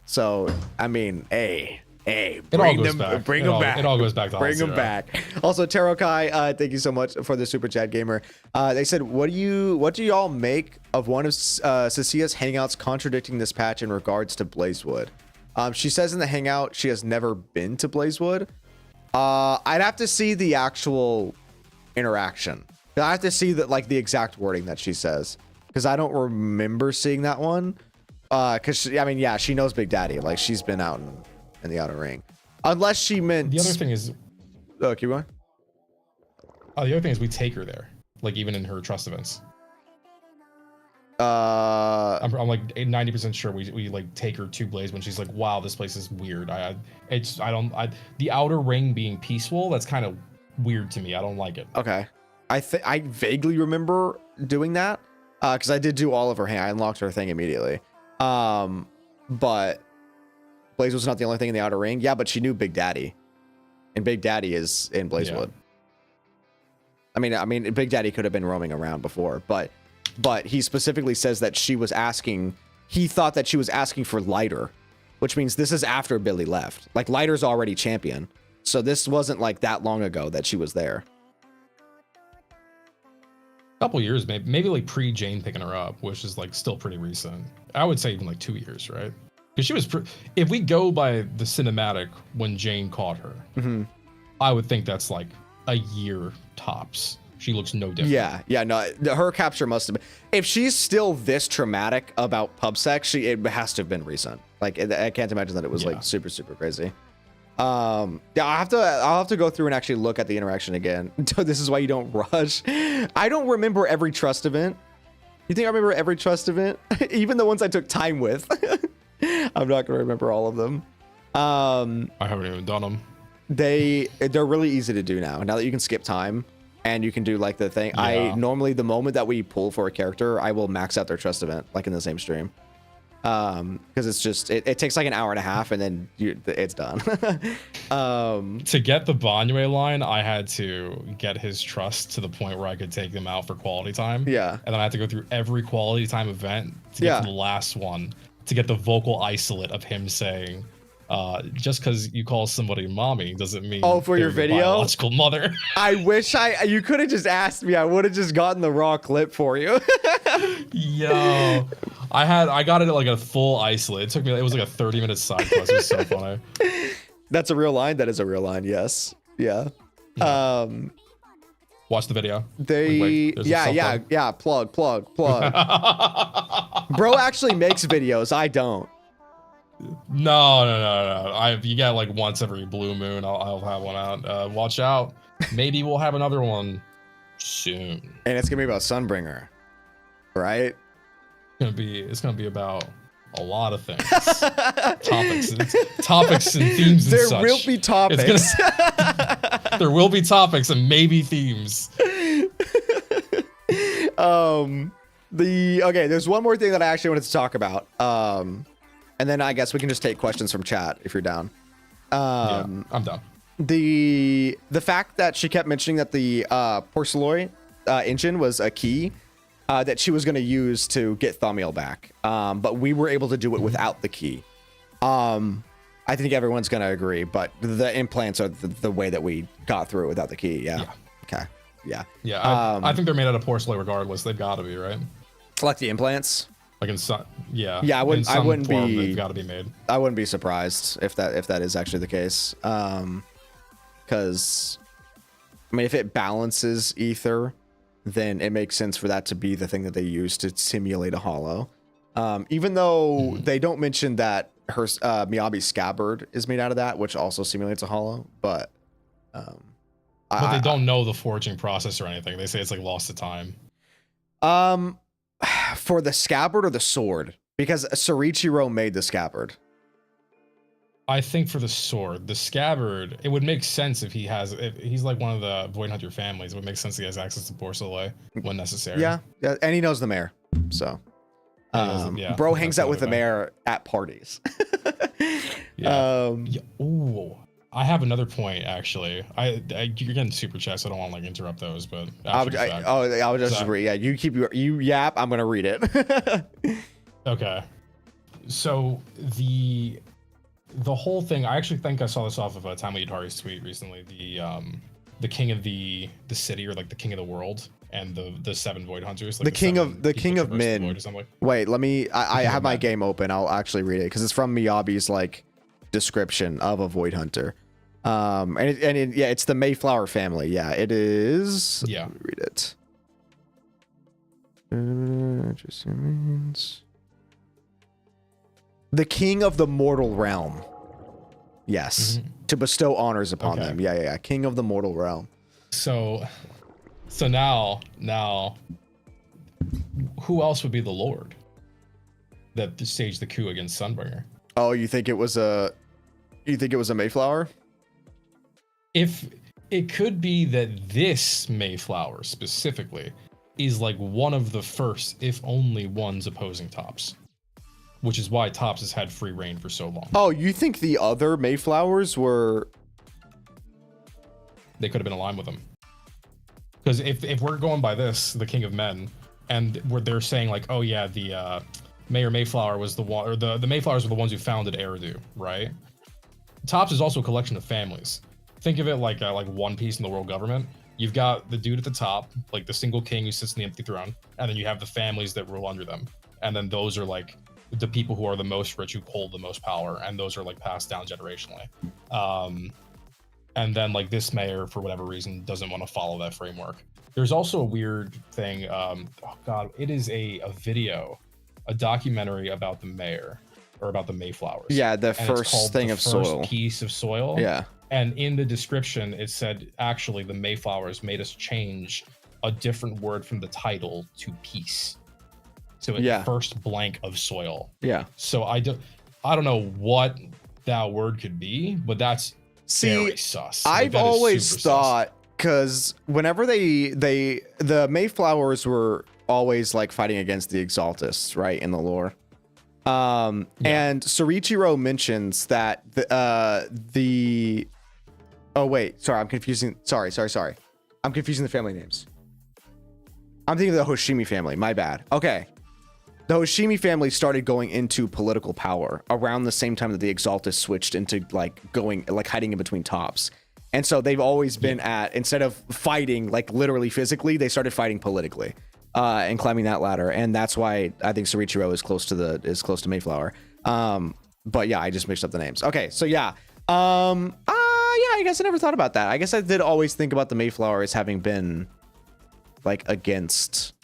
So, I mean, bring them back. It all goes back to bring them back. Also, Taro Kai, thank you so much for the super chat, gamer. They said, what do y'all make of one of Cecia's hangouts contradicting this patch in regards to Blazewood? She says in the hangout she has never been to Blazewood. I'd have to see the actual interaction. I have to see that, like, the exact wording that she says, because I don't remember seeing that one. Because I mean, yeah, she knows Big Daddy. Like, she's been out in the outer ring, unless she meant. The other thing is, keep going. The other thing is we take her there, like even in her trust events. I'm like 90% sure we like take her to Blaze when she's like, wow, this place is weird. The outer ring being peaceful, that's kind of weird to me. I don't like it. Okay, I vaguely remember doing that because I did do all of her I unlocked her thing immediately. But Blaze was not the only thing in the outer ring. Yeah, but she knew Big Daddy, and Big Daddy is in Blazewood. Yeah. I mean, Big Daddy could have been roaming around before, but he specifically says that she was asking. He thought that she was asking for Lighter, which means this is after Billy left. Like, Lighter's already champion, so this wasn't like that long ago that she was there. Couple years, maybe like pre-Jane picking her up, which is like still pretty recent. I would say even like 2 years, right? Because she was, if we go by the cinematic when Jane caught her, I would think that's like a year tops. She looks no different. Yeah, no, her capture must have been. If she's still this traumatic about PubSec, it has to have been recent. Like, I can't imagine that it was like super crazy. Yeah, I'll have to go through and actually look at the interaction again. This is why you don't rush. I don't remember every trust event. You think I remember every trust event? Even the ones I took time with. I'm not gonna remember all of them. I haven't even done them. They're really easy to do now that you can skip time and you can do like the thing. I normally, the moment that we pull for a character, I will max out their trust event like in the same stream. because it's just it takes like an hour and a half and then it's done. To get the Banyue line, I had to get his trust to the point where I could take them out for quality time. Yeah. And then I had to go through every quality time event to get to the last one to get the vocal isolate of him saying, just because you call somebody mommy doesn't mean for your video biological mother. I wish you could have just asked me. I would have just gotten the raw clip for you. Yo, I got it at like a full isolate. It was like a 30-minute side quest. It was so funny. That's a real line. That is a real line. Yes. Yeah. Watch the video. Yeah. Plug. Bro actually makes videos. I don't. No. You get like once every blue moon. I'll have one out. Watch out. Maybe we'll have another one soon. And it's gonna be about Sunbringer, right? It's gonna be about a lot of things. topics and themes and such. There will be topics. There will be topics and maybe themes. There's one more thing that I actually wanted to talk about. And then I guess we can just take questions from chat if you're down. Yeah, I'm down. The fact that she kept mentioning that the Porceloy engine was a key that she was going to use to get Thaumiel back, but we were able to do it without the key. I think everyone's going to agree, but the implants are the way that we got through it without the key. Yeah. Okay. Yeah. Yeah. I think they're made out of Porceloy regardless. They've got to be, right? Like the implants. Like in some, yeah. Yeah, I wouldn't be. They've got to be made. I wouldn't be surprised if that is actually the case. Because I mean, if it balances ether, then it makes sense for that to be the thing that they use to simulate a hollow. Even though they don't mention that her Miyabi's scabbard is made out of that, which also simulates a hollow, but they don't know the forging process or anything. They say it's like lost to time. For the scabbard or the sword, because Sorichiro made the scabbard. I think for the sword, the scabbard, it would make sense if he's like one of the Void Hunter families. It would make sense he has access to Porceloy when necessary. Yeah, and he knows the mayor, so bro hangs out with the mayor at parties. Ooh, I have another point actually. You're getting super chats, so I don't want to like interrupt those, but I would just read. Yeah, you yap. I'm gonna read it. Okay, so the whole thing. I actually think I saw this off of Tama Yutari's tweet recently. The king of the city, or like the king of the world, and the 7 Void Hunters. Like the king of men. Wait, let me. I have my game open. I'll actually read it because it's from Miyabi's like description of a Void Hunter. It's the Mayflower family. Yeah, it is. Yeah. Let me read it. Just means the king of the mortal realm. Yes, to bestow honors upon them. Yeah. King of the mortal realm. So now, who else would be the lord that staged the coup against Sunbringer? Oh, you think it was a Mayflower? If it could be that this Mayflower specifically is like one of the first, if only ones, opposing Tops, which is why Tops has had free reign for so long. Oh, you think the other Mayflowers were? They could have been aligned with them. Because if we're going by this, the King of Men, and where they're saying like, oh yeah, the Mayor Mayflower was the one, or the Mayflowers were the ones who founded Eridu, right? Tops is also a collection of families. Think of it like One Piece in the world government. You've got the dude at the top, like the single king who sits in the empty throne, and then you have the families that rule under them, and then those are like the people who are the most rich, who hold the most power, and those are like passed down generationally. And then like this mayor, for whatever reason, doesn't want to follow that framework. There's also a weird thing. It is a video, a documentary about the mayor, or about the Mayflowers. Yeah, the first thing of soil. First piece of soil. Yeah. And in the description, it said, actually, the Mayflowers made us change a different word from the title to peace. So it's first blank of soil. Yeah. So I don't know what that word could be, but that's very sus. I've always thought, because whenever the Mayflowers were always like fighting against the Exaltists, right, in the lore. And Sorichiro mentions that the oh wait, sorry, I'm confusing. Sorry. I'm confusing the family names. I'm thinking of the Hoshimi family. My bad. Okay. The Hoshimi family started going into political power around the same time that the Exaltus switched into like hiding in between tops. And so they've always been at, instead of fighting like literally physically, they started fighting politically and climbing that ladder. And that's why I think Sorichiro is close to Mayflower. But yeah, I just mixed up the names. Okay, so yeah. I guess I never thought about that. I guess I did always think about the Mayflower as having been like against,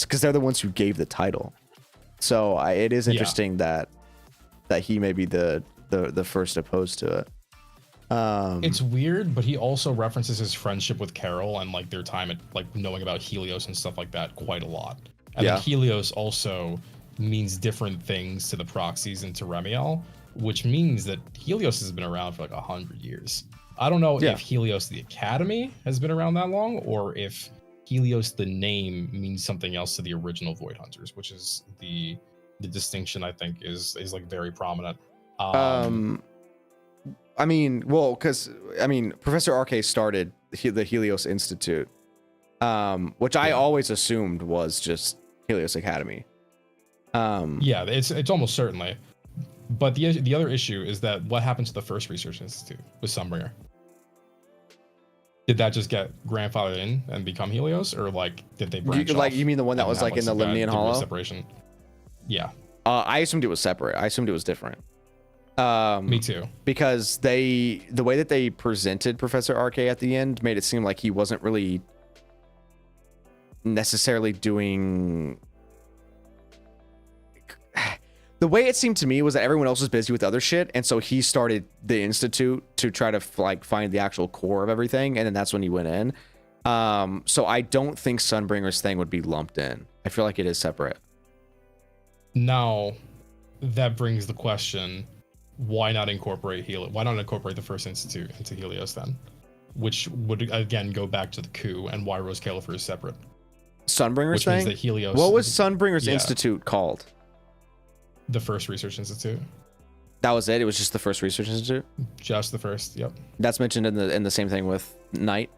because they're the ones who gave the title. So it is interesting that he may be the first opposed to it. It's weird, but he also references his friendship with Carol and like their time at like knowing about Helios and stuff like that quite a lot. And then Helios also means different things to the proxies and to Remiel, which means that Helios has been around for like 100 years. I don't know if Helios the Academy has been around that long, or if Helios the name means something else to the original Void Hunters, which is the distinction I think is like very prominent. I mean, Professor RK started the Helios Institute, which I always assumed was just Helios Academy. It's almost certainly. But the other issue is that what happened to the first research institute with Sunbringer? Did that just get grandfathered in and become Helios, or like did they branch off? Like you mean the one that was like in the Limnian Hollow? Separation. Yeah. I assumed it was separate. I assumed it was different. Me too. Because the way that they presented Professor RK at the end made it seem like he wasn't really necessarily doing. The way it seemed to me was that everyone else was busy with other shit, and so he started the institute to try to like find the actual core of everything, and then that's when he went in. So I don't think Sunbringer's thing would be lumped in. I feel like it is separate. Now, that brings the question: why not incorporate Helios? Why not incorporate the first institute into Helios then? Which would again go back to the coup and why Rose Califer is separate. Sunbringer's thing. Means that Helios. What was Sunbringer's institute called? The first research institute. That was it. It was just the first research institute. Just the first. Yep. That's mentioned in the same thing with Knight.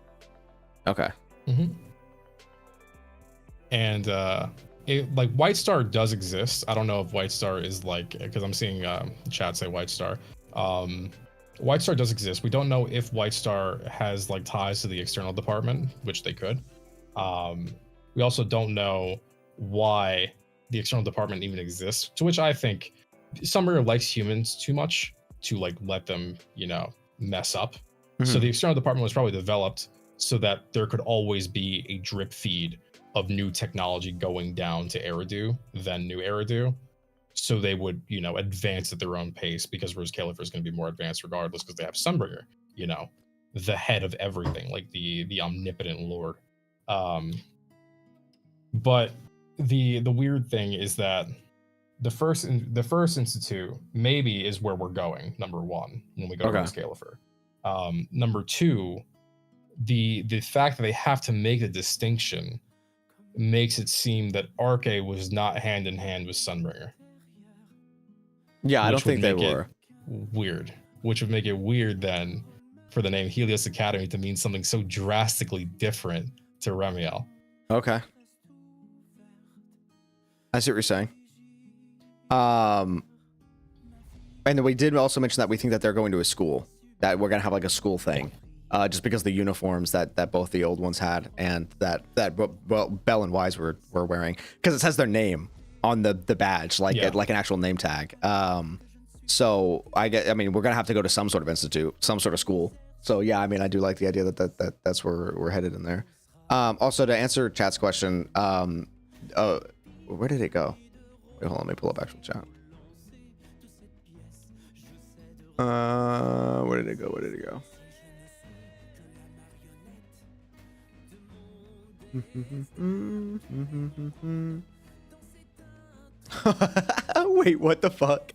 Okay. Mm-hmm. And like White Star does exist. I don't know if White Star is like, because I'm seeing chat say White Star. White Star does exist. We don't know if White Star has like ties to the external department, which they could. We also don't know why the external department even exists, to which I think Sunbringer likes humans too much to like let them, mess up. Mm-hmm. So the external department was probably developed so that there could always be a drip feed of new technology going down to Eridu, then new Eridu. So they would, advance at their own pace, because Rose Califer is going to be more advanced regardless, because they have Sunbringer, the head of everything, like the omnipotent lord. But the weird thing is that the first institute maybe is where we're going, number one, when we go to Rose Califer. Number two, the fact that they have to make a distinction makes it seem that RK was not hand in hand with Sunbringer. Yeah, I don't think they were. Weird. Which would make it weird then for the name Helios Academy to mean something so drastically different to Remiel. Okay. I see what you're saying. And then we did also mention that we think that they're going to a school, that we're going to have like a school thing, just because of the uniforms that both the old ones had and that Bell and Wise were wearing, because it says their name on the badge, like an actual name tag. So we're going to have to go to some sort of institute, some sort of school. So yeah, I do like the idea that's where we're headed in there. Also, to answer chat's question, where did it go? Wait, hold on, let me pull up actual chat. Where did it go? Wait, what the fuck?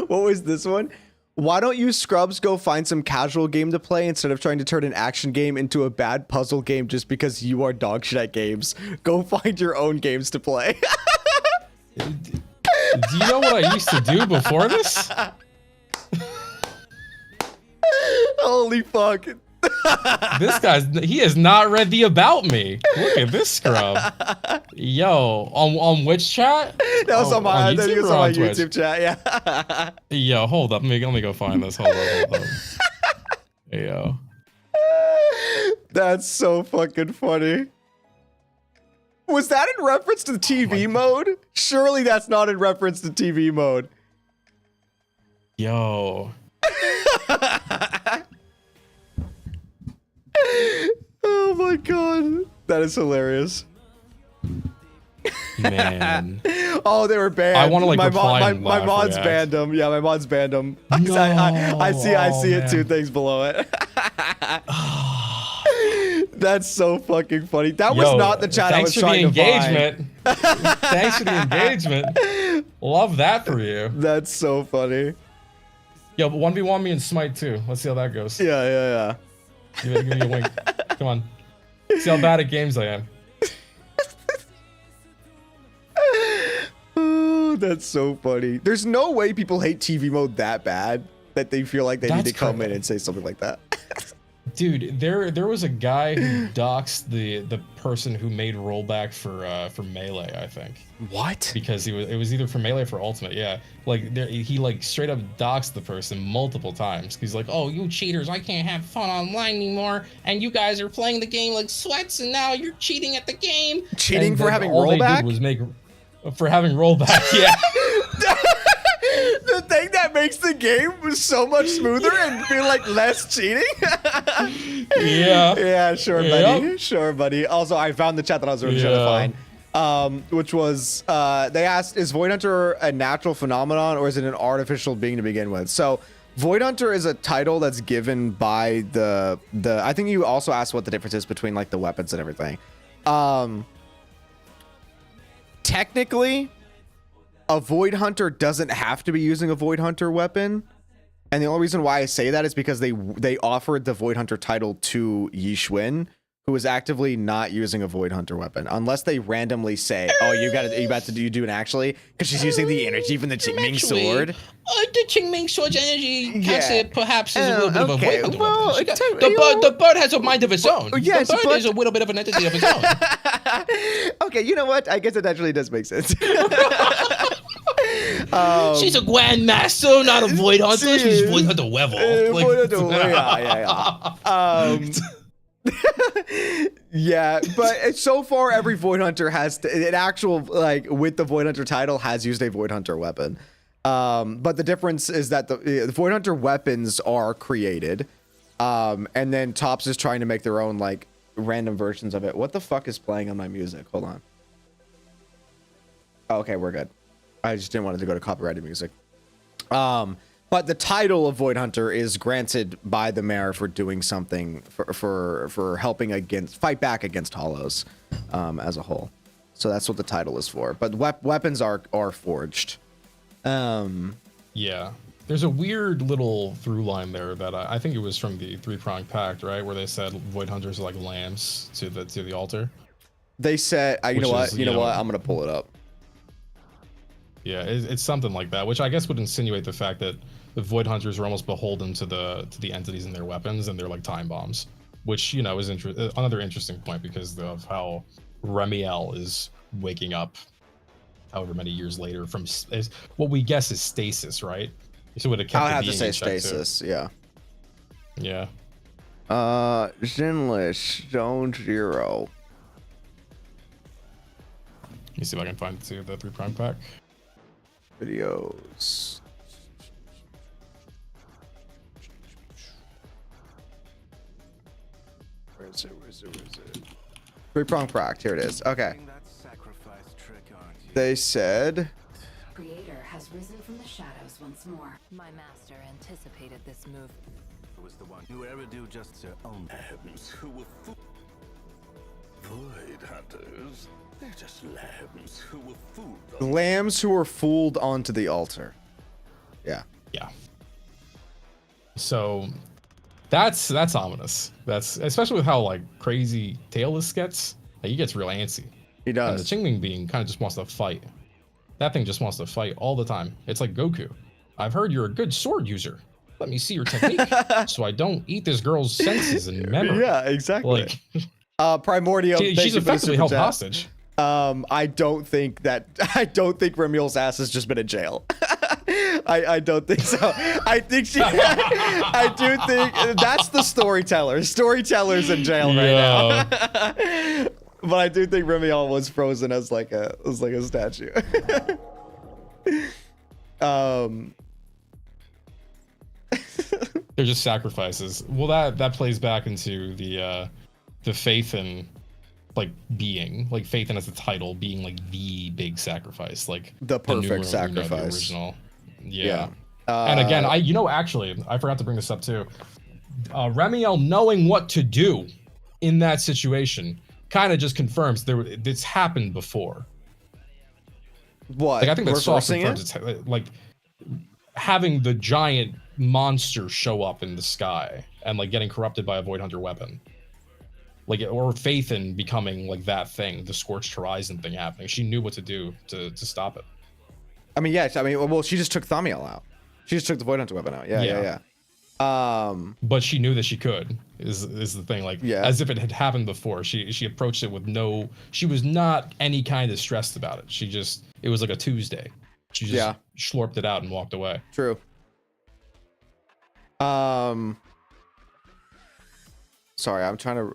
What was this one? Why don't you scrubs go find some casual game to play instead of trying to turn an action game into a bad puzzle game just because you are dog shit at games? Go find your own games to play. Do you know what I used to do before this? Holy fuck. This he has not read the about me. Look at this scrub. Yo, on which chat? That was on my, YouTube, was or on my Twitch? YouTube chat, yeah. Yo, hold up. Let me go find this. Hold up. Yo. That's so fucking funny. Was that in reference to TV mode? Surely that's not in reference to TV mode. Yo. Oh my god. That is hilarious. Man. Oh, they were banned. I want to like my my mods banned them. Yeah, my mods banned them. No. I see it, man. 2 things below it. That's so fucking funny. That was not the chat I was trying to find. Thanks for the engagement. Love that for you. That's so funny. Yo, but 1v1 me and Smite too. Let's see how that goes. Yeah. Give me a wink. Come on. See how bad at games I am. Oh, that's so funny. There's no way people hate TV mode that bad that they feel like they need to come in and say something like that. Dude, there was a guy who doxed the person who made rollback for Melee, I think. What? Because it was either for Melee or for Ultimate, yeah. Like he like straight up doxed the person multiple times. He's like, "Oh, you cheaters! I can't have fun online anymore, and you guys are playing the game like sweats, and now you're cheating at the game." Cheating and for having all rollback? They did was make for having rollback, yeah. The thing that makes the game so much smoother and feel like less cheating. Yeah. Yeah, sure, Yep. buddy. Sure, buddy. Also, I found the chat that I was really trying to find. Which was they asked, is Void Hunter a natural phenomenon or is it an artificial being to begin with? So Void Hunter is a title that's given by the I think you also asked what the difference is between like the weapons and everything. Technically, a Void Hunter doesn't have to be using a Void Hunter weapon. And the only reason why I say that is because they offered the Void Hunter title to Yi Xuan, who is actively not using a Void Hunter weapon, unless they randomly say, "Oh, you about to do it actually," because she's using the energy from the Qingming sword. The Qingming sword's energy perhaps is a little bit of a okay, Void Hunter well, weapon. The bird has a mind of its own. Yes, the bird but- is a little bit of an entity of its own. Okay, you know what? I guess it actually does make sense. She's a grandmaster, not a Void Hunter. She's Void Hunter level. Void Hunter, yeah, but so far every Void Hunter has an actual like with the Void Hunter title has used a Void Hunter weapon. But the difference is that the Void Hunter weapons are created, and then Tops is trying to make their own like random versions of it. What the fuck is playing on my music? Hold on. Oh, okay, we're good. I just didn't want it to go to copyrighted music. But the title of Void Hunter is granted by the mayor for doing something for helping fight back against Hollows as a whole. So that's what the title is for. But weapons are forged. Yeah. There's a weird little through line there that I think it was from the Three-Pronged Pact, right? Where they said Void Hunters are like lambs to the altar. They said, you know what? I'm going to pull it up. Yeah, it's something like that, which I guess would insinuate the fact that the Void Hunters are almost beholden to the entities in their weapons, and they're like time bombs, which, you know, is another interesting point because of how Remiel is waking up however many years later from what we guess is stasis, right? So would have kept. I would have to say stasis, yeah. Yeah. Zenless, zzzero. Let me see if I can find the Three-Pronged Pact. Videos. Where is it? Three-Pronged Pact, here it is. Okay. They said... Creator has risen from the shadows once more. My master anticipated this move. It was the one who ever do just their own lambs who were Void Hunters. They're just lambs who were fooled. Lambs who were fooled onto the altar. Yeah. Yeah. So that's ominous. That's especially with how like crazy Tailless gets. Like, he gets real antsy. He does. And the Qingming being kind of just wants to fight. That thing just wants to fight all the time. It's like Goku. I've heard you're a good sword user. Let me see your technique so I don't eat this girl's senses and memory. Yeah, exactly. Like, Primordial. she's effectively held hostage. I don't think Remiel's ass has just been in jail. I don't think so. I think I do think that's the storyteller. Storyteller's in jail right now. But I do think Remiel was frozen as like a statue. They're just sacrifices. Well, that plays back into the PHAETHON like being like PHAETHON as the title being like the big sacrifice, like the perfect sacrifice. The original. Yeah. And again, actually, I forgot to bring this up too. Remiel knowing what to do in that situation kind of just confirms this happened before. What? Like I think that Saw confirms it's like having the giant monster show up in the sky and like getting corrupted by a Void Hunter weapon. Like, or PHAETHON becoming like that thing, the Scorched Horizon thing happening. She knew what to do to stop it. I mean, yes. I mean, well, she just took Thamiel out. She just took the Void Hunter weapon out. Yeah. But she knew that she could. Is the thing, like, as if it had happened before. She approached it with no. She was not any kind of stressed about it. It was like a Tuesday. She just slurped it out and walked away. True. Sorry, I'm trying to.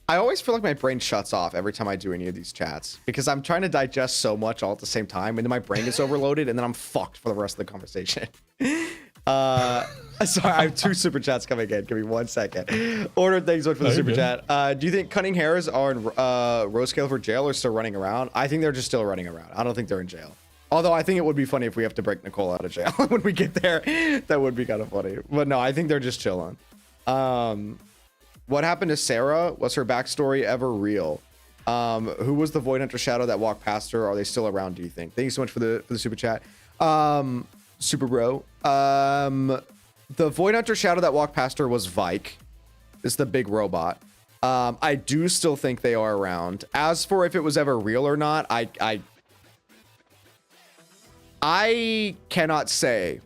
I always feel like my brain shuts off every time I do any of these chats because I'm trying to digest so much all at the same time, and then my brain gets overloaded, and then I'm fucked for the rest of the conversation. Sorry, I have 2 super chats coming in. Give me 1 second. Order, thanks so much for the super chat. Do you think Cunning Hares are in Rosecale for jail or still running around? I think they're just still running around. I don't think they're in jail. Although I think it would be funny if we have to break Nicole out of jail when we get there. That would be kind of funny. But no, I think they're just chilling. What happened to Sarah? Was her backstory ever real? Who was the Void Hunter shadow that walked past her? Are they still around, do you think? Thank you so much for the super chat. Super bro. The Void Hunter shadow that walked past her was Vike. It's the big robot. I do still think they are around. As for if it was ever real or not, I cannot say.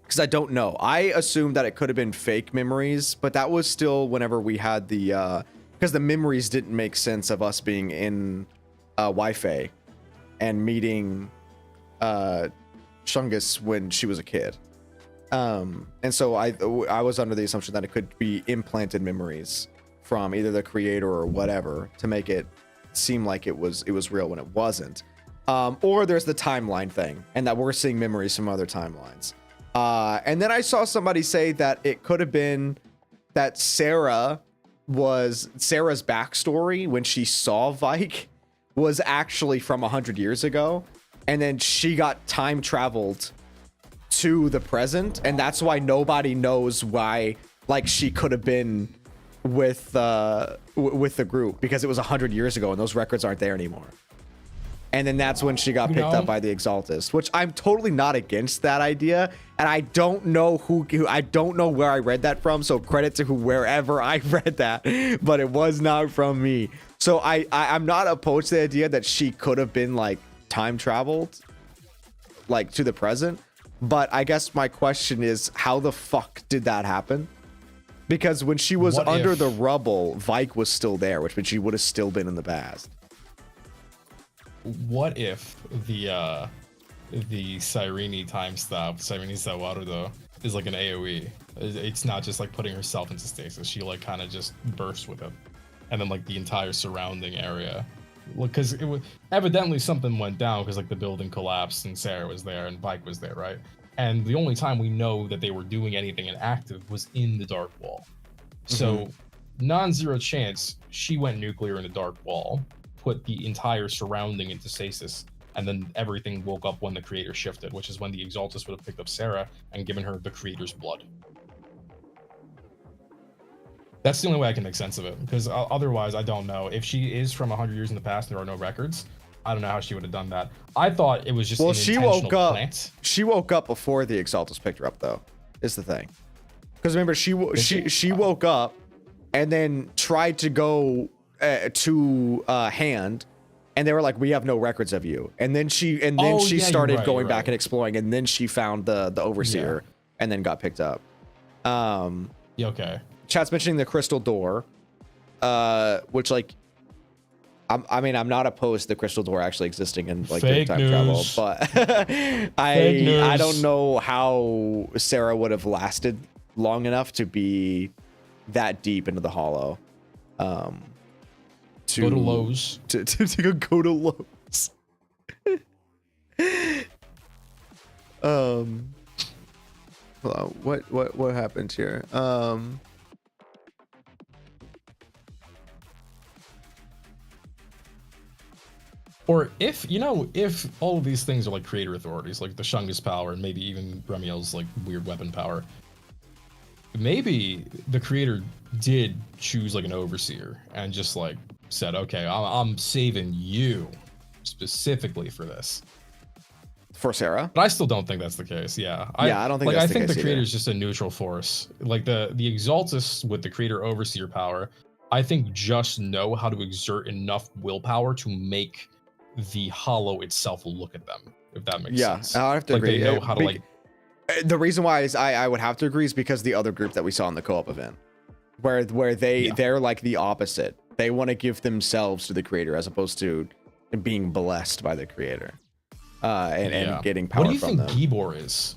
Because I don't know. I assumed that it could have been fake memories, but that was still whenever we had the because the memories didn't make sense of us being in Wi-Fi and meeting Shungus when she was a kid. And so I was under the assumption that it could be implanted memories from either the creator or whatever to make it seem like it was real when it wasn't. Or there's the timeline thing, and that we're seeing memories from other timelines. And then I saw somebody say that it could have been that Sarah's backstory when she saw Vike was actually from 100 years ago. And then she got time traveled to the present. And that's why nobody knows why, like, she could have been with the group, because it was 100 years ago and those records aren't there anymore. And then that's when she got picked up by the Exaltist, which I'm totally not against that idea. And I don't know I don't know where I read that from. So credit to wherever I read that, but it was not from me. So I'm not opposed to the idea that she could have been like time traveled, like to the present. But I guess my question is, how the fuck did that happen? Because when she was under the rubble, Vike was still there, which means she would have still been in the past. What if the Sireni time stop, Sireni Zawarudo, is like an AoE? It's not just like putting herself into stasis. She like kind of just bursts with it, and then like the entire surrounding area, because it was evidently something went down because like the building collapsed and Sarah was there and Vike was there, right? And the only time we know that they were doing anything inactive was in the Dark Wall. So non-zero chance she went nuclear in the Dark Wall, put the entire surrounding into stasis, and then everything woke up when the creator shifted, which is when the Exaltist would have picked up Sarah and given her the creator's blood. That's the only way I can make sense of it, because otherwise I don't know. If she is from 100 years in the past, there are no records, I don't know how she would have done that. I thought it was just an intentional plant. She woke up before the Exaltist picked her up, though, is the thing. Because remember, she woke up and then tried to go to Hand, And they were like, we have no records of you. And then she started going back and exploring, and then she found the overseer and then got picked up. Okay. Chat's mentioning the crystal door, which like, I'm not opposed to the crystal door actually existing in like Fake time news. travel, but I don't know how Sarah would have lasted long enough to be that deep into the hollow. To go to Lowe's. To go to Lowe's. Hold on, what happened here? Or if all of these things are like creator authorities, like the Shunga's power and maybe even Remiel's like weird weapon power, maybe the creator did choose like an overseer and just like said, okay, I'm saving you specifically for this. For Sarah? But I still don't think that's the case. Yeah. I don't think like, that's I think the case creator either. is just a neutral force. Like the Exaltus with the creator overseer power, I think just know how to exert enough willpower to make the hollow itself look at them, if that makes sense. Yeah, I have to like agree. They know how to like. The reason why is I would have to agree is because the other group that we saw in the co-op event, where they're like the opposite. They want to give themselves to the creator as opposed to being blessed by the creator, and getting power from them. What do you think Gibor is?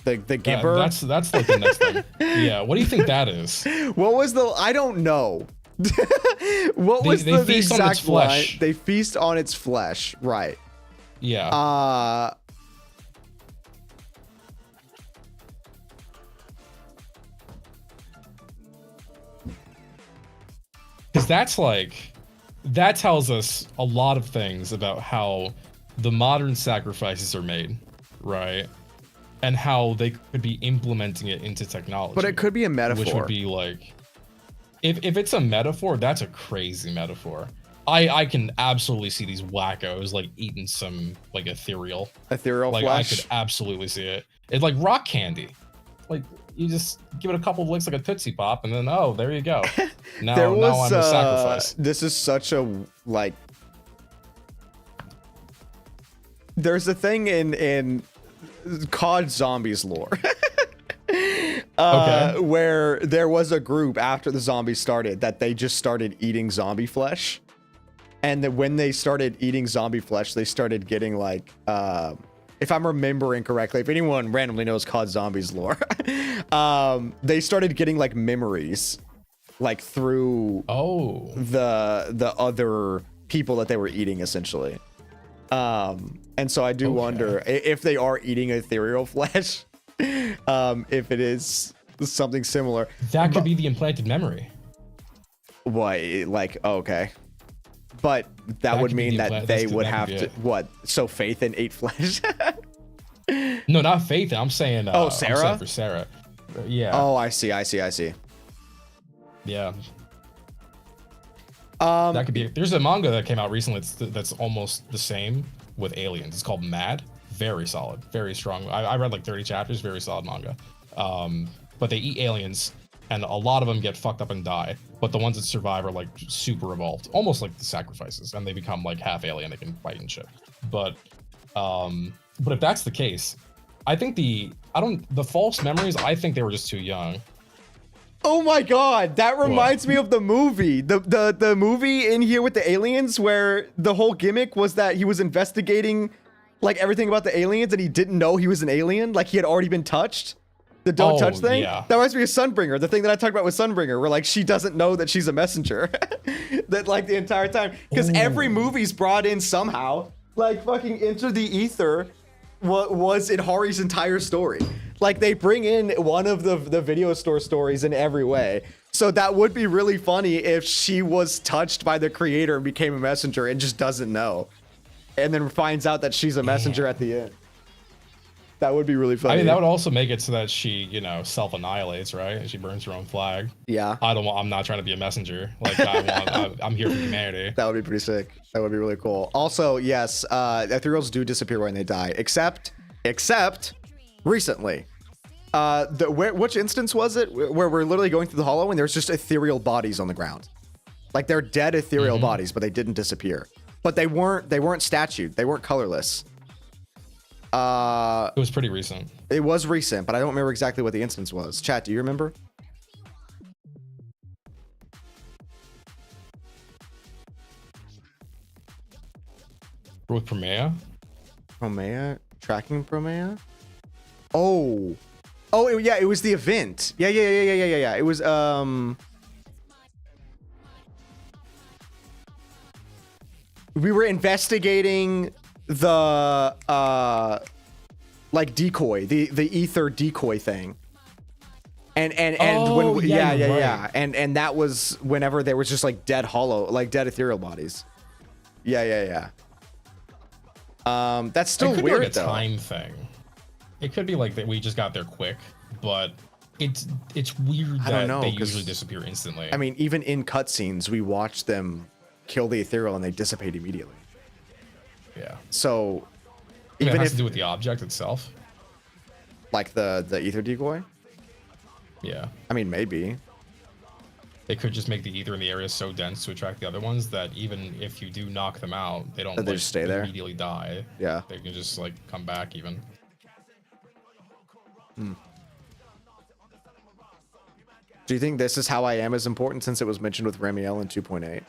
The Gibber? That's like the next thing. Yeah. What do you think that is? What was the? I don't know. What was they the feast on its exact line? flesh. They feast on its flesh, right? Yeah. Because that tells us a lot of things about how the modern sacrifices are made, right? And how they could be implementing it into technology. But it could be a metaphor. Which would be like, if it's a metaphor, that's a crazy metaphor. I can absolutely see these wackos like eating some like ethereal like flesh. I flesh. could absolutely see it. It's like rock candy. Like you just give it a couple of licks like a Tootsie Pop, and then oh, there you go. Now I'm a sacrifice. This is such a like. There's a thing in COD Zombies lore. Where there was a group after the zombies started that they just started eating zombie flesh, and that when they started eating zombie flesh, they started getting like, if I'm remembering correctly, if anyone randomly knows COD Zombies lore, they started getting like memories, like through the other people that they were eating essentially. And so I do wonder if they are eating ethereal flesh. If it is something similar, that could be the implanted memory. What, like, okay, but that would mean that they would have to what? So PHAETHON ate flesh. No, not PHAETHON. I'm saying. Sarah? I'm saying for Sarah. Yeah. Oh, I see. Yeah. That could be. There's a manga that came out recently that's almost the same with aliens. It's called Mad. Very solid, very strong. I read like 30 chapters. Very solid manga. But they eat aliens, and a lot of them get fucked up and die. But the ones that survive are like super evolved, almost like the sacrifices, and they become like half alien. They can fight and shit. But if that's the case, I think the false memories. I think they were just too young. Oh my god, that reminds me of the movie. The movie in here with the aliens where the whole gimmick was that he was investigating like everything about the aliens and he didn't know he was an alien, like he had already been touched. The don't touch thing? Yeah. That reminds me of Sunbringer, the thing that I talked about with Sunbringer, where like she doesn't know that she's a messenger. That like the entire time. Because every movie's brought in somehow. Like fucking Enter the Ether was in Hari's entire story. Like they bring in one of the video store stories in every way. So that would be really funny if she was touched by the creator and became a messenger and just doesn't know. And then finds out that she's a messenger at the end. That would be really funny. I mean, that would also make it so that she, self-annihilates, right? She burns her own flag. Yeah. I'm not trying to be a messenger. Like I'm here for humanity. That would be pretty sick. That would be really cool. Also, yes, ethereals do disappear when they die, except recently. Which instance was it where we're literally going through the hollow and there's just ethereal bodies on the ground? Like they're dead ethereal bodies, but they didn't disappear. but they weren't statued. They weren't colorless. It was pretty recent. It was recent, but I don't remember exactly what the instance was. Chat, do you remember? With Promea? Promea? Tracking Promea? Oh, yeah, it was the event. Yeah. It was we were investigating the like decoy, the ether decoy thing. And when we, yeah. And that was whenever there was just like dead ethereal bodies. Yeah. That's still it could weird be like a though. time thing. It could be like that we just got there quick, but it's weird that they usually disappear instantly. I mean, even in cutscenes, we watch them kill the ethereal and they dissipate immediately. Yeah. So Even even it has if to do with the object itself. like the ether decoy, Yeah. I mean, maybe. They could just make the ether in the area so dense to attract the other ones that even if you do knock them out, they don't They just stay there? immediately die. Yeah. They can just like come back even. Do you think This Is How I Am is important since it was mentioned with Remiel in 2.8?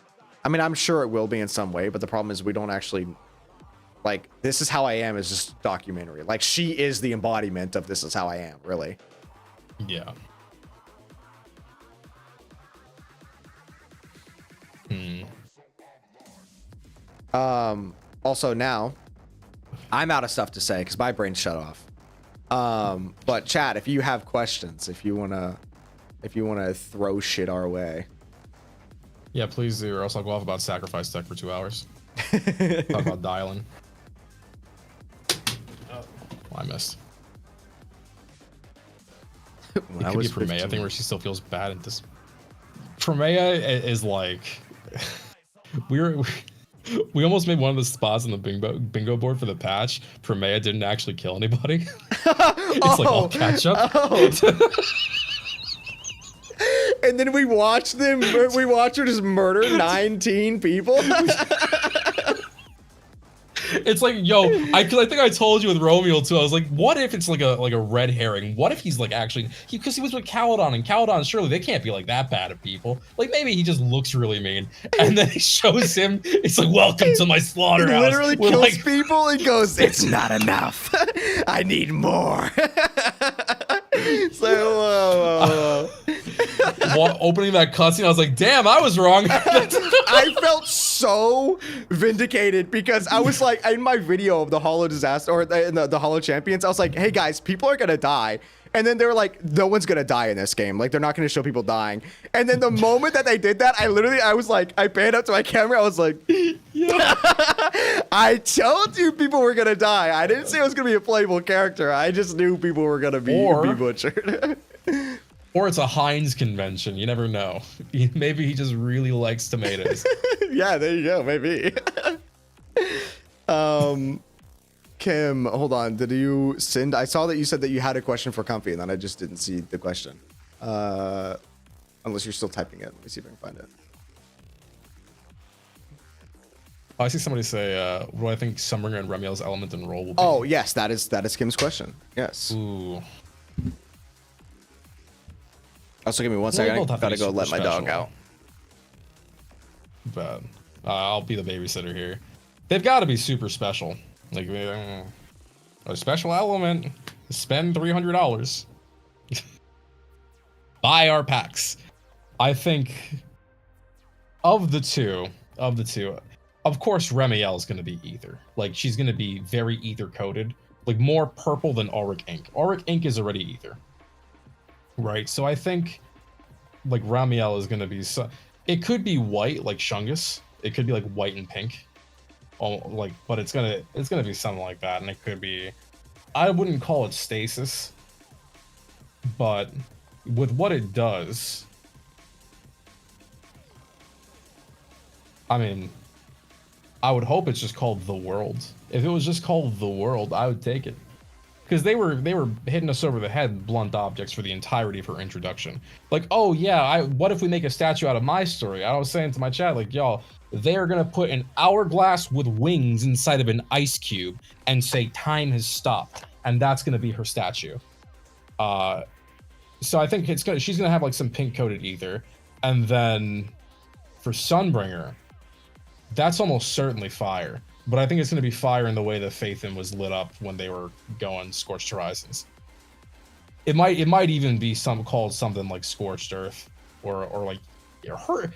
I mean, I'm sure it will be in some way, but the problem is we don't actually like This Is How I Am is just documentary. Like she is the embodiment of This Is How I Am, really. Yeah. Also now I'm out of stuff to say because my brain's shut off. But chat, if you have questions, if you wanna throw shit our way. Yeah, please do, or else I'll go off about sacrifice tech for 2 hours. Talk about dialing. Oh, I missed. When It I could be was Promea, 15. I think, where she still feels bad at this. Promea is like we almost made one of the spots on the bingo board for the patch. Promea didn't actually kill anybody. It's like all catch up. And then we watch her just murder 19 people. It's like, yo, cause I think I told you with Remiel too. I was like, what if it's like a red herring? What if he's like actually because he was with Caledon, and Caledon, surely they can't be like that bad at people. Like maybe he just looks really mean, and then he shows him. It's like, welcome to my He slaughterhouse. literally We're kills like, people and goes, it's not enough. I need more. So opening that cutscene, I was like, damn, I was wrong. I felt so vindicated because I was like, in my video of the Hollow Disaster or the Hollow Champions, I was like, hey guys, people are gonna die. And then they were like, no one's gonna die in this game. Like, they're not gonna show people dying. And then the moment that they did that, I was like, I panned up to my camera. I was like, yeah. I told you people were gonna die. I didn't say it was gonna be a playable character. I just knew people were gonna be butchered. Or it's a Heinz convention. You never know. Maybe he just really likes tomatoes. Yeah, there you go. Maybe. Kim, hold on. Did you send? I saw that you said that you had a question for Comfy, and then I just didn't see the question. Unless you're still typing it. Let me see if I can find it. I see somebody say, what do I think Sunbringer and Remiel's element and role will be? Oh, yes, that is Kim's question. Yes. Ooh. Also, give me 1 second. I gotta go let my dog out. But I'll be the babysitter here. They've got to be super special. Like a special element. Spend $300. Buy our packs. I think of the two, of course Remiel is going to be ether. Like she's going to be very ether coated, like more purple than auric ink. Auric ink is already ether. Right, so I think like Remiel is gonna be it could be white like Shungus. It could be like white and pink. But it's gonna be something like that, and it could be, I wouldn't call it stasis, but with what it does, I mean, I would hope it's just called the world. If it was just called the world, I would take it. because they were hitting us over the head with blunt objects for the entirety of her introduction. Like, oh yeah, what if we make a statue out of my story? I was saying to my chat, like, y'all, they're gonna put an hourglass with wings inside of an ice cube and say time has stopped, and that's gonna be her statue. So I think she's gonna have like some pink coated ether, and then for Sunbringer, that's almost certainly fire. But I think it's going to be fire in the way that PHAETHON was lit up when they were going Scorched Horizons. It might even be called something like Scorched Earth, or like her.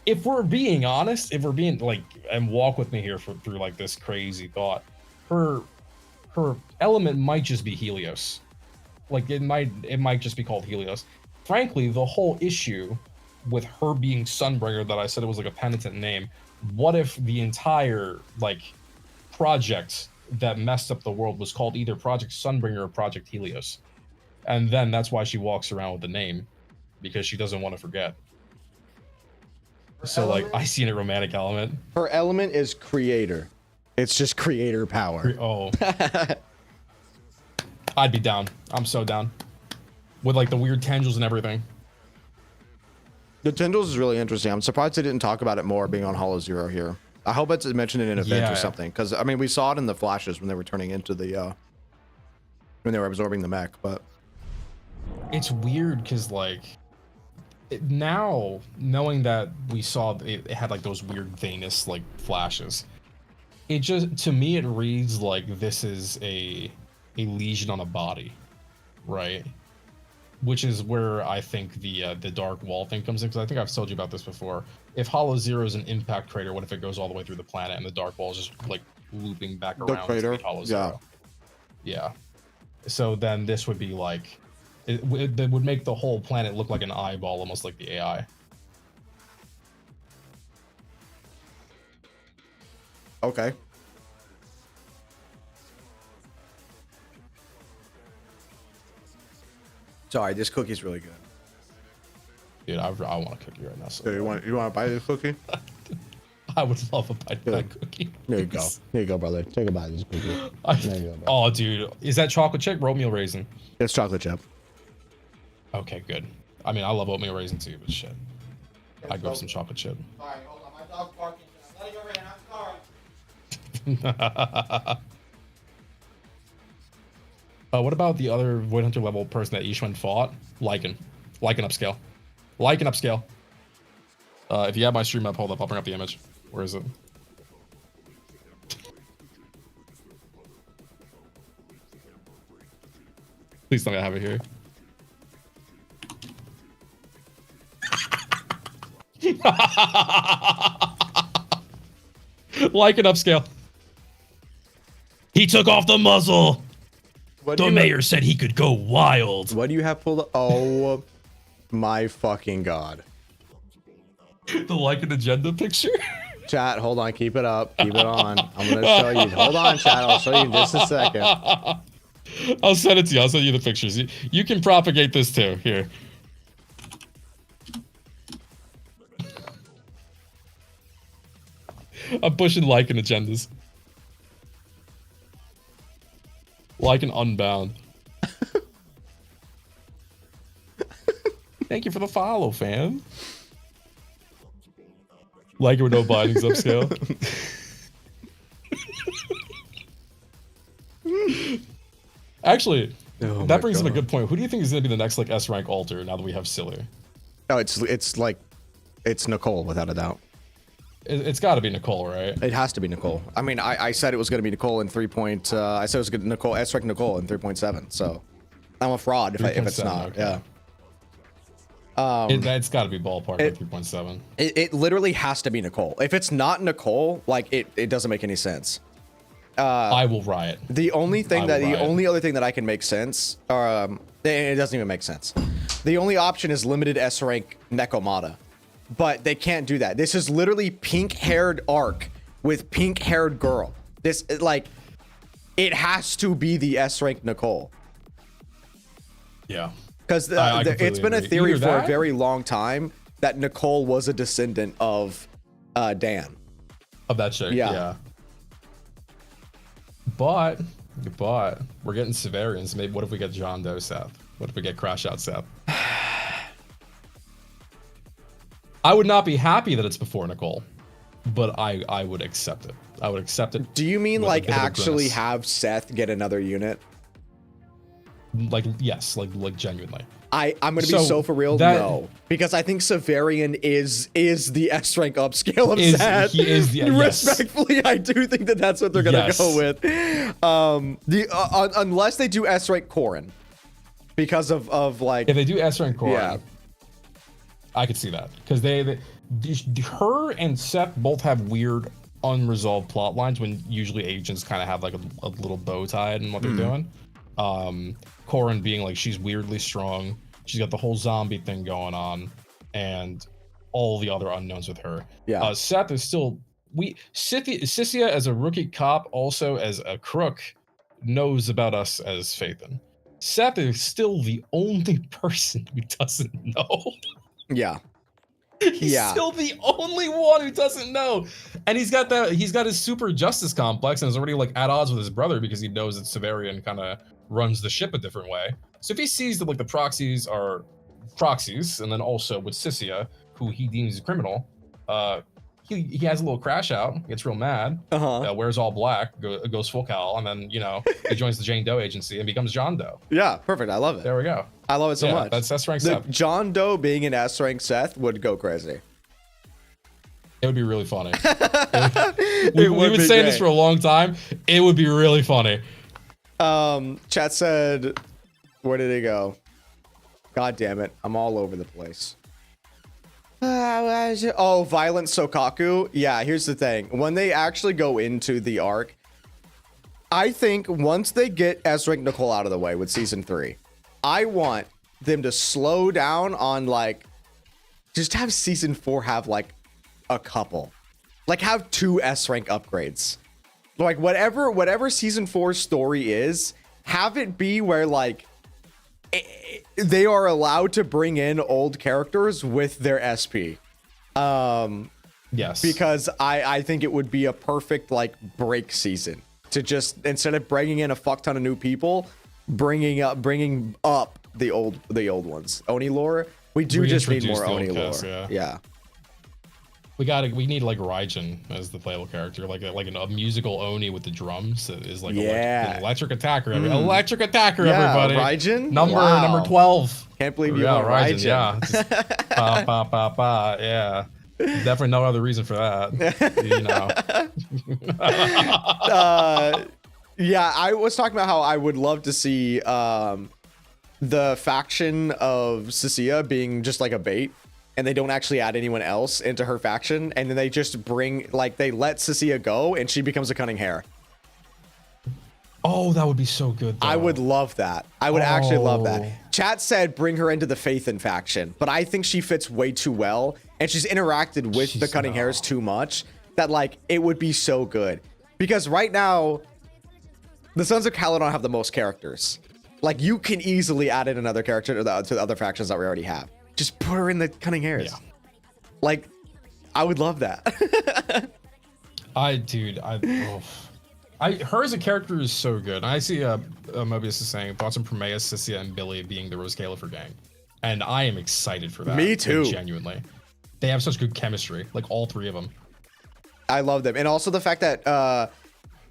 If we're being honest, if we're being like, and walk with me here through like this crazy thought, her element might just be Helios. Like it might just be called Helios. Frankly, the whole issue with her being Sunbringer, that I said it was like a penitent name. What if the entire like project that messed up the world was called either Project Sunbringer or Project Helios? And then that's why she walks around with the name, because she doesn't want to forget. So like, I see in a romantic element. Her element is creator. It's just creator power. Oh. I'd be down. I'm so down. With like the weird tendrils and everything. The tendrils is really interesting. I'm surprised they didn't talk about it more being on Hollow Zero here. I hope it's mentioned in an event or something. Because, I mean, we saw it in the flashes when they were turning into the, when they were absorbing the mech, but. It's weird because, like, now, knowing that we saw it had, like, those weird veinous, like, flashes, it just, to me, it reads like this is a lesion on a body, right? Which is where I think the dark wall thing comes in, because I think I've told you about this before. If Hollow Zero is an impact crater, what if it goes all the way through the planet and the dark wall is just like looping back around to Hollow Zero? Yeah. So then this would be like, it would make the whole planet look like an eyeball, almost like the AI. Okay. Sorry, this cookie's really good. Dude, I want a cookie right now. So You want to buy this cookie? I would love a bite of that cookie. There you go. There you go, brother. Take a bite of this cookie. There you go, brother. Oh, dude, is that chocolate chip or oatmeal raisin? It's chocolate chip. Okay, good. I mean, I love oatmeal raisin too, but shit, I'd go for some chocolate chip. Sorry, hold on. My dog's barking. I'm letting her in. I'm sorry. What about the other Void Hunter level person that Ishwan fought? Lycan upscale. Lycan upscale. If you have my stream up, hold up. I'll bring up the image. Where is it? Please tell me I have it here. Lycan upscale. He took off the muzzle. The mayor said he could go wild. What do you have pulled up? Oh my fucking god. The Lycan agenda picture? Chat, hold on. Keep it up. Keep it on. I'm going to show you. Hold on, chat. I'll show you in just a second. I'll send it to you. I'll send you the pictures. You can propagate this too. Here. I'm pushing Lycan agendas. Lycan Unbound. Thank you for the follow, fam. Lycan with no bindings upscale. Actually, that brings up a good point. Who do you think is going to be the next like S rank alter now that we have Siller? Oh, it's Nicole without a doubt. It's got to be Nicole, right? It has to be Nicole. I mean, I said it was going to be Nicole in 3. I said it was going to Nicole S rank Nicole in 3.7. So I'm a fraud if it's not. Okay. Yeah. It's got to be ballpark at 3.7. It literally has to be Nicole. If it's not Nicole, like it doesn't make any sense. I will riot. The only other thing that I can make sense, it doesn't even make sense. The only option is limited S rank Nekomata, but they can't do that. This is literally pink-haired Arc with pink-haired girl. This like, it has to be the S rank Nicole. Yeah. Because it's been a theory for a very long time that Nicole was a descendant of Dan. Of that chick, yeah. But But we're getting Severians. Maybe what if we get John Doe Seth? What if we get Crash Out Seth? I would not be happy that it's before Nicole, but I would accept it. I would accept it. Do you mean with a like bit of a actually grimace. have Seth get another unit? Like yes, like genuinely. I'm gonna be So so for real, no, because I think Severian is the S rank upscale of Seth. He is the yes. Respectfully, I do think that that's what they're gonna Yes. go with. Unless they do S rank Corrin, because of like If they do S rank Corrin, Yeah. I could see that because her and Seth both have weird unresolved plot lines when usually agents kind of have like a little bow tied in what they're doing. Corrin being like she's weirdly strong, she's got the whole zombie thing going on, and all the other unknowns with her. Yeah. Seth is still Scythia as a rookie cop, also as a crook, knows about us as Phaethon. Seth is still the only person who doesn't know. yeah. He's still the only one who doesn't know. And he's got his super justice complex and is already like at odds with his brother because he knows that Severian kind of runs the ship a different way. So if he sees that like the proxies are proxies, and then also with Scythia, who he deems a criminal, he has a little crash out, gets real mad, wears all black, goes full Cal, and then, you know, he joins the Jane Doe agency and becomes John Doe. Yeah, perfect. I love it. There we go. I love it so much. That's S rank The Seth. John Doe being an S rank Seth would go crazy. It would be really funny. It We've would been be saying this great. for a long time. It would be really funny. Chat said, where did it go? God damn it. I'm all over the place. Oh, Violent Sokaku. Yeah, here's the thing. When they actually go into the arc, I think once they get S rank Nicole out of the way with season 3, I want them to slow down on like, just have season 4 have like a couple. Like have 2 S rank upgrades. Like whatever season 4's story is, have it be where like they are allowed to bring in old characters with their SP. Yes. Because I think it would be a perfect like break season to just, instead of bringing in a fuck ton of new people, bringing up the old ones. Oni lore. We do just need more Reintroduce the Oni old lore. cast, Yeah. We need like Raijin as the playable character, like a musical Oni with the drums that is like Yeah. electric attacker, electric attacker, Yeah, everybody. Raijin? Number Wow. 12. Can't believe you yeah, want Raijin. Yeah, just pa pa pa pa. Yeah, definitely no other reason for that. You know. Yeah, I was talking about how I would love to see the faction of Scythia being just like a bait, and they don't actually add anyone else into her faction, and then they just bring, like, they let Scythia go and she becomes a cunning hare. Oh, that would be so good, though. I would love that. I would actually love Oh. that. Chat said bring her into the Phaethon faction, but I think she fits way too well, and she's interacted with the cunning hares too much that, like, it would be so good. Because right now, the Sons of Caledon have the most characters. Like, you can easily add in another character to the other factions that we already have. Just put her in the cunning hares. Yeah. Like, I would love that. Her as a character is so good. And I see Mobius is saying thoughts on Prometheus, Scythia, and Billy being the Rose Califer gang, and I am excited for that. Me too. Like, genuinely, they have such good chemistry. Like all 3 of them. I love them. And also the fact that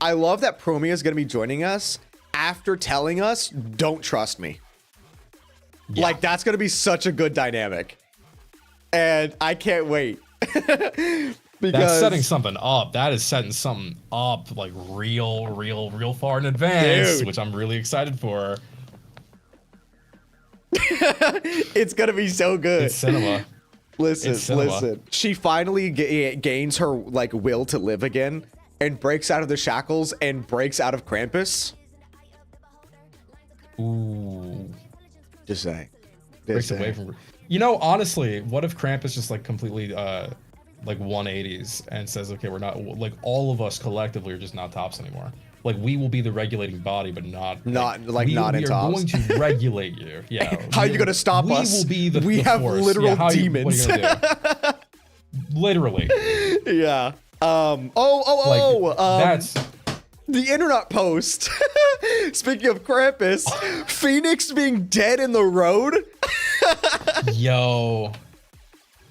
I love that Promia is going to be joining us after telling us, don't trust me. Yeah. Like, that's going to be such a good dynamic. And I can't wait. Because That's setting something up. That is setting something up like real far in advance, Dude. which I'm really excited for. it's going to be so good. It's cinema. Listen. It's cinema. She finally gains her, like, will to live again and breaks out of the shackles and breaks out of Krampus. Ooh. Just saying. Breaks away from. You know, honestly, what if Krampus just like completely like 180s and says, okay, we're not, like, all of us collectively are just not tops anymore. Like, we will be the regulating body, but not in tops. We are going to regulate you. Yeah. How are you going to stop us? We will be the We the have force. literal Yeah, what are you demons. gonna do? Literally. Yeah. That's the internet post. Speaking of Krampus, Phoenix being dead in the road. Yo.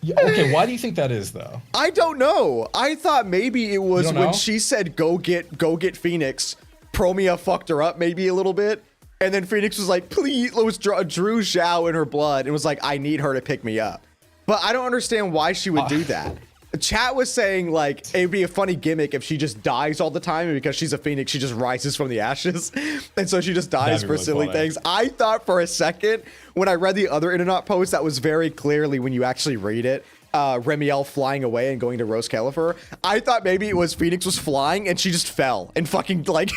Yeah, okay, why do you think that is though? I don't know. I thought maybe it was You don't when know? she said go get Phoenix. Promia fucked her up maybe a little bit. And then Phoenix was like, please, drew Zhao in her blood and was like, I need her to pick me up. But I don't understand why she would do that. Chat was saying like it would be a funny gimmick if she just dies all the time, and because she's a Phoenix, she just rises from the ashes. And so she just dies That'd be for really silly funny. things. I thought for a second when I read the other internet post that was very clearly, when you actually read it, Remiel flying away and going to Rose Califer. I thought maybe it was Phoenix was flying and she just fell and fucking like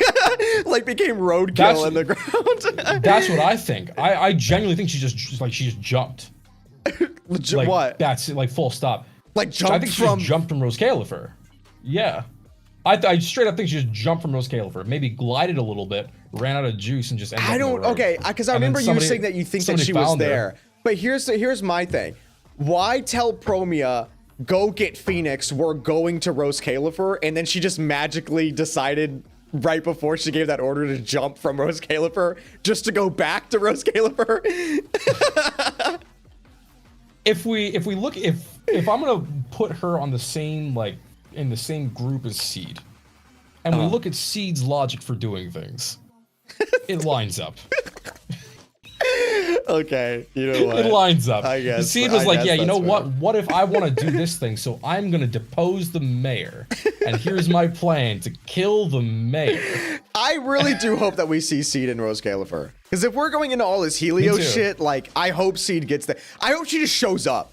like became roadkill in the ground. That's what I think. I genuinely think she just jumped. Legit, Like, what? That's like full stop. Like So I jumped think she from just jumped from Rose Califer. Yeah. I straight up think she just jumped from Rose Califer. Maybe glided a little bit, ran out of juice, and just ended up I in the don't road. okay, because I And then remember you saying that you think that somebody she was found her. there. But here's my thing. Why tell Promia go get Phoenix, we're going to Rose Califer, and then she just magically decided right before she gave that order to jump from Rose Califer just to go back to Rose Califer? If I'm gonna put her on the same, like, in the same group as Seed, and we look at Seed's logic for doing things, it lines up. Okay, you know what? It lines up. I guess. Seed was I like, guess yeah, you know that's what? fair. What if I want to do this thing? So I'm gonna depose the mayor, and here's my plan to kill the mayor. I really do hope that we see Seed in Rose Califer. Because if we're going into all this Helio Me too. shit, like, I hope Seed gets there. I hope she just shows up.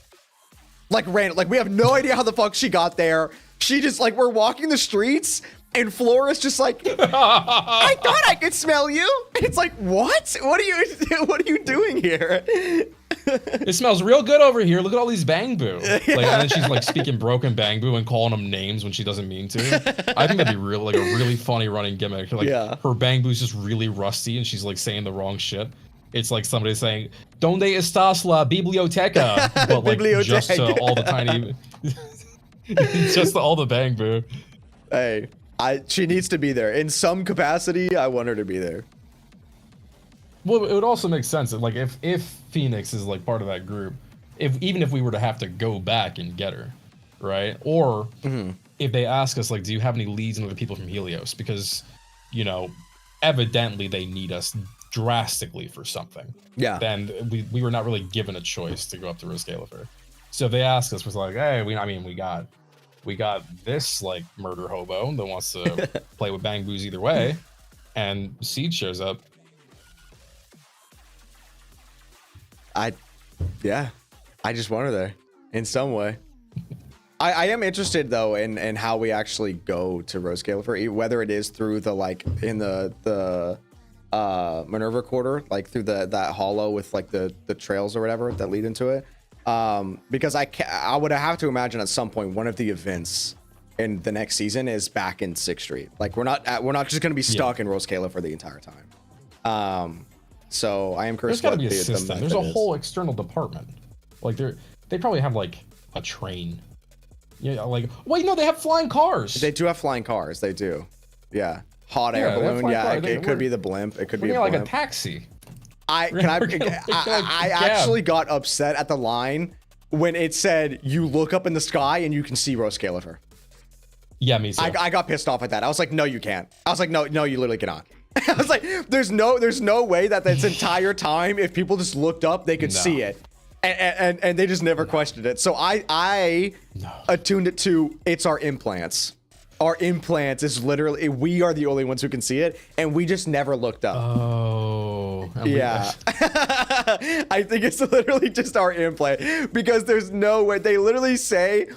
Like, random. Like, we have no idea how the fuck she got there. She just, like, we're walking the streets, and Flora's just like, I thought I could smell you. And it's like, what? What are you doing here? It smells real good over here. Look at all these bangbu. Like, and then she's like speaking broken bangbu and calling them names when she doesn't mean to. I think that'd be real, like a really funny running gimmick. Like, Yeah. her bangbu's just really rusty and she's like saying the wrong shit. It's like somebody saying, "Donde estás la biblioteca?" But like just to Biblioteca. all the tiny, just to all the bangbu. Hey, she needs to be there. In some capacity, I want her to be there. Well, it would also make sense that, like, if Phoenix is like part of that group, even if we were to have to go back and get her, right? Or if they ask us, like, do you have any leads on other people from Helios? Because, you know, evidently they need us drastically for something. Yeah. Then we were not really given a choice to go up to Rose Califer. So if they ask us, was like, hey, we got this like murder hobo that wants to play with bang boos either way, and Seed shows up. I just want her there in some way. I am interested though in how we actually go to Rose Califer, whether it is through the like in the Minerva Quarter, like through that hollow with like the trails or whatever that lead into it. Because I would have to imagine at some point one of the events in the next season is back in 6th Street. Like we're not just going to be stuck in Rose Califer the entire time. So I am curious. There's got to what be a the system. method There's a is. whole external department. Like they probably have like a train. Yeah, like, well, you know, they have flying cars. They do have flying cars. They do. Yeah. Hot air Yeah, they have balloon. flying Yeah. cars. It could be the blimp. It could We're be a gonna like a blimp. taxi. I actually got upset at the line when it said you look up in the sky and you can see Rose Califer. Yeah, me too. I got pissed off at that. I was like, no, you can't. I was like, no, you literally cannot. I was like, there's no way that this entire time, if people just looked up, they could see it. And they just never questioned it. So I attuned it to it's our implants. Our implants is literally, we are the only ones who can see it, and we just never looked up. Oh. Yeah. I think it's literally just our implant, because there's no way. They literally say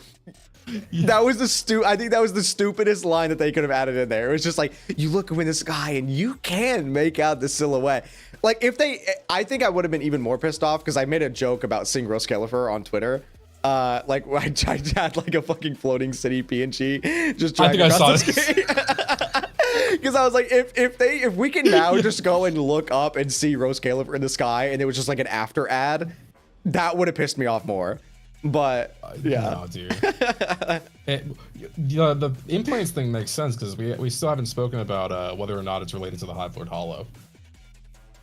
that was I think that was the stupidest line that they could have added in there. It was just like, you look up in the sky and you can make out the silhouette. Like I think I would have been even more pissed off, because I made a joke about seeing Rose Califer on Twitter. Like I had like a fucking floating city PNG just driving across the screen. Because I was like, if we can now just go and look up and see Rose Califer in the sky, and it was just like an after ad, that would have pissed me off more. But yeah. No, dude. The implants thing makes sense because we still haven't spoken about whether or not it's related to the Hive Lord Hollow.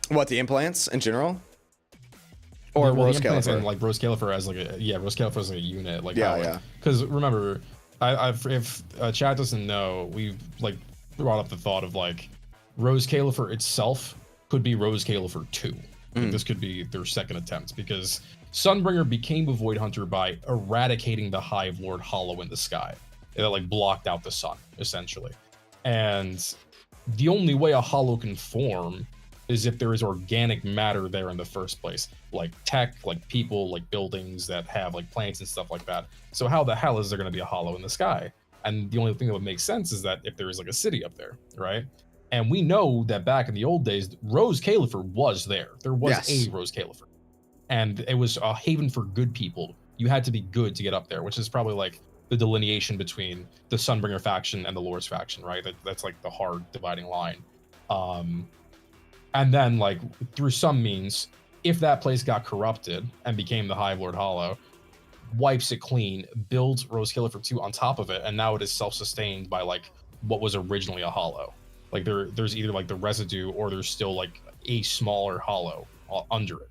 What, the implants in general? Or well, Rose the implants Califer? and like Rose Califer as like a Rose Califer as like a unit. Like Yeah, how, yeah. Because remember, if chat doesn't know, we've like brought up the thought of like Rose Califer itself could be Rose Califer 2. Like, this could be their second attempt because Sunbringer became a Void Hunter by eradicating the Hive Lord Hollow in the sky. That like blocked out the sun, essentially. And the only way a hollow can form is if there is organic matter there in the first place, like tech, like people, like buildings that have like plants and stuff like that. So how the hell is there going to be a hollow in the sky? And the only thing that would make sense is that if there is like a city up there, right? And we know that back in the old days, Rose Califer was there. There was a Rose Califer. And it was a haven for good people. You had to be good to get up there, which is probably like the delineation between the Sunbringer faction and the Lords faction, right? That's like the hard dividing line. And then like through some means, if that place got corrupted and became the Hive Lord Hollow, wipes it clean, builds Rose Califer 2 on top of it, and now it is self-sustained by like what was originally a hollow. Like there's either like the residue or there's still like a smaller hollow under it.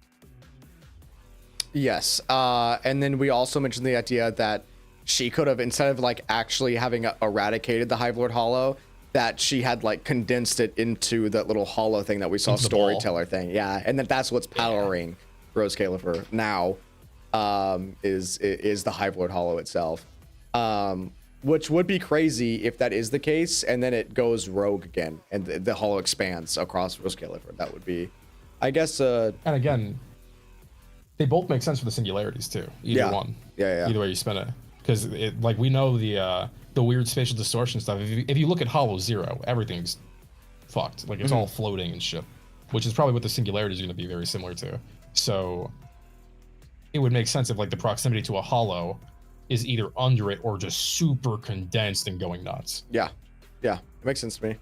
Yes. And then we also mentioned the idea that she could have, instead of like actually having eradicated the Hive Lord Hollow, that she had like condensed it into that little hollow thing that we saw, storyteller thing. Yeah. And that's what's powering Rose Califer now, is the Hive Lord Hollow itself. Which would be crazy if that is the case, and then it goes rogue again and the hollow expands across Rose Califer. That would be, I guess, and again, they both make sense for the singularities too. Either one. Yeah. Either way you spin it. Because like we know the weird spatial distortion stuff. If you look at Hollow Zero, everything's fucked. Like it's all floating and shit, which is probably what the singularity is going to be very similar to. So it would make sense if like the proximity to a hollow is either under it or just super condensed and going nuts. Yeah, it makes sense to me.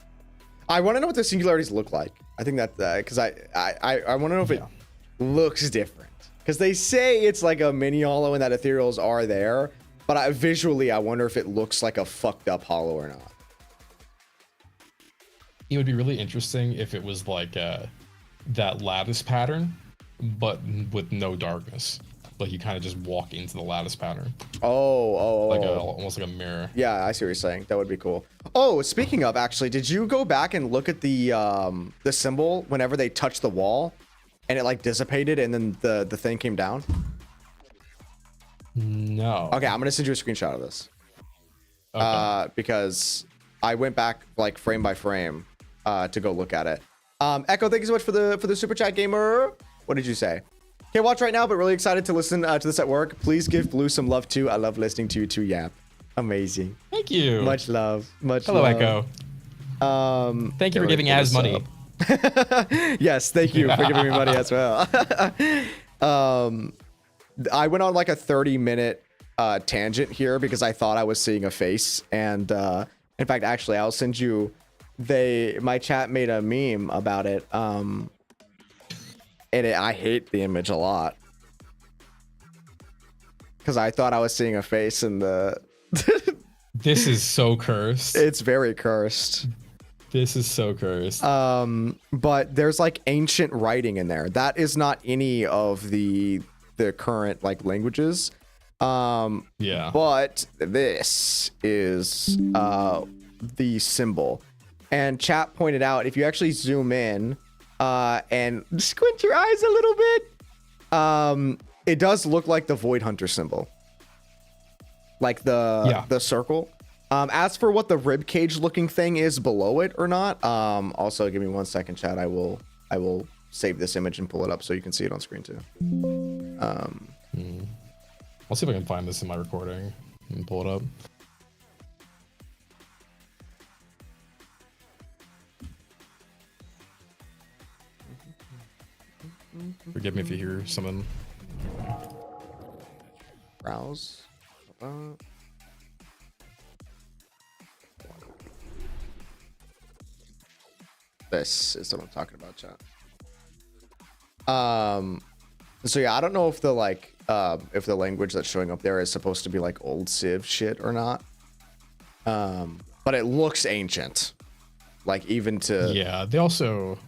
I want to know what the singularities look like. I think that because I want to know if it looks different, because they say it's like a mini hollow and that ethereals are there. But visually, I wonder if it looks like a fucked up hollow or not. It would be really interesting if it was like that lattice pattern, but with no darkness. Like you kind of just walk into the lattice pattern. Like almost like a mirror. Yeah, I see what you're saying. That would be cool. Oh, speaking of, actually, did you go back and look at the symbol whenever they touched the wall, and it like dissipated, and then the thing came down? No. Okay, I'm gonna send you a screenshot of this. Okay. Because I went back like frame by frame to go look at it. Echo, thank you so much for the super chat, gamer. What did you say? Can't watch right now, but really excited to listen to this at work. Please give Blue some love too. I love listening to you too, yap. Amazing. Thank you. Much love. Hello, love. Echo. Thank you for giving Az money. Yes, thank you for giving me money as well. I went on like a 30-minute tangent here because I thought I was seeing a face, and in fact, actually, I'll send you. My chat made a meme about it, and I hate the image a lot because I thought I was seeing a face in the. This is so cursed. It's very cursed. This is so cursed. But there's like ancient writing in there. That is not any of the current like languages. But this is the symbol. And chat pointed out, if you actually zoom in and squint your eyes a little bit, it does look like the Void Hunter symbol. Like the circle. As for what the rib cage looking thing is below it or not, also give me 1 second, chat. I will save this image and pull it up so you can see it on screen too. I'll see if I can find this in my recording and pull it up. Forgive me if you hear something. Browse. This is what I'm talking about, chat. So yeah, I don't know if the like if the language that's showing up there is supposed to be like old Civ shit or not. But it looks ancient. Like even to Yeah, they also.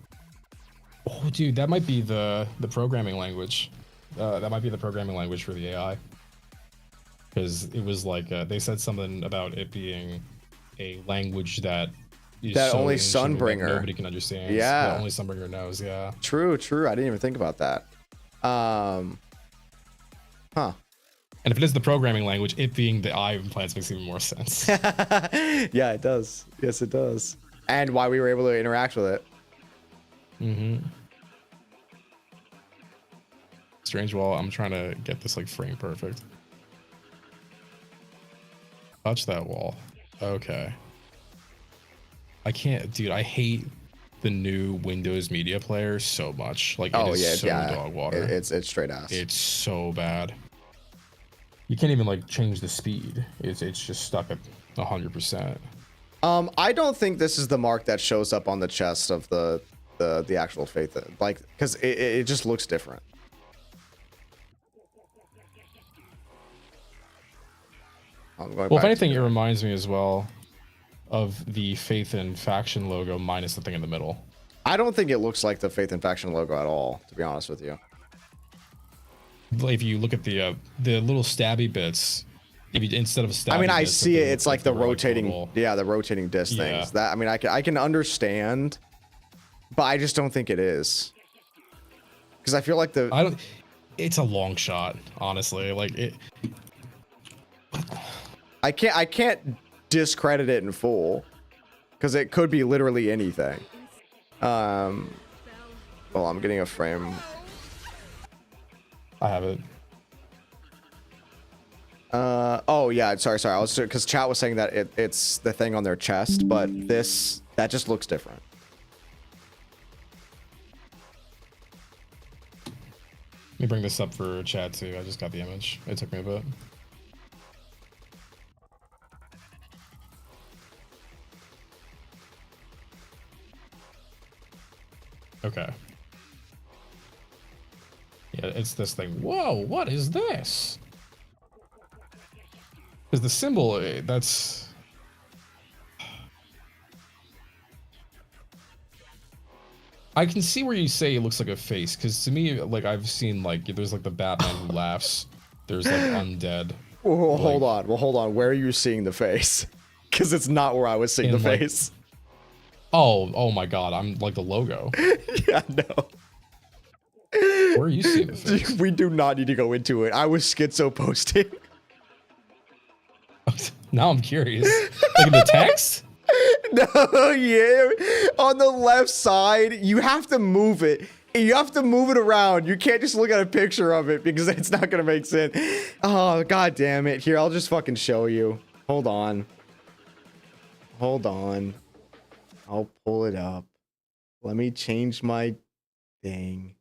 Oh, dude, that might be the programming language. That might be the programming language for the AI. Because it was like they said something about it being a language that is that so only ancient that Sunbringer nobody can understand. Yeah. That only Sunbringer knows. Yeah. True. I didn't even think about that. Huh. And if it is the programming language, it being the eye implants makes even more sense. Yeah, it does. Yes, it does. And why we were able to interact with it. Mm-hmm. Strange wall. I'm trying to get this like frame perfect. Touch that wall. Okay. I can't, dude. I hate the new Windows Media Player so much. Like, it is so dog water. It's straight ass. It's so bad. You can't even like change the speed. It's just stuck at 100%. I don't think this is the mark that shows up on the chest of the actual Faith, like, because it just looks different. Well, if anything, it reminds me as well of the Faith and Faction logo minus the thing in the middle. I don't think it looks like the Faith and Faction logo at all, to be honest with you. If you look at the little stabby bits, if you, instead of a stabby, I mean, I bits, see it. It's like the rotating, like the rotating disc things. That, I mean, I can understand, but I just don't think it is. Because I feel like it's a long shot, honestly. Like it. I can't discredit it in full, because it could be literally anything. Well, I'm getting a frame. I have it. Oh yeah, sorry. I was, because chat was saying that it's the thing on their chest, but that just looks different. Let me bring this up for chat too. I just got the image. It took me a bit. Okay. Yeah, it's this thing. Whoa, what is this? Because the symbol, that's... I can see where you say it looks like a face, because to me, like, I've seen, like, there's, like, the Batman who laughs. There's, like, undead. Well, hold on. Where are you seeing the face? Because it's not where I was seeing the face. Oh my god, I'm, like, the logo. Yeah, no. Where are you seeing the face? We do not need to go into it. I was schizo posting. Now I'm curious. Like in the text? No, yeah. On the left side, you have to move it. You have to move it around. You can't just look at a picture of it because it's not going to make sense. Oh, god damn it. Here, I'll just fucking show you. Hold on. I'll pull it up. Let me change my thing.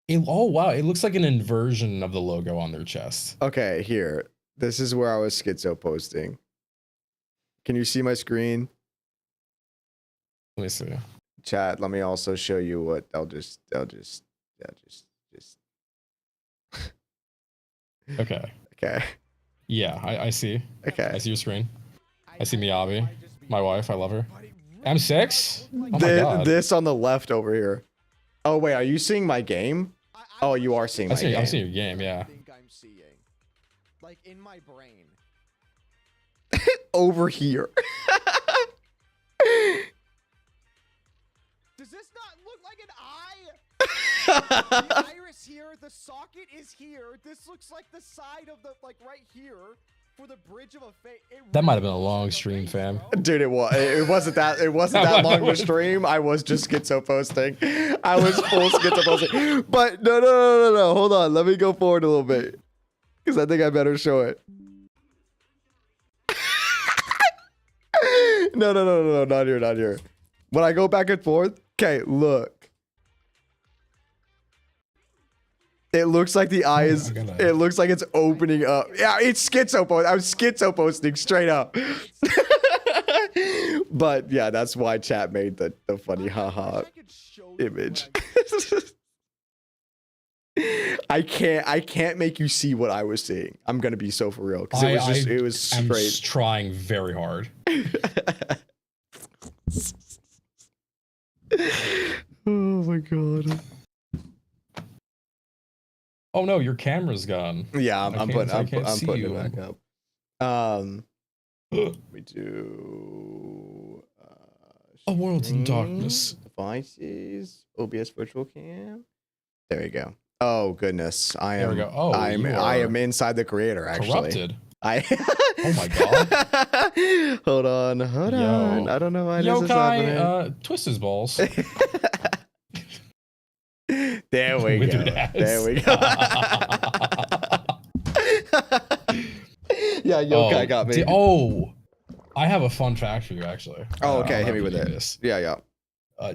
Oh, wow. It looks like an inversion of the logo on their chest. Okay, here. This is where I was schizo posting. Can you see my screen? Let me see. Chat, let me also show you what I'll just Okay. Okay. Yeah, I see. Okay. I see your screen. I see Miyabi, my wife. I love her. M6? Oh my god. This on the left over here. Oh wait, are you seeing my game? Oh, you are seeing my game. I'm seeing your game, yeah. I think I'm seeing, like, in my brain. Over here. Does this not look like an eye? The iris here, the socket is here. This looks like the side of the, like, right here for the bridge of a face. That might have been a long stream, fam. Dude, it wasn't that long of a stream. I was just schizo posting. I was full schizo posting. But no. Hold on. Let me go forward a little bit. Because I think I better show it. No, not here. When I go back and forth, okay, look. It looks like the eye is, it looks like it's opening up. Yeah, it's schizo post. I'm schizo posting straight up. But yeah, that's why chat made the funny haha image. I can't make you see what I was seeing. I'm gonna be so for real because it was straight. Trying very hard. Oh my god. Oh no, your camera's gone. Yeah, I'm putting you. it back up. We do A World in Darkness. Devices, OBS virtual cam. There we go. Oh goodness, There we go. Oh, I am inside the creator actually. Corrupted. Oh my god. Hold on. I don't know why this is happening. Yo-kai, twist his balls. There we go. There we go. Yeah, Yo-kai got me. I have a fun fact for you, actually. Oh, okay. Hit me with it. Yeah.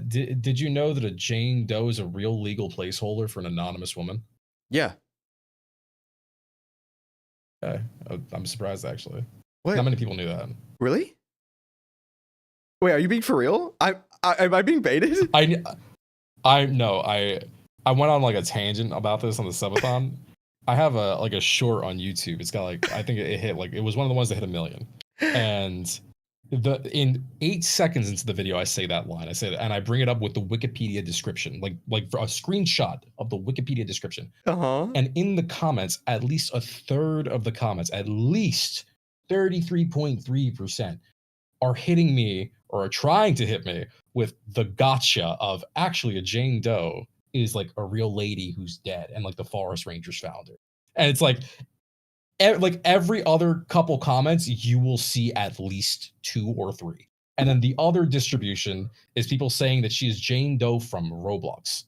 Did you know that a Jane Doe is a real legal placeholder for an anonymous woman? Yeah. Okay. I'm surprised, actually. What? Not many people knew that. Really? Wait, are you being for real? Am I being baited? I went on like a tangent about this on the subathon. I have a short on YouTube. It's got like, I think it hit like, it was one of the ones that hit 1 million. And in 8 seconds into the video, I say that line. I say that, and I bring it up with the Wikipedia description, like for a screenshot of the Wikipedia description. And in the comments, at least a third of the comments, at least 33.3% are hitting me or are trying to hit me with the gotcha of actually a Jane Doe is like a real lady who's dead and like the Forest Rangers found her. And it's like every other couple comments, you will see at least 2 or 3. And then the other distribution is people saying that she is Jane Doe from Roblox.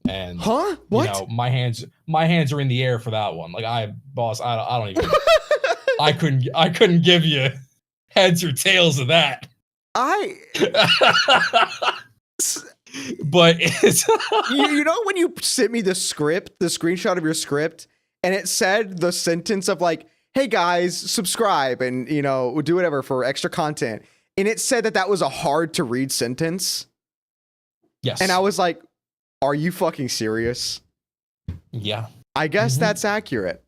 And what? You know, my hands are in the air for that one. Like I don't even I couldn't give you heads or tails of that. But it's you know when you sent me the screenshot of your script, and it said the sentence of like, hey guys, subscribe and, you know, do whatever for extra content. And it said that was a hard to read sentence. Yes. And I was like, are you fucking serious? Yeah. I guess that's accurate.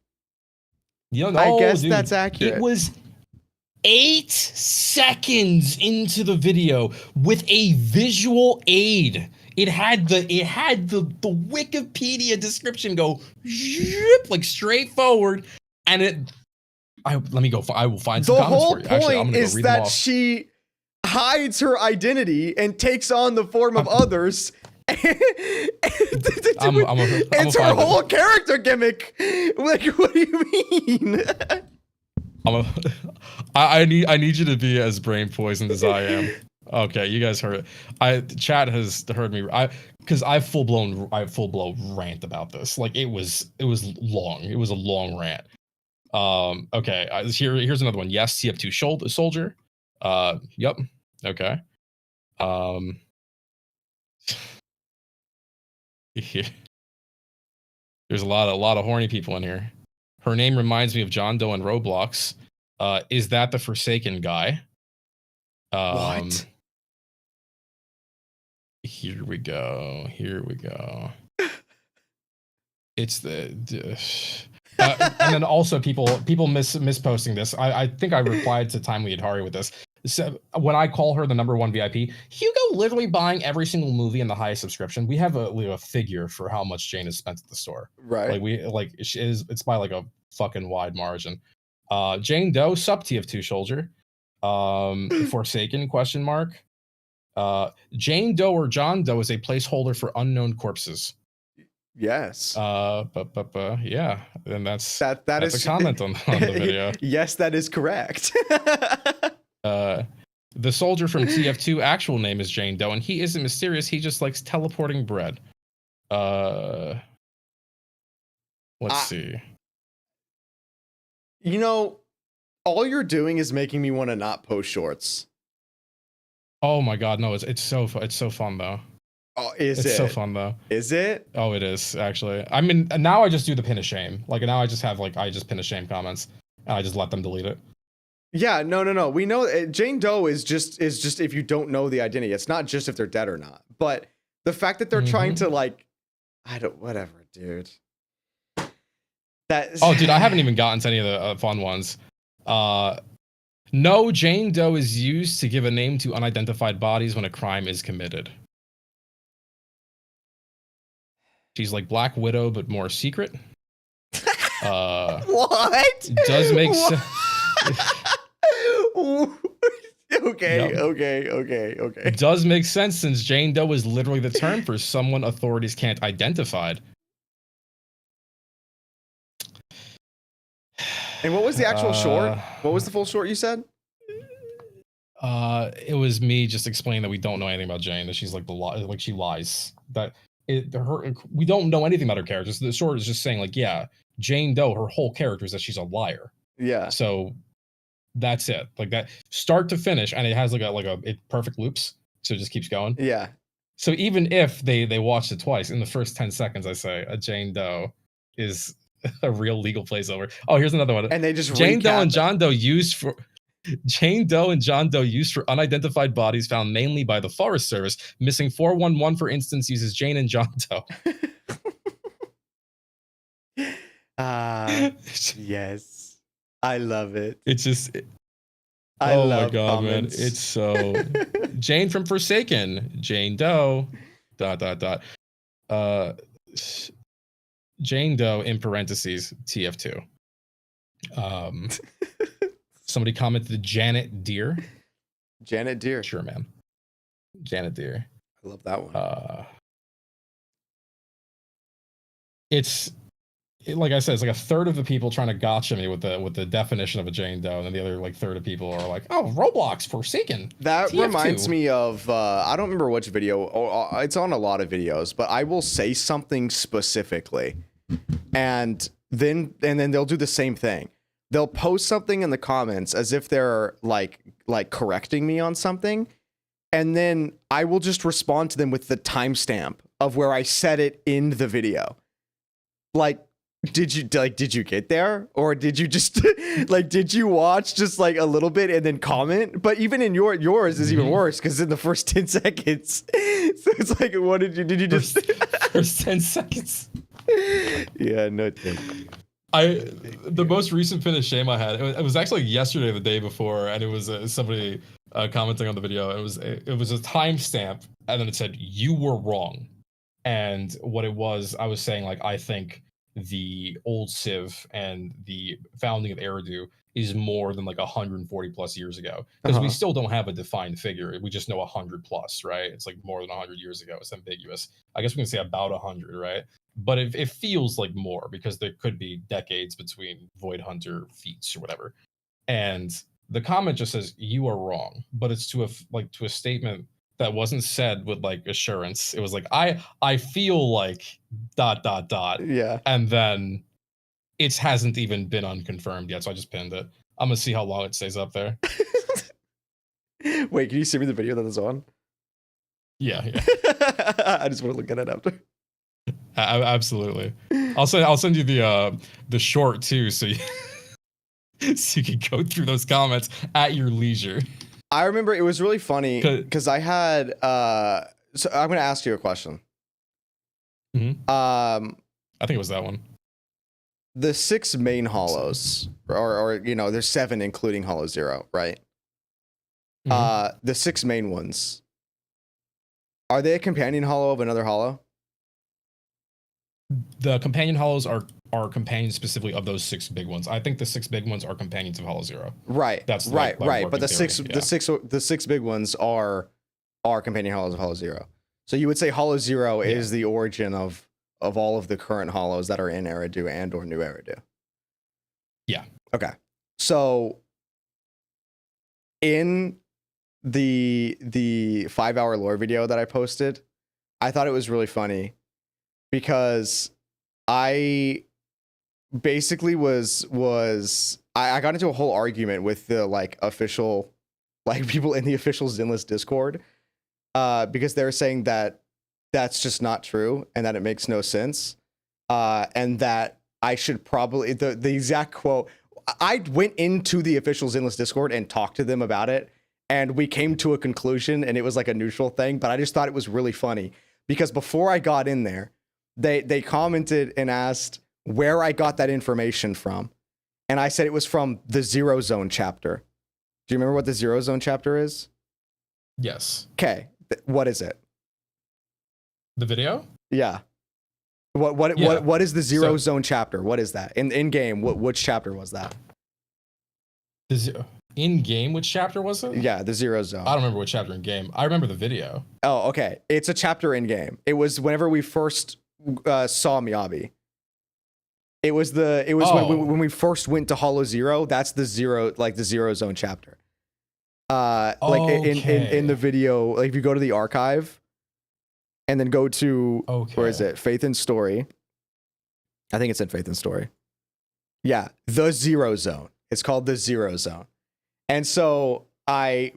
You know, I guess dude, that's accurate. It was 8 seconds into the video with a visual aid. It had the Wikipedia description go like straight forward, and I will find some comments for you. The whole Actually, I'm point gonna is read them that off. she hides her identity and takes on the form of others. It's her whole character gimmick. Like, what do you mean? I need you to be as brain poisoned as I am. Okay, you guys heard it. Chat has heard me. Because I full blown rant about this. Like it was long. It was a long rant. Okay. Here's another one. Yes, TF2 soldier. Yep. Okay. There's a lot of horny people in here. Her name reminds me of John Doe in Roblox. Is that the Forsaken guy? What? Here we go. It's the and then also people misposting this. I think I replied to Timely Atari with this. So when I call her the #1 VIP, Hugo literally buying every single movie in the highest subscription. We have a figure for how much Jane has spent at the store. Right. It's by like a fucking wide margin. Jane Doe sub TF2 soldier. Forsaken ? Jane Doe or John Doe is a placeholder for unknown corpses. Yes. Yeah. And that's that is a comment on the video. Yes, that is correct. The soldier from TF2 actual name is Jane Doe, and he isn't mysterious. He just likes teleporting bread. Let's see. You know, all you're doing is making me want to not post shorts. Oh my god, no! It's so fun though. Oh, it's so fun though. Is it? Oh, it is actually. I mean, now I just do the pin of shame. Like now I just have I just pin of shame comments, and I just let them delete it. Yeah, no. We know Jane Doe is just if you don't know the identity. It's not just if they're dead or not. But the fact that they're trying to whatever, dude. Oh, dude, I haven't even gotten to any of the fun ones. No, Jane Doe is used to give a name to unidentified bodies when a crime is committed. She's like Black Widow, but more secret. What? Does make sense. Okay, Yep. okay. It does make sense since Jane Doe is literally the term for someone authorities can't identify. And what was the actual short? What was the full short you said? It was me just explaining that we don't know anything about Jane, that she's like like she lies. We don't know anything about her characters. The short is just saying like, yeah, Jane Doe, her whole character is that she's a liar. Yeah. So that's it. Like that start to finish, and it has it perfect loops. So it just keeps going. Yeah. So even if they watched it twice, in the first 10 seconds, I say a Jane Doe is a real legal placeover. Oh, here's another one. And they just Jane Doe and recap it. John Doe used for unidentified bodies found mainly by the Forest Service. Missing 411, for instance, uses Jane and John Doe. Yes. I love it. It's just I oh love my god, comments. man. It's so Jane from Forsaken, Jane Doe, ... Jane Doe in parentheses TF2. Somebody commented Janet Deere. Janet Deere. Sure, man. Janet Deere. I love that one. Like I said, it's like a third of the people trying to gotcha me with the definition of a Jane Doe, and then the other like third of people are like, oh, Roblox Forsaken. That TF2. reminds me of I don't remember which video. It's on a lot of videos, but I will say something specifically, and then they'll do the same thing. They'll post something in the comments as if they're like correcting me on something, and then I will just respond to them with the timestamp of where I said it in the video. Like, did you get there, or did you just did you watch just like a little bit and then comment? But even in yours is even worse because in the first 10 seconds, so it's like, what did you just first 10 seconds? Yeah, no. The most recent finish shame I had, it was actually yesterday or the day before, and it was somebody commenting on the video. It was a timestamp, and then it said you were wrong, and what it was, I was saying like, I think the old Civ and the founding of Eridu is more than like 140 plus years ago, because we still don't have a defined figure. We just know 100 plus, right? It's like more than 100 years ago. It's ambiguous. I guess we can say about 100, right? But it feels like more because there could be decades between Void Hunter feats or whatever. And the comment just says you are wrong, but it's to a statement that wasn't said with like assurance. It was like I feel like ... Yeah. And then it hasn't even been unconfirmed yet, so I just pinned it. I'm gonna see how long it stays up there. Wait, can you send me the video that is on? Yeah. I just want to look at it after. Absolutely. I'll send you the short too, so you can go through those comments at your leisure. I remember it was really funny because I had so I'm gonna ask you a question. I think it was that one. The 6 main hollows, or there's 7 including Hollow Zero, right? The 6 main ones, are they a companion hollow of another hollow? The companion hollows are companions specifically of those 6 big ones. I think the 6 big ones are companions of Hollow Zero. Right. That's right. But the theory. the six big ones are companion hollows of Hollow Zero. So you would say Hollow Zero is the origin of all of the current hollows that are in Eridu and or New Eridu. Yeah. Okay. So in the 5-hour lore video that I posted, I thought it was really funny because I basically I got into a whole argument with the official people in the official Zenless Discord because they were saying that that's just not true and that it makes no sense, and that I should probably the exact quote. I went into the official Zenless Discord and talked to them about it, and we came to a conclusion, and it was like a neutral thing. But I just thought it was really funny because before I got in there, they commented and asked where I got that information from. And I said it was from the Zero Zone chapter. Do you remember what the Zero Zone chapter is? Yes. Okay. What is it? The video? Yeah. Yeah. What is the Zero Zone chapter? What is that? In game, which chapter was that? In game, which chapter was it? Yeah, the Zero Zone. I don't remember what chapter in game. I remember the video. Oh, okay. It's a chapter in game. It was whenever we first saw Miyabi. It was when we first went to Hollow Zero. That's the Zero Zone chapter. In the video, like if you go to the archive and then go to where is it? PHAETHON story. I think it's in PHAETHON story. Yeah, the Zero Zone. It's called the Zero Zone. And so I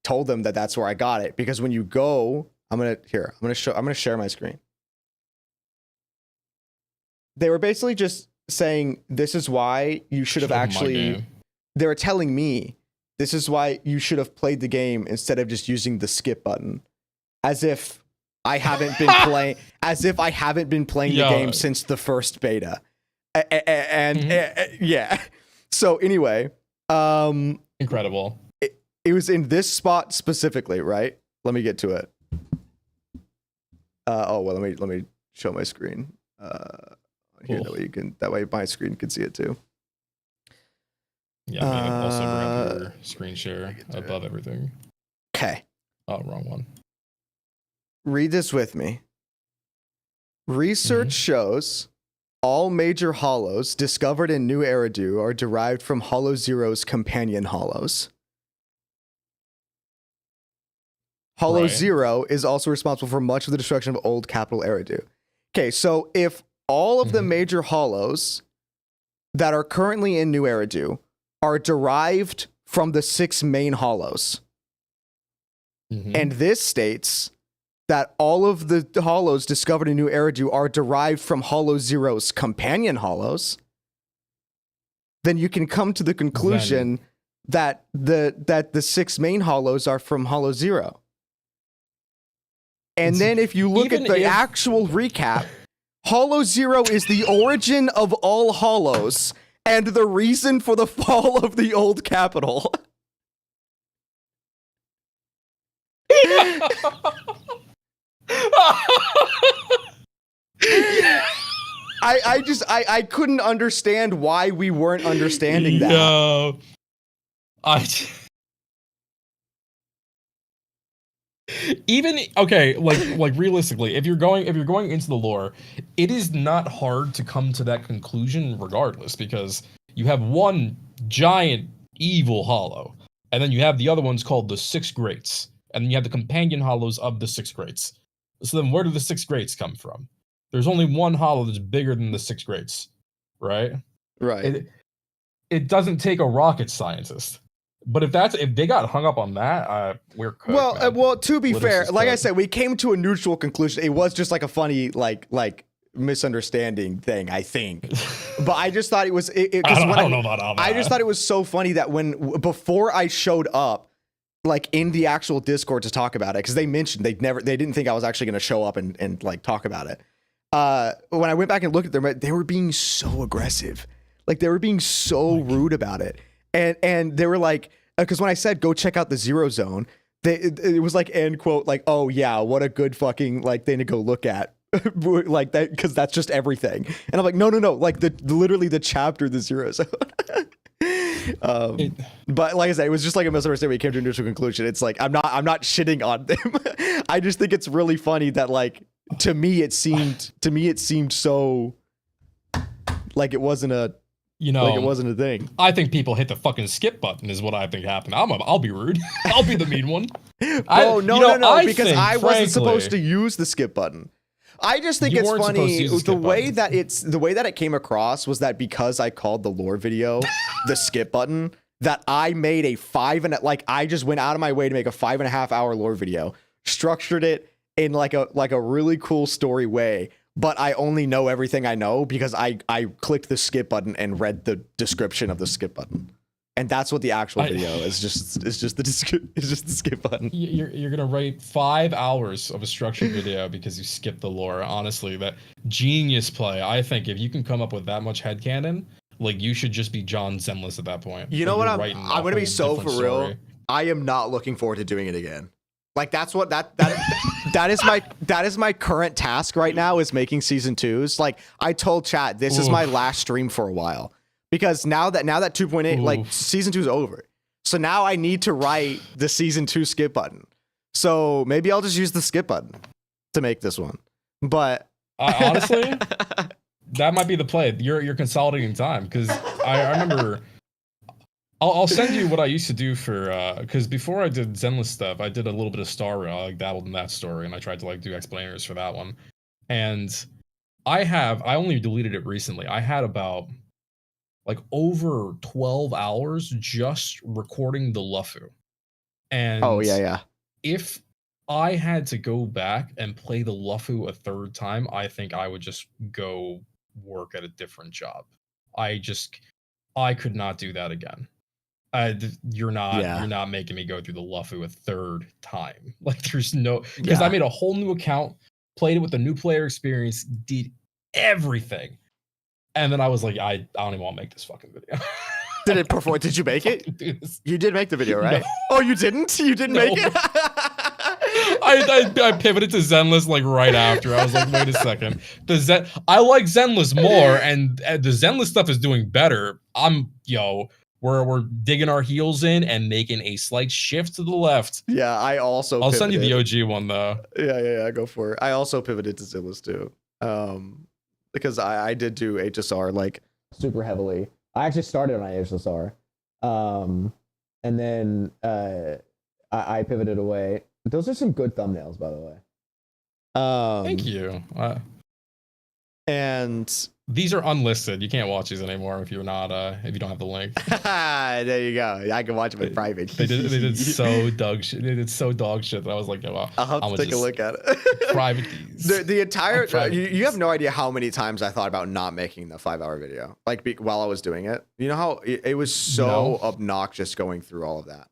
told them that that's where I got it, because when you go, I'm gonna share my screen. They were basically just saying, this is why you should have actually, they were telling me, this is why you should have played the game instead of just using the skip button. As if I haven't been playing, the game since the first beta. Yeah. So anyway, incredible. It was in this spot specifically, right? Let me get to it. Let me show my screen. Here, that way my screen can see it too. Yeah, I mean, also bring up your screen share above everything. Okay. Oh, wrong one. Read this with me. Research shows all major hollows discovered in New Eridu are derived from Hollow Zero's companion hollows. Hollow Zero is also responsible for much of the destruction of old capital Eridu. Okay, so if all of the major hollows that are currently in New Eridu are derived from the 6 main hollows, and this states that all of the hollows discovered in New Eridu are derived from Hollow Zero's companion hollows, then you can come to the conclusion that the 6 main hollows are from Hollow Zero. And then if you look at the actual recap, Hollow Zero is the origin of all hollows and the reason for the fall of the old capital. I couldn't understand why we weren't understanding that. No. Like realistically, if you're going into the lore, it is not hard to come to that conclusion regardless, because you have one giant evil hollow, and then you have the other ones called the 6 Greats, and then you have the companion hollows of the 6 Greats. So then where do the 6 Greats come from? There's only one hollow that's bigger than the 6 Greats, right? Right. It doesn't take a rocket scientist. But if they got hung up on that, we're cooked. Well, to be fair, like I said, we came to a neutral conclusion. It was just like a funny, like misunderstanding thing, I think. But I just thought it was. I don't know about all that. I just thought it was so funny that before I showed up, like in the actual Discord to talk about it, because they mentioned they didn't think I was actually going to show up and like talk about it. When I went back and looked at them, they were being so aggressive, like they were being so rude about it. And they were like, because when I said go check out the Zero Zone, it was like end quote, like, oh yeah, what a good fucking like thing to go look at, like that, because that's just everything. And I'm like, no, like literally the chapter, the Zero Zone. But like I said, it was just like a misunderstanding. We came to a neutral conclusion. It's like I'm not shitting on them. I just think it's really funny that like to me it seemed so like it wasn't a. Like it wasn't a thing. I think people hit the fucking skip button is what I think happened. I'll be rude. I'll be the mean one. No, because I wasn't supposed to use the skip button. I just think it's funny the way that it came across was that because I called the lore video the skip button, that I made I just went out of my way to make a 5.5 hour lore video, structured it in like a really cool story way. But I only know everything I know because I clicked the skip button and read the description of the skip button. and that's what the actual video is. It's just the skip button. You're gonna write 5 hours of a structured video because you skipped the lore. Honestly, that genius play. I think if you can come up with that much headcanon, like you should just be John Zenless at that point. You know Like, what? you're writing I'm a gonna be whole so for different real. story. I am not looking forward to doing it again. Like that's what that is my current task right now is making season 2s. Like I told chat, this is my last stream for a while because now that 2.8 like season 2 is over. So now I need to write the season 2 skip button. So maybe I'll just use the skip button to make this one. But Honestly, that might be the play. You're consolidating time because I remember. I'll send you what I used to do for because before I did Zenless stuff, I did a little bit of Star Rail. I like dabbled in that story, and I tried to like do explainers for that one. And I only deleted it recently. I had about like over 12 hours just recording the Lufu. And if I had to go back and play the Lufu a third time, I think I would just go work at a different job. I could not do that again. You're not making me go through the Lufu a third time. Like there's no, because I made a whole new account, played it with a new player experience, did everything, and then I was like, I don't even want to make this fucking video. Did it perform? Did you make it? You did make the video, right? No. Oh, you didn't? You didn't make it? I pivoted to Zenless like right after. I was like, wait a second. I like Zenless more, and the Zenless stuff is doing better. We're digging our heels in and making a slight shift to the left. Yeah, I'll send you the OG one though. Yeah, go for it. I also pivoted to Zenless too. Because I did do HSR like super heavily. I actually started on HSR. And then I pivoted away. Those are some good thumbnails, by the way. Thank you. And these are unlisted. You can't watch these anymore if you don't have the link. There you go. I can watch them in private. They did so dog shit. They did so dog shit that I was like, oh, I'll have to take a look at it. Private these. The entire you have no idea how many times I thought about not making the 5-hour video, like while I was doing it. You know how it was so obnoxious going through all of that.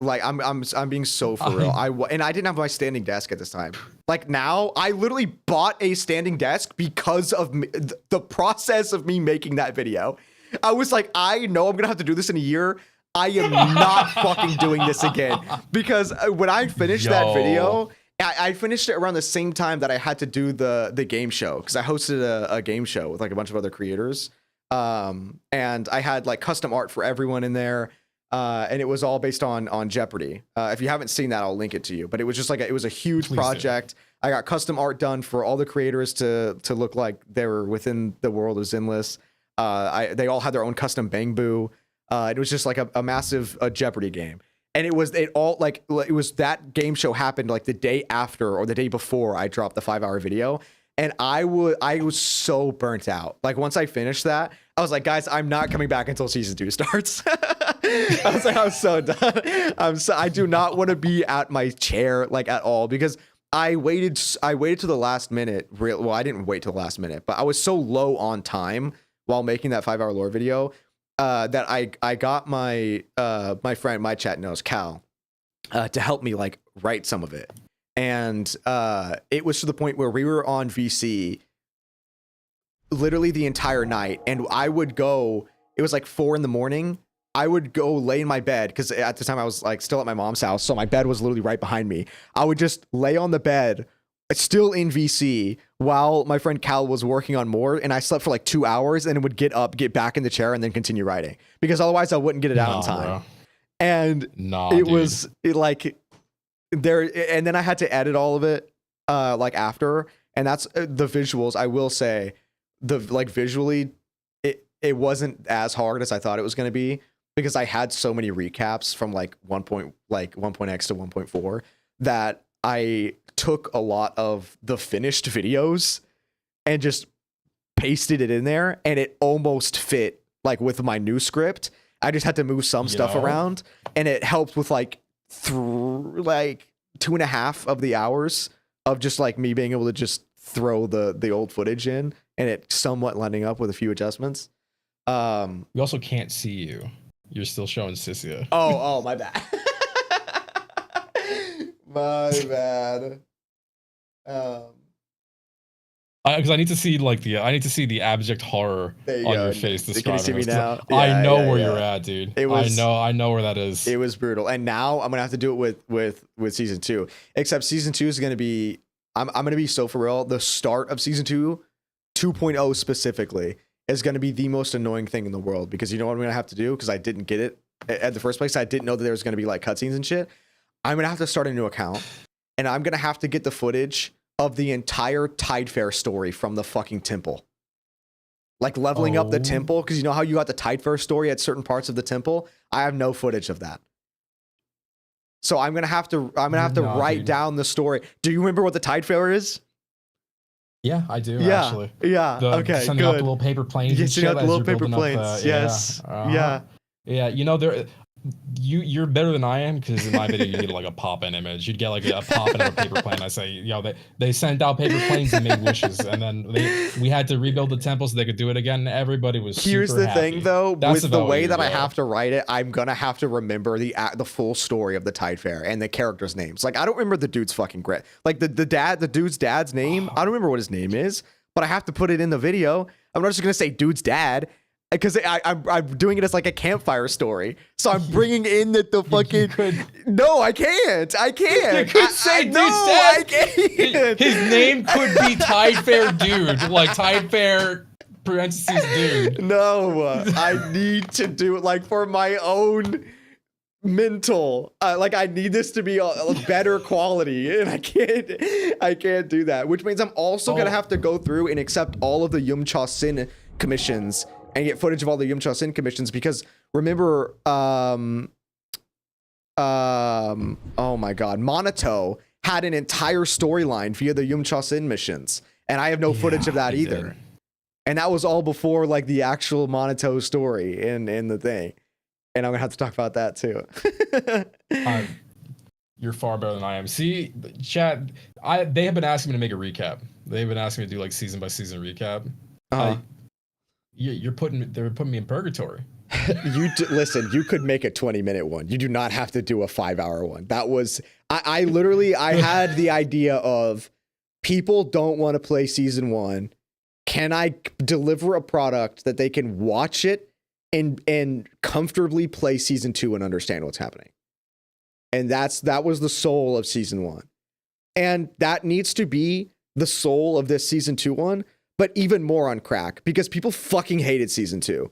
Like I'm being so for real. And I didn't have my standing desk at this time. Like now, I literally bought a standing desk because of the process of me making that video. I was like, I know I'm gonna have to do this in a year. I am not fucking doing this again because when I finished that video, I finished it around the same time that I had to do the game show because I hosted a game show with like a bunch of other creators, and I had like custom art for everyone in there. And it was all based on Jeopardy. If you haven't seen that, I'll link it to you. But it was just like it was a huge project. I got custom art done for all the creators to look like they were within the world of Zenless. They all had their own custom Bang Boo. It was just like a massive Jeopardy game. And it was that game show happened like the day after or the day before I dropped the 5-hour video. And I was so burnt out. Like once I finished that, I was like, guys, I'm not coming back until season 2 starts. I was like, I'm so done. I do not want to be at my chair like at all because I waited to the last minute. Well, I didn't wait till the last minute, but I was so low on time while making that 5-hour lore video that I got my friend, my chat knows, Cal, to help me like write some of it. And it was to the point where we were on VC literally the entire night. And I would go, it was like 4 a.m. I would go lay in my bed because at the time I was like still at my mom's house. So my bed was literally right behind me. I would just lay on the bed, still in VC, while my friend Cal was working on more. And I slept for like 2 hours and would get up, get back in the chair and then continue writing because otherwise I wouldn't get it out in time. Bro. And was like there. And then I had to edit all of it like after. And that's the visuals. I will say visually it wasn't as hard as I thought it was going to be. Because I had so many recaps from like 1.x to 1.4 that I took a lot of the finished videos and just pasted it in there, and it almost fit like with my new script. I just had to move some stuff around, and it helped with like 2.5 of the hours of just like me being able to just throw the old footage in, and it somewhat lining up with a few adjustments. We also can't see you. You're still showing Sissia. Oh, my bad. My bad. Because I need to see like the abject horror There you on go. your face Can you describing see me this, 'cause now? I Yeah, know yeah, where yeah. you're at, dude. It was- I know where that is. It was brutal. And now I'm gonna have to do it with season 2. Except season 2 is gonna be I'm gonna be so for real. The start of season 2, 2.0 specifically, is gonna be the most annoying thing in the world, because you know what I'm gonna have to do, because I didn't get it at the first place. I didn't know that there was gonna be like cutscenes and shit. I'm gonna have to start a new account, and I'm gonna have to get the footage of the entire Tide Fair story from the fucking temple. Like leveling up the temple, because you know how you got the Tide Fair story at certain parts of the temple? I have no footage of that. So I'm gonna have to write down the story. Do you remember what the Tide Fair is? Yeah, I do Yeah, actually. yeah. Okay, Sending out the good. little paper planes. Yeah, and sending shit out the little as you're paper building up planes. the- Yes. Yeah. Yeah, you know you're better than I am, because in my video you need like a pop-in image. You'd get like a pop-in of a paper plane. I say, yo, they sent out paper planes and made wishes, and then we had to rebuild the temple so they could do it again. Everybody was Here's super the happy. thing, though, That's with the about way you, that I bro. have to write it, I'm gonna have to remember the full story of the Tide Fair and the characters' names. Like, I don't remember the dude's fucking grit. Like the dude's dad's name. I don't remember what his name is, but I have to put it in the video. I'm not just gonna say dude's dad, because I'm doing it as like a campfire story. So I'm bringing in the fucking. No, I can't. I can't. You could say dude's I dad. can't. His name could be Tide Fair Dude, like Tide Fair parentheses dude. No, I need to do it like for my own mental. Like I need this to be a better quality, and I can't do that. Which means I'm also gonna have to go through and accept all of the Yum-Cha Sin commissions and get footage of all the Yum-Cha Sin commissions, because remember, oh my god, Monato had an entire storyline via the Yum-Cha Sin missions, and I have no footage of that either. did. And that was all before like the actual Monato story in the thing. And I'm gonna have to talk about that too. You're far better than I am. See, chat, they have been asking me to make a recap. They've been asking me to do like season by season recap. They're putting me in purgatory. Listen, you could make a 20-minute one. You do not have to do a 5-hour one. That was I literally had the idea of, people don't want to play season 1. Can I deliver a product that they can watch it and comfortably play season 2 and understand what's happening? And that was the soul of season 1. And that needs to be the soul of this season 2 one, but even more on crack, because people fucking hated season 2.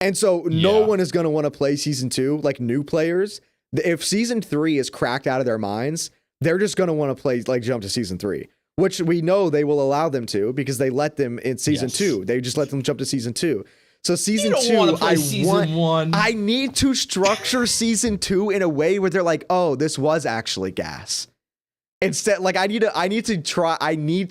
And so no one is going to want to play season 2, like new players. If season 3 is cracked out of their minds, they're just going to want to play, like, jump to season 3, which we know they will allow them to, because they let them in season 2. They just let them jump to season 2. So season 2, I need to structure season 2 in a way where they're like, oh, this was actually gas. Instead, like, I need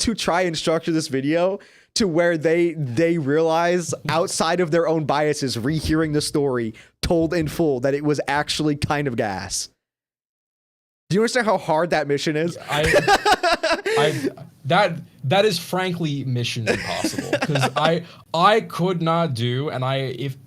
to try and structure this video to where they realize, outside of their own biases, rehearing the story told in full, that it was actually kind of gas. Do you understand how hard that mission is? That is frankly mission impossible, because I could not do, and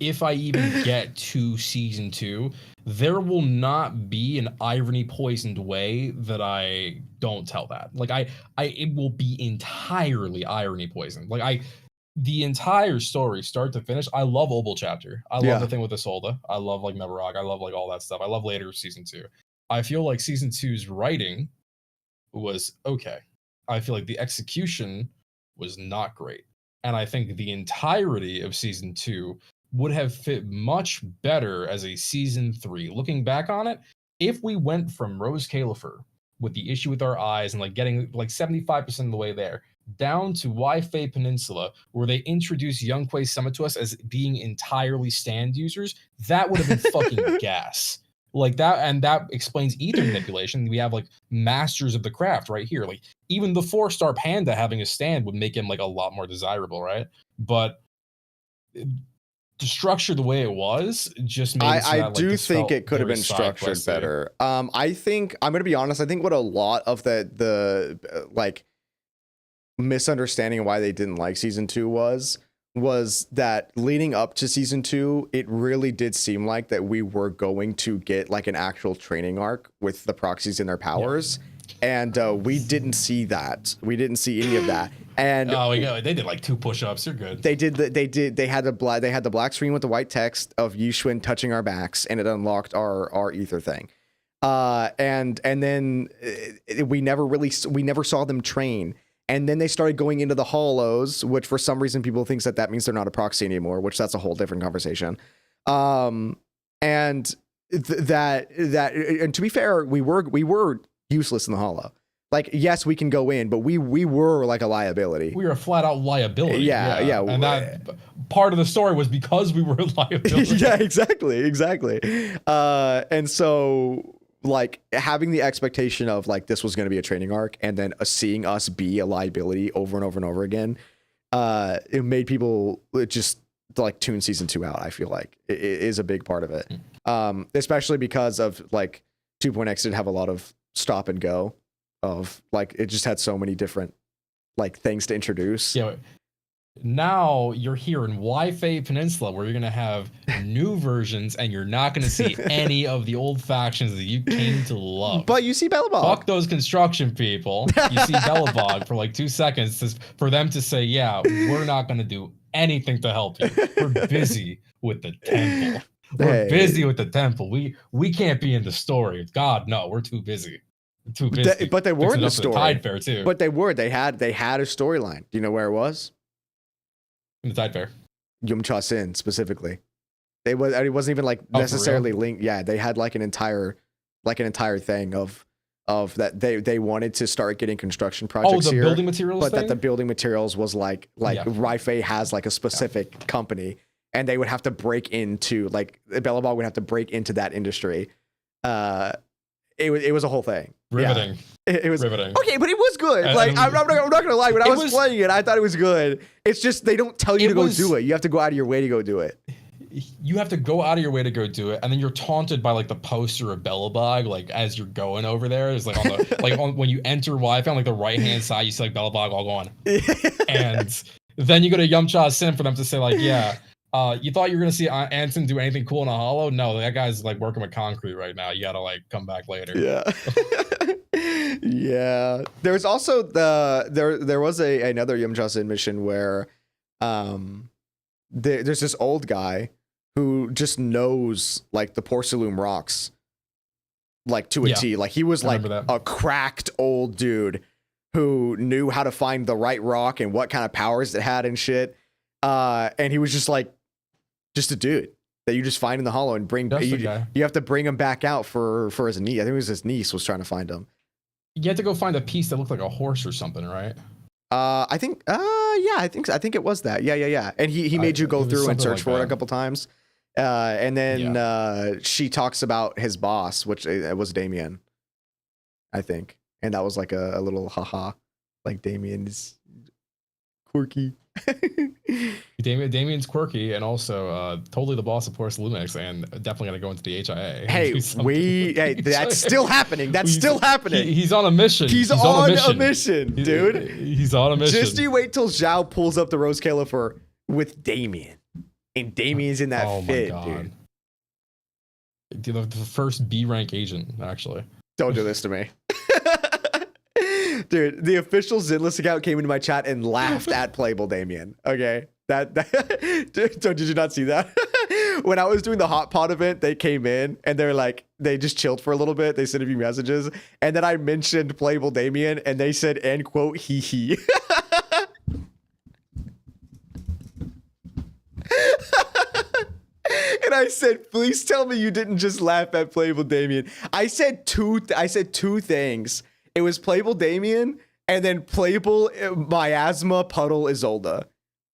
if I even get to season 2, there will not be an irony poisoned way that I don't tell that. Like it will be entirely irony poisoned. Like the entire story, start to finish. I love Obel chapter. I love the thing with Isolde. I love like Mevarog. I love like all that stuff. I love later season 2. I feel like season 2's writing was okay. I feel like the execution was not great. And I think the entirety of season 2 would have fit much better as a season 3. Looking back on it, if we went from Rose Califer with the issue with our eyes and like getting like 75% of the way there, down to Wi-Fi Peninsula, where they introduced Young Quay Summit to us as being entirely stand users, that would have been fucking gas. Like that, and that explains ether manipulation. We have like masters of the craft right here. Like even the 4-star panda having a stand would make him like a lot more desirable, right? But to structure the way it was just made it so I do think it could have been structured better. I think, I'm gonna be honest, I think what a lot of the like misunderstanding of why they didn't like season 2 was was that leading up to season 2, it really did seem like that we were going to get like an actual training arc with the proxies and their powers. And we didn't see that. We didn't see any of that. And they did like 2 push-ups. You're good. They had the black screen with the white text of Yushun touching our backs, and it unlocked our ether thing. And then we never saw them train. And then they started going into the hollows, which for some reason people think that means they're not a proxy anymore, which that's a whole different conversation. And to be fair, we were useless in the hollow. Like, yes, we can go in, but we were like a liability. We were a flat out liability. Yeah. And that part of the story was because we were a liability. Yeah, exactly. And so, like, having the expectation of like this was going to be a training arc, and then seeing us be a liability over and over and over again, it made people just like tune season 2 out. I feel like it is a big part of it, especially because of like 2.x did have a lot of stop and go of like it just had so many different like things to introduce. Yeah. Now you're here in Wi-Fi Peninsula, where you're gonna have new versions, and you're not gonna see any of the old factions that you came to love. But you see Belobog. Fuck those construction people. You see Belobog for like 2 seconds for them to say, "Yeah, we're not gonna do anything to help you. We're busy with the temple. We're busy with the temple. We can't be in the story. God, no, we're too busy. Too busy." But they were in the story. Tide Fair too. But they were. They had a storyline. Do you know where it was? In the Tide Fair. Yumcha Sin specifically. It wasn't even like necessarily linked. Yeah, they had like an entire thing of that they wanted to start getting construction projects here. Building materials but thing? That the building materials was like Raife has like a specific company, and they would have to break into like Belobog would have to break into that industry. It was a whole thing. Riveting. Yeah. It was riveting. Okay, but it was good. Like I'm not gonna lie. When I was playing it, I thought it was good. It's just they don't tell you to go do it. You have to go out of your way to go do it. You have to go out of your way to go do it, and then you're taunted by like the poster of Belobog, like as you're going over there. It's like on the when you enter Wi-Fi on like the right hand side, you see like Belobog all going, and then you go to Yumcha Sim for them to say like, yeah. You thought you were gonna see Anson do anything cool in a hollow? No, that guy's like working with concrete right now. You gotta like come back later. Yeah. Yeah. There's also there was another Yumcha mission where there's this old guy who just knows like the Porceloy rocks like to a T. Like he was like a cracked old dude who knew how to find the right rock and what kind of powers it had and shit. And he was just like just a dude that you just find in the hollow and bring. You have to bring him back out for his niece. I think it was his niece was trying to find him. You had to go find a piece that looked like a horse or something, right? I think I think it was that. Yeah. And he made you go through and search for it a couple times. And then she talks about his boss, which it was Damien, I think. And that was like a little haha, like Damien is quirky. Damien's quirky and also totally the boss of Porceloy and definitely gonna go into the HIA. Hey, that's still happening. That's still happening. He's on a mission. He's on a mission, dude. He's on a mission. Just you wait till Zhao pulls up the Rose Califer with Damien, and Damien's in that fit, dude. The first B rank agent, actually. Don't do this to me. Dude, the official Zenless account came into my chat and laughed at Playable Damien. Okay, that did you not see that? When I was doing the hot pot event, they came in and they're like, they just chilled for a little bit. They sent a few messages, and then I mentioned Playable Damien, and they said, "end quote, hee hee." And I said, please tell me you didn't just laugh at Playable Damien. I said two things. It was Playable Damien and then Playable Miasma Puddle Isolde.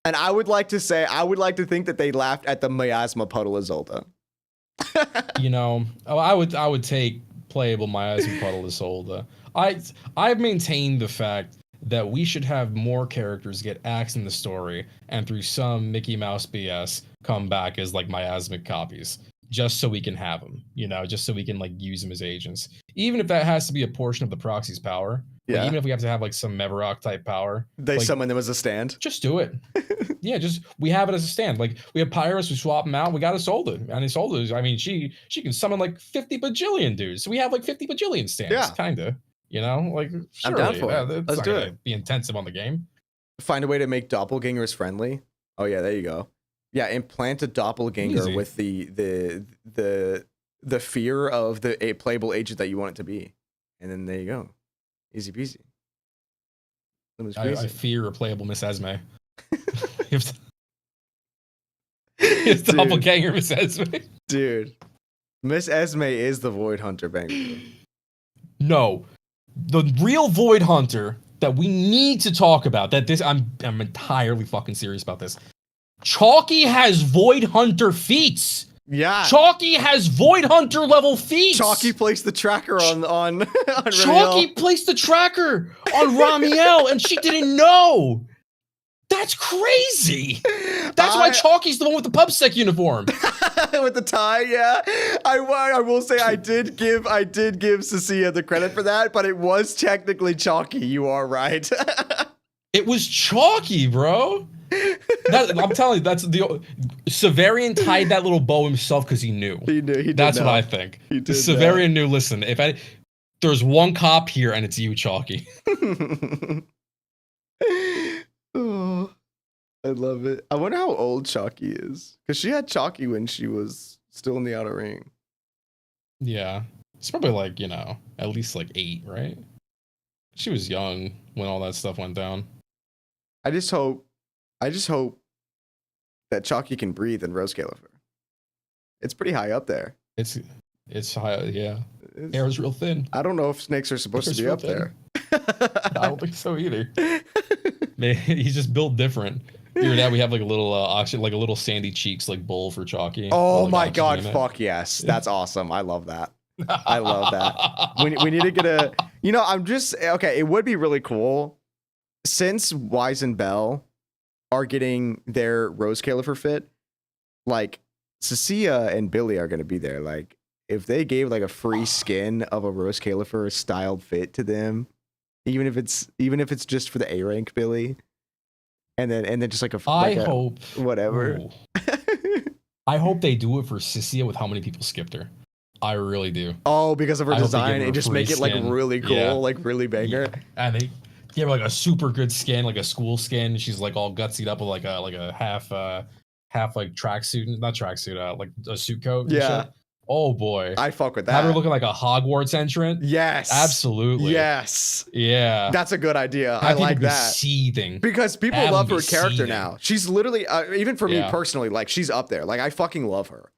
And I would like to think that they laughed at the Miasma Puddle Isolde. You know, I would take Playable Miasma Puddle Isolde. I've maintained the fact that we should have more characters get axed in the story and through some Mickey Mouse BS come back as like miasmic copies. just so we can have them, you know, just so we can like use them as agents. Even if that has to be a portion of the proxy's power. Like, Yeah. even if we have to have like some Mevarok type power. They like, summon them as a stand. just do it. Yeah, just we have it as a stand. Like we have Pyrus, we swap him out. We got Isolde, and Isolde, I mean, she can summon like 50 bajillion dudes. So we have like 50 bajillion stands, Yeah. kinda. You know, like I'm surely, down for it. it's Let's not do gonna it. Be intensive on the game. Find a way to make doppelgangers friendly. Oh yeah, there you go. Yeah, implant a doppelganger Easy. with the fear of a playable agent that you want it to be, and then there you go. Easy peasy. I fear a playable Miss Esme. It's doppelganger Miss Esme. Dude, Miss Esme is the Void Hunter banger. No, the real Void Hunter that we need to talk about. That this, I'm entirely fucking serious about this. Chalky has Void Hunter feats. Yeah. Chalky has Void Hunter level feats. Chalky placed the tracker on Chalky Remiel. placed the tracker on Remiel, and she didn't know. That's crazy. That's why Chalky's the one with the PubSec uniform. With the tie, yeah. I will say I did give Cecilia the credit for that, but it was technically Chalky. You are right. It was Chalky, bro. I'm telling you, that's the Severian tied that little bow himself because he knew. He knew. He did That's know. what I think. He did Severian knew. Listen, there's one cop here, and it's you, Chalky. Oh, I love it. I wonder how old Chalky is, because she had Chalky when she was still in the outer ring. Yeah, it's probably like, you know, at least like 8, right? She was young when all that stuff went down. I just hope that Chalky can breathe in Rose Califer. It's pretty high up there. It's high, yeah. It's- Air is real thin. I don't know if snakes are supposed to be Real up there. I don't think so either. Man, he's just built different. Here now we have like a little oxygen, like a little sandy cheeks like bowl for Chalky. Oh Like my oxygen god, in it. fuck yes. That's awesome. I love that. I love that. We need to get a, you know, I'm just, okay, it would be really cool since Wise and Bell are getting their Rose Califer fit, like Cecilia and Billy are going to be there. Like if they gave like a free skin of a Rose Califer styled fit to them, even if it's just for the A rank Billy, and then just like I hope whatever. Ooh. I hope they do it for Cecilia with how many people skipped her. I really do. Oh, because of her I hope they design, give her and a just free make it like skin. really cool, Yeah. like really banger. Yeah. And they give her like a super good skin, like a school skin. She's like all gutsied up with like a half like tracksuit, not tracksuit, like a suit coat. and Yeah. shit. Oh boy. I fuck with that. Have her looking like a Hogwarts entrant. Yes. Absolutely. Yes. Yeah. That's a good idea. Have I people like be that. Seething. Because people Have love them her be character seething. now. She's literally, even for me Yeah. personally, like she's up there. Like I fucking love her.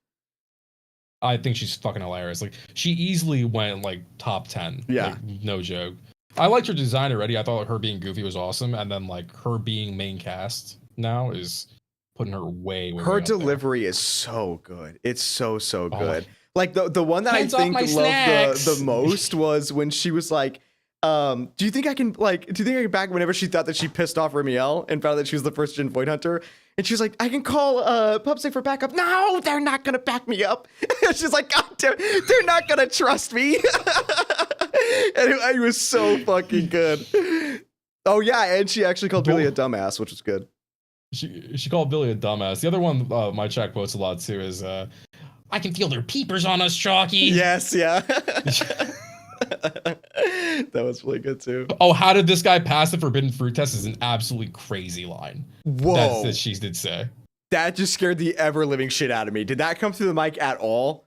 I think she's fucking hilarious. Like she easily went like top 10. Yeah. Like, no joke. I liked her design already. I thought her being goofy was awesome, and then like her being main cast now is putting her way. Her up there. delivery is so good. It's so Oh. good. Like the one that Hands I off think my loved snacks. the most was when she was like, do you think I can back whenever she thought that she pissed off Remiel and found that she was the first gen Void Hunter? And she was like, I can call PubSec for backup. No, they're not gonna back me up. She's like, God damn, they're not gonna trust me. And it was so fucking good. Oh yeah, and she actually called Billy a dumbass, which was good. She called Billy a dumbass. The other one my chat quotes a lot too is I can feel their peepers on us, Chalky. Yes, yeah. That was really good too. Oh, how did this guy pass the forbidden fruit test is an absolutely crazy line. Whoa. That she did say. That just scared the ever living shit out of me. Did that come through the mic at all?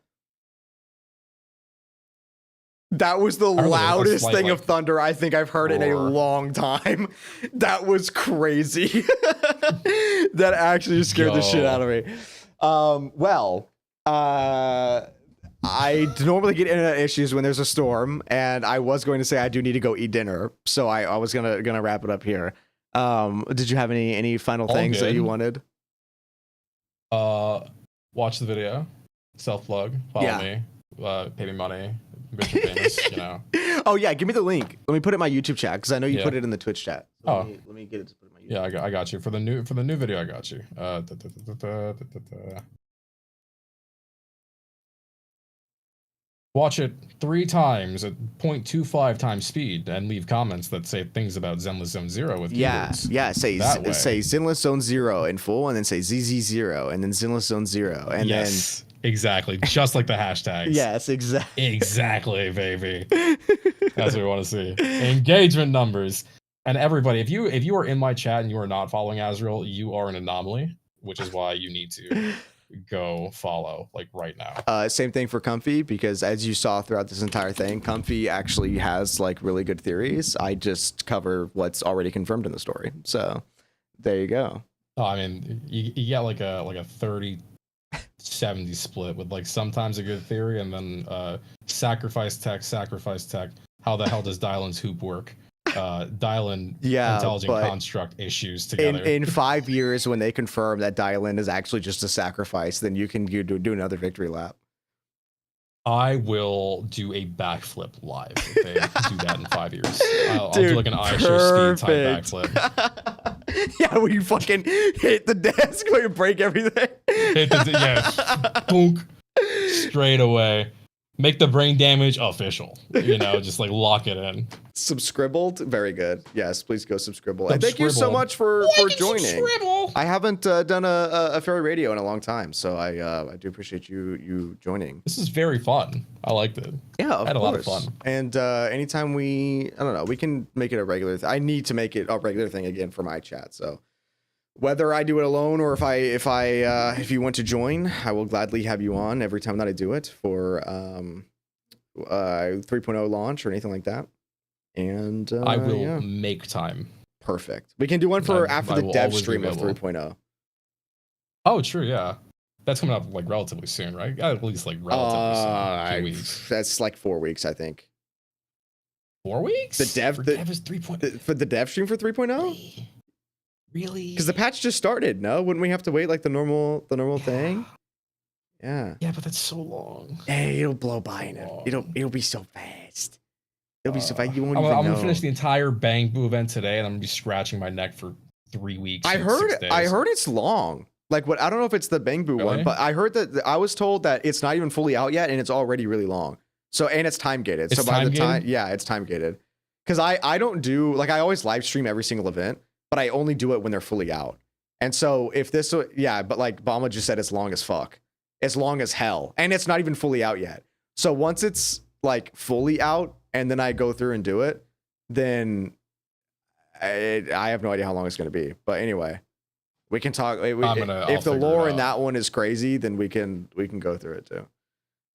That was the heard a loudest slight, thing like, of thunder I think I've heard in a roar. long time. That was crazy. That actually just scared the shit Yo. out of me. I normally get internet issues when there's a storm, and I was going to say I do need to go eat dinner, so I was gonna wrap it up here. Did you have any final All things that good. you wanted? Watch the video, self plug, follow Yeah. me, pay me money, rich and famous, you know. Oh yeah, give me the link. Let me put it in my YouTube chat because I know you Yeah. put it in the Twitch chat. Oh. Let me get it to put it in my YouTube. Yeah, I got you for the new video. I got you. watch it 3 times at 0.25 times speed and leave comments that say things about Zenless Zone Zero with keywords. Yeah. Say That way. Zenless Zone Zero in full, and then say zzzero, and then Zenless Zone Zero, and yes, exactly, just like the hashtags. then yes, exactly. Exactly, baby. That's what we want to see. Engagement numbers. And everybody, if you are in my chat and you are not following Azrael, you are an anomaly, which is why you need to go follow like right now. Same thing for Comfy, because as you saw throughout this entire thing, Comfy actually has like really good theories. I just cover what's already confirmed in the story. So there you go. Oh, I mean, you get like a 30-70 split with like sometimes a good theory and then sacrifice tech. How the hell does Dylan's hoop work? Dylan intelligent construct issues together. In 5 years, when they confirm that Dylan is actually just a sacrifice, then you can do another victory lap. I will do a backflip live if they do that in 5 years. I'll do like an iShow speed type backflip. Yeah, where you fucking hit the desk, where you break everything. Boonk, straight away. Make the brain damage official. You know, just like lock it in. Subscribbled, very good. Yes, please go subscribble. And thank you so much for joining. I haven't done a Fairy Radio in a long time, so I do appreciate you joining. This is very fun. I liked it. Yeah, I had a lot of fun. And anytime I don't know, we can make it a regular. I need to make it a regular thing again for my chat. So whether I do it alone or if you want to join, I will gladly have you on every time that I do it for 3.0 launch or anything like that. And I will make time. Perfect. We can do one for after the dev stream of 3.0. Oh, true. Yeah, that's coming up like relatively soon, right? At least like relatively soon. A few weeks. That's like 4 weeks, I think. 4 weeks. The dev is 3.0 for the dev stream for 3.0. Really? Because the patch just started. No, wouldn't we have to wait like the normal thing? Yeah. Yeah, but that's so long. Hey, it'll blow by in it. It'll be so fast. It'll be so fast. You won't even I'm know. gonna finish the entire Bang Boo event today, and I'm gonna be scratching my neck for 3 weeks. I heard it's long. Like what? I don't know if it's the Bang Boo one, but I heard that I was told that it's not even fully out yet, and it's already really long. So and it's time gated. So by the time, yeah, it's time gated. Because I don't do like I always live stream every single event, but I only do it when they're fully out. And so if this, but like Bama just said, it's long as fuck. It's long as hell. And it's not even fully out yet. So once it's like fully out and then I go through and do it, then I have no idea how long it's going to be. But anyway, we can talk. If the lore in that one is crazy, then we can go through it too.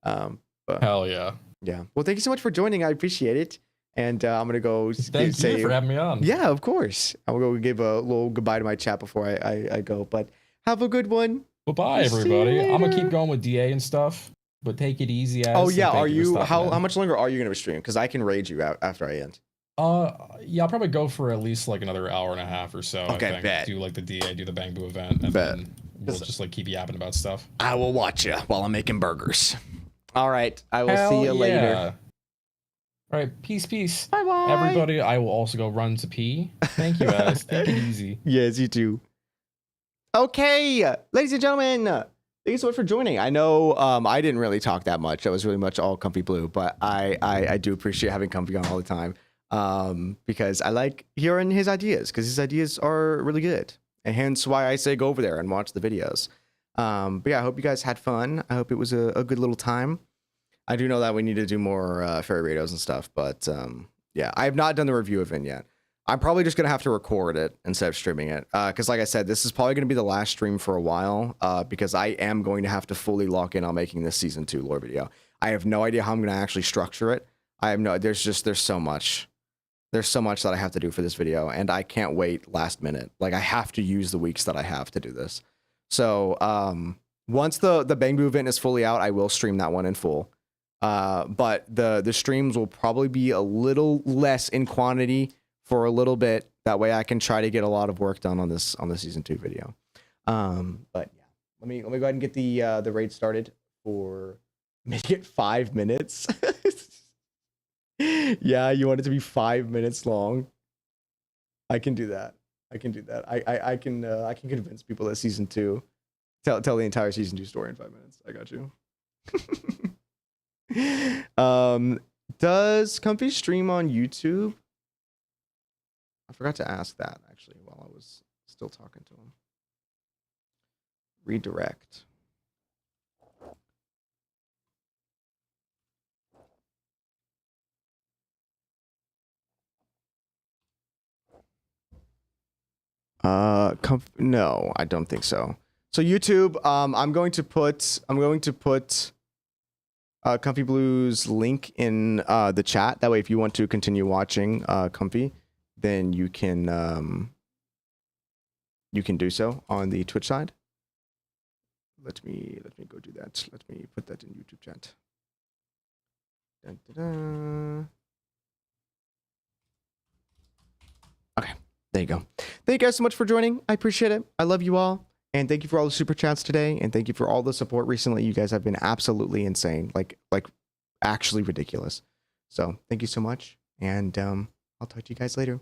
But hell yeah. Yeah. Well, thank you so much for joining. I appreciate it. And I'm going to go Thank you for having me on. Yeah, of course. I'm going to go give a little goodbye to my chat before I go. But have a good one. Bye-bye, everybody. I'm going to keep going with DA and stuff, but take it easy. Oh, yeah. Are you, how much longer are you going to stream? Because I can raid you out after I end. Yeah, I'll probably go for at least like another hour and a half or so. Okay, I think. bet. Do like the DA, do the Bang Boo event, and then we'll just like keep yapping about stuff. I will watch you while I'm making burgers. All right. I will see you later. All right, peace. Bye bye. Everybody, I will also go run to pee. Thank you, guys. Take it easy. Yes, you too. Okay, ladies and gentlemen, thank you so much for joining. I know I didn't really talk that much. That was really much all Comfy Blue, but I do appreciate having Comfy on all the time because I like hearing his ideas because his ideas are really good, and hence why I say go over there and watch the videos. But yeah, I hope you guys had fun. I hope it was a good little time. I do know that we need to do more Fairy Radios and stuff, but yeah, I have not done the review event yet. I'm probably just going to have to record it instead of streaming it. Because like I said, this is probably going to be the last stream for a while because I am going to have to fully lock in on making this season 2 lore video. I have no idea how I'm going to actually structure it. There's so much. There's so much that I have to do for this video, and I can't wait last minute. Like, I have to use the weeks that I have to do this. So once the Bang Boo event is fully out, I will stream that one in full. But the streams will probably be a little less in quantity for a little bit. That way I can try to get a lot of work done on the season 2 video. But yeah, let me go ahead and get the raid started for make it 5 minutes. Yeah, you want it to be 5 minutes long. I can do that. I can convince people that season 2 tell the entire season 2 story in 5 minutes. I got you. Does Comfy stream on YouTube? I forgot to ask that actually while I was still talking to him. Redirect. No, I don't think so. So YouTube, I'm going to put Comfy Blue's link in the chat. That way, if you want to continue watching Comfy, then you can do so on the Twitch side. Let me go do that. Let me put that in YouTube chat. Dun, dun, dun. Okay, there you go. Thank you guys so much for joining. I appreciate it. I love you all. And thank you for all the super chats today. And thank you for all the support recently. You guys have been absolutely insane. Like actually ridiculous. So thank you so much. And I'll talk to you guys later.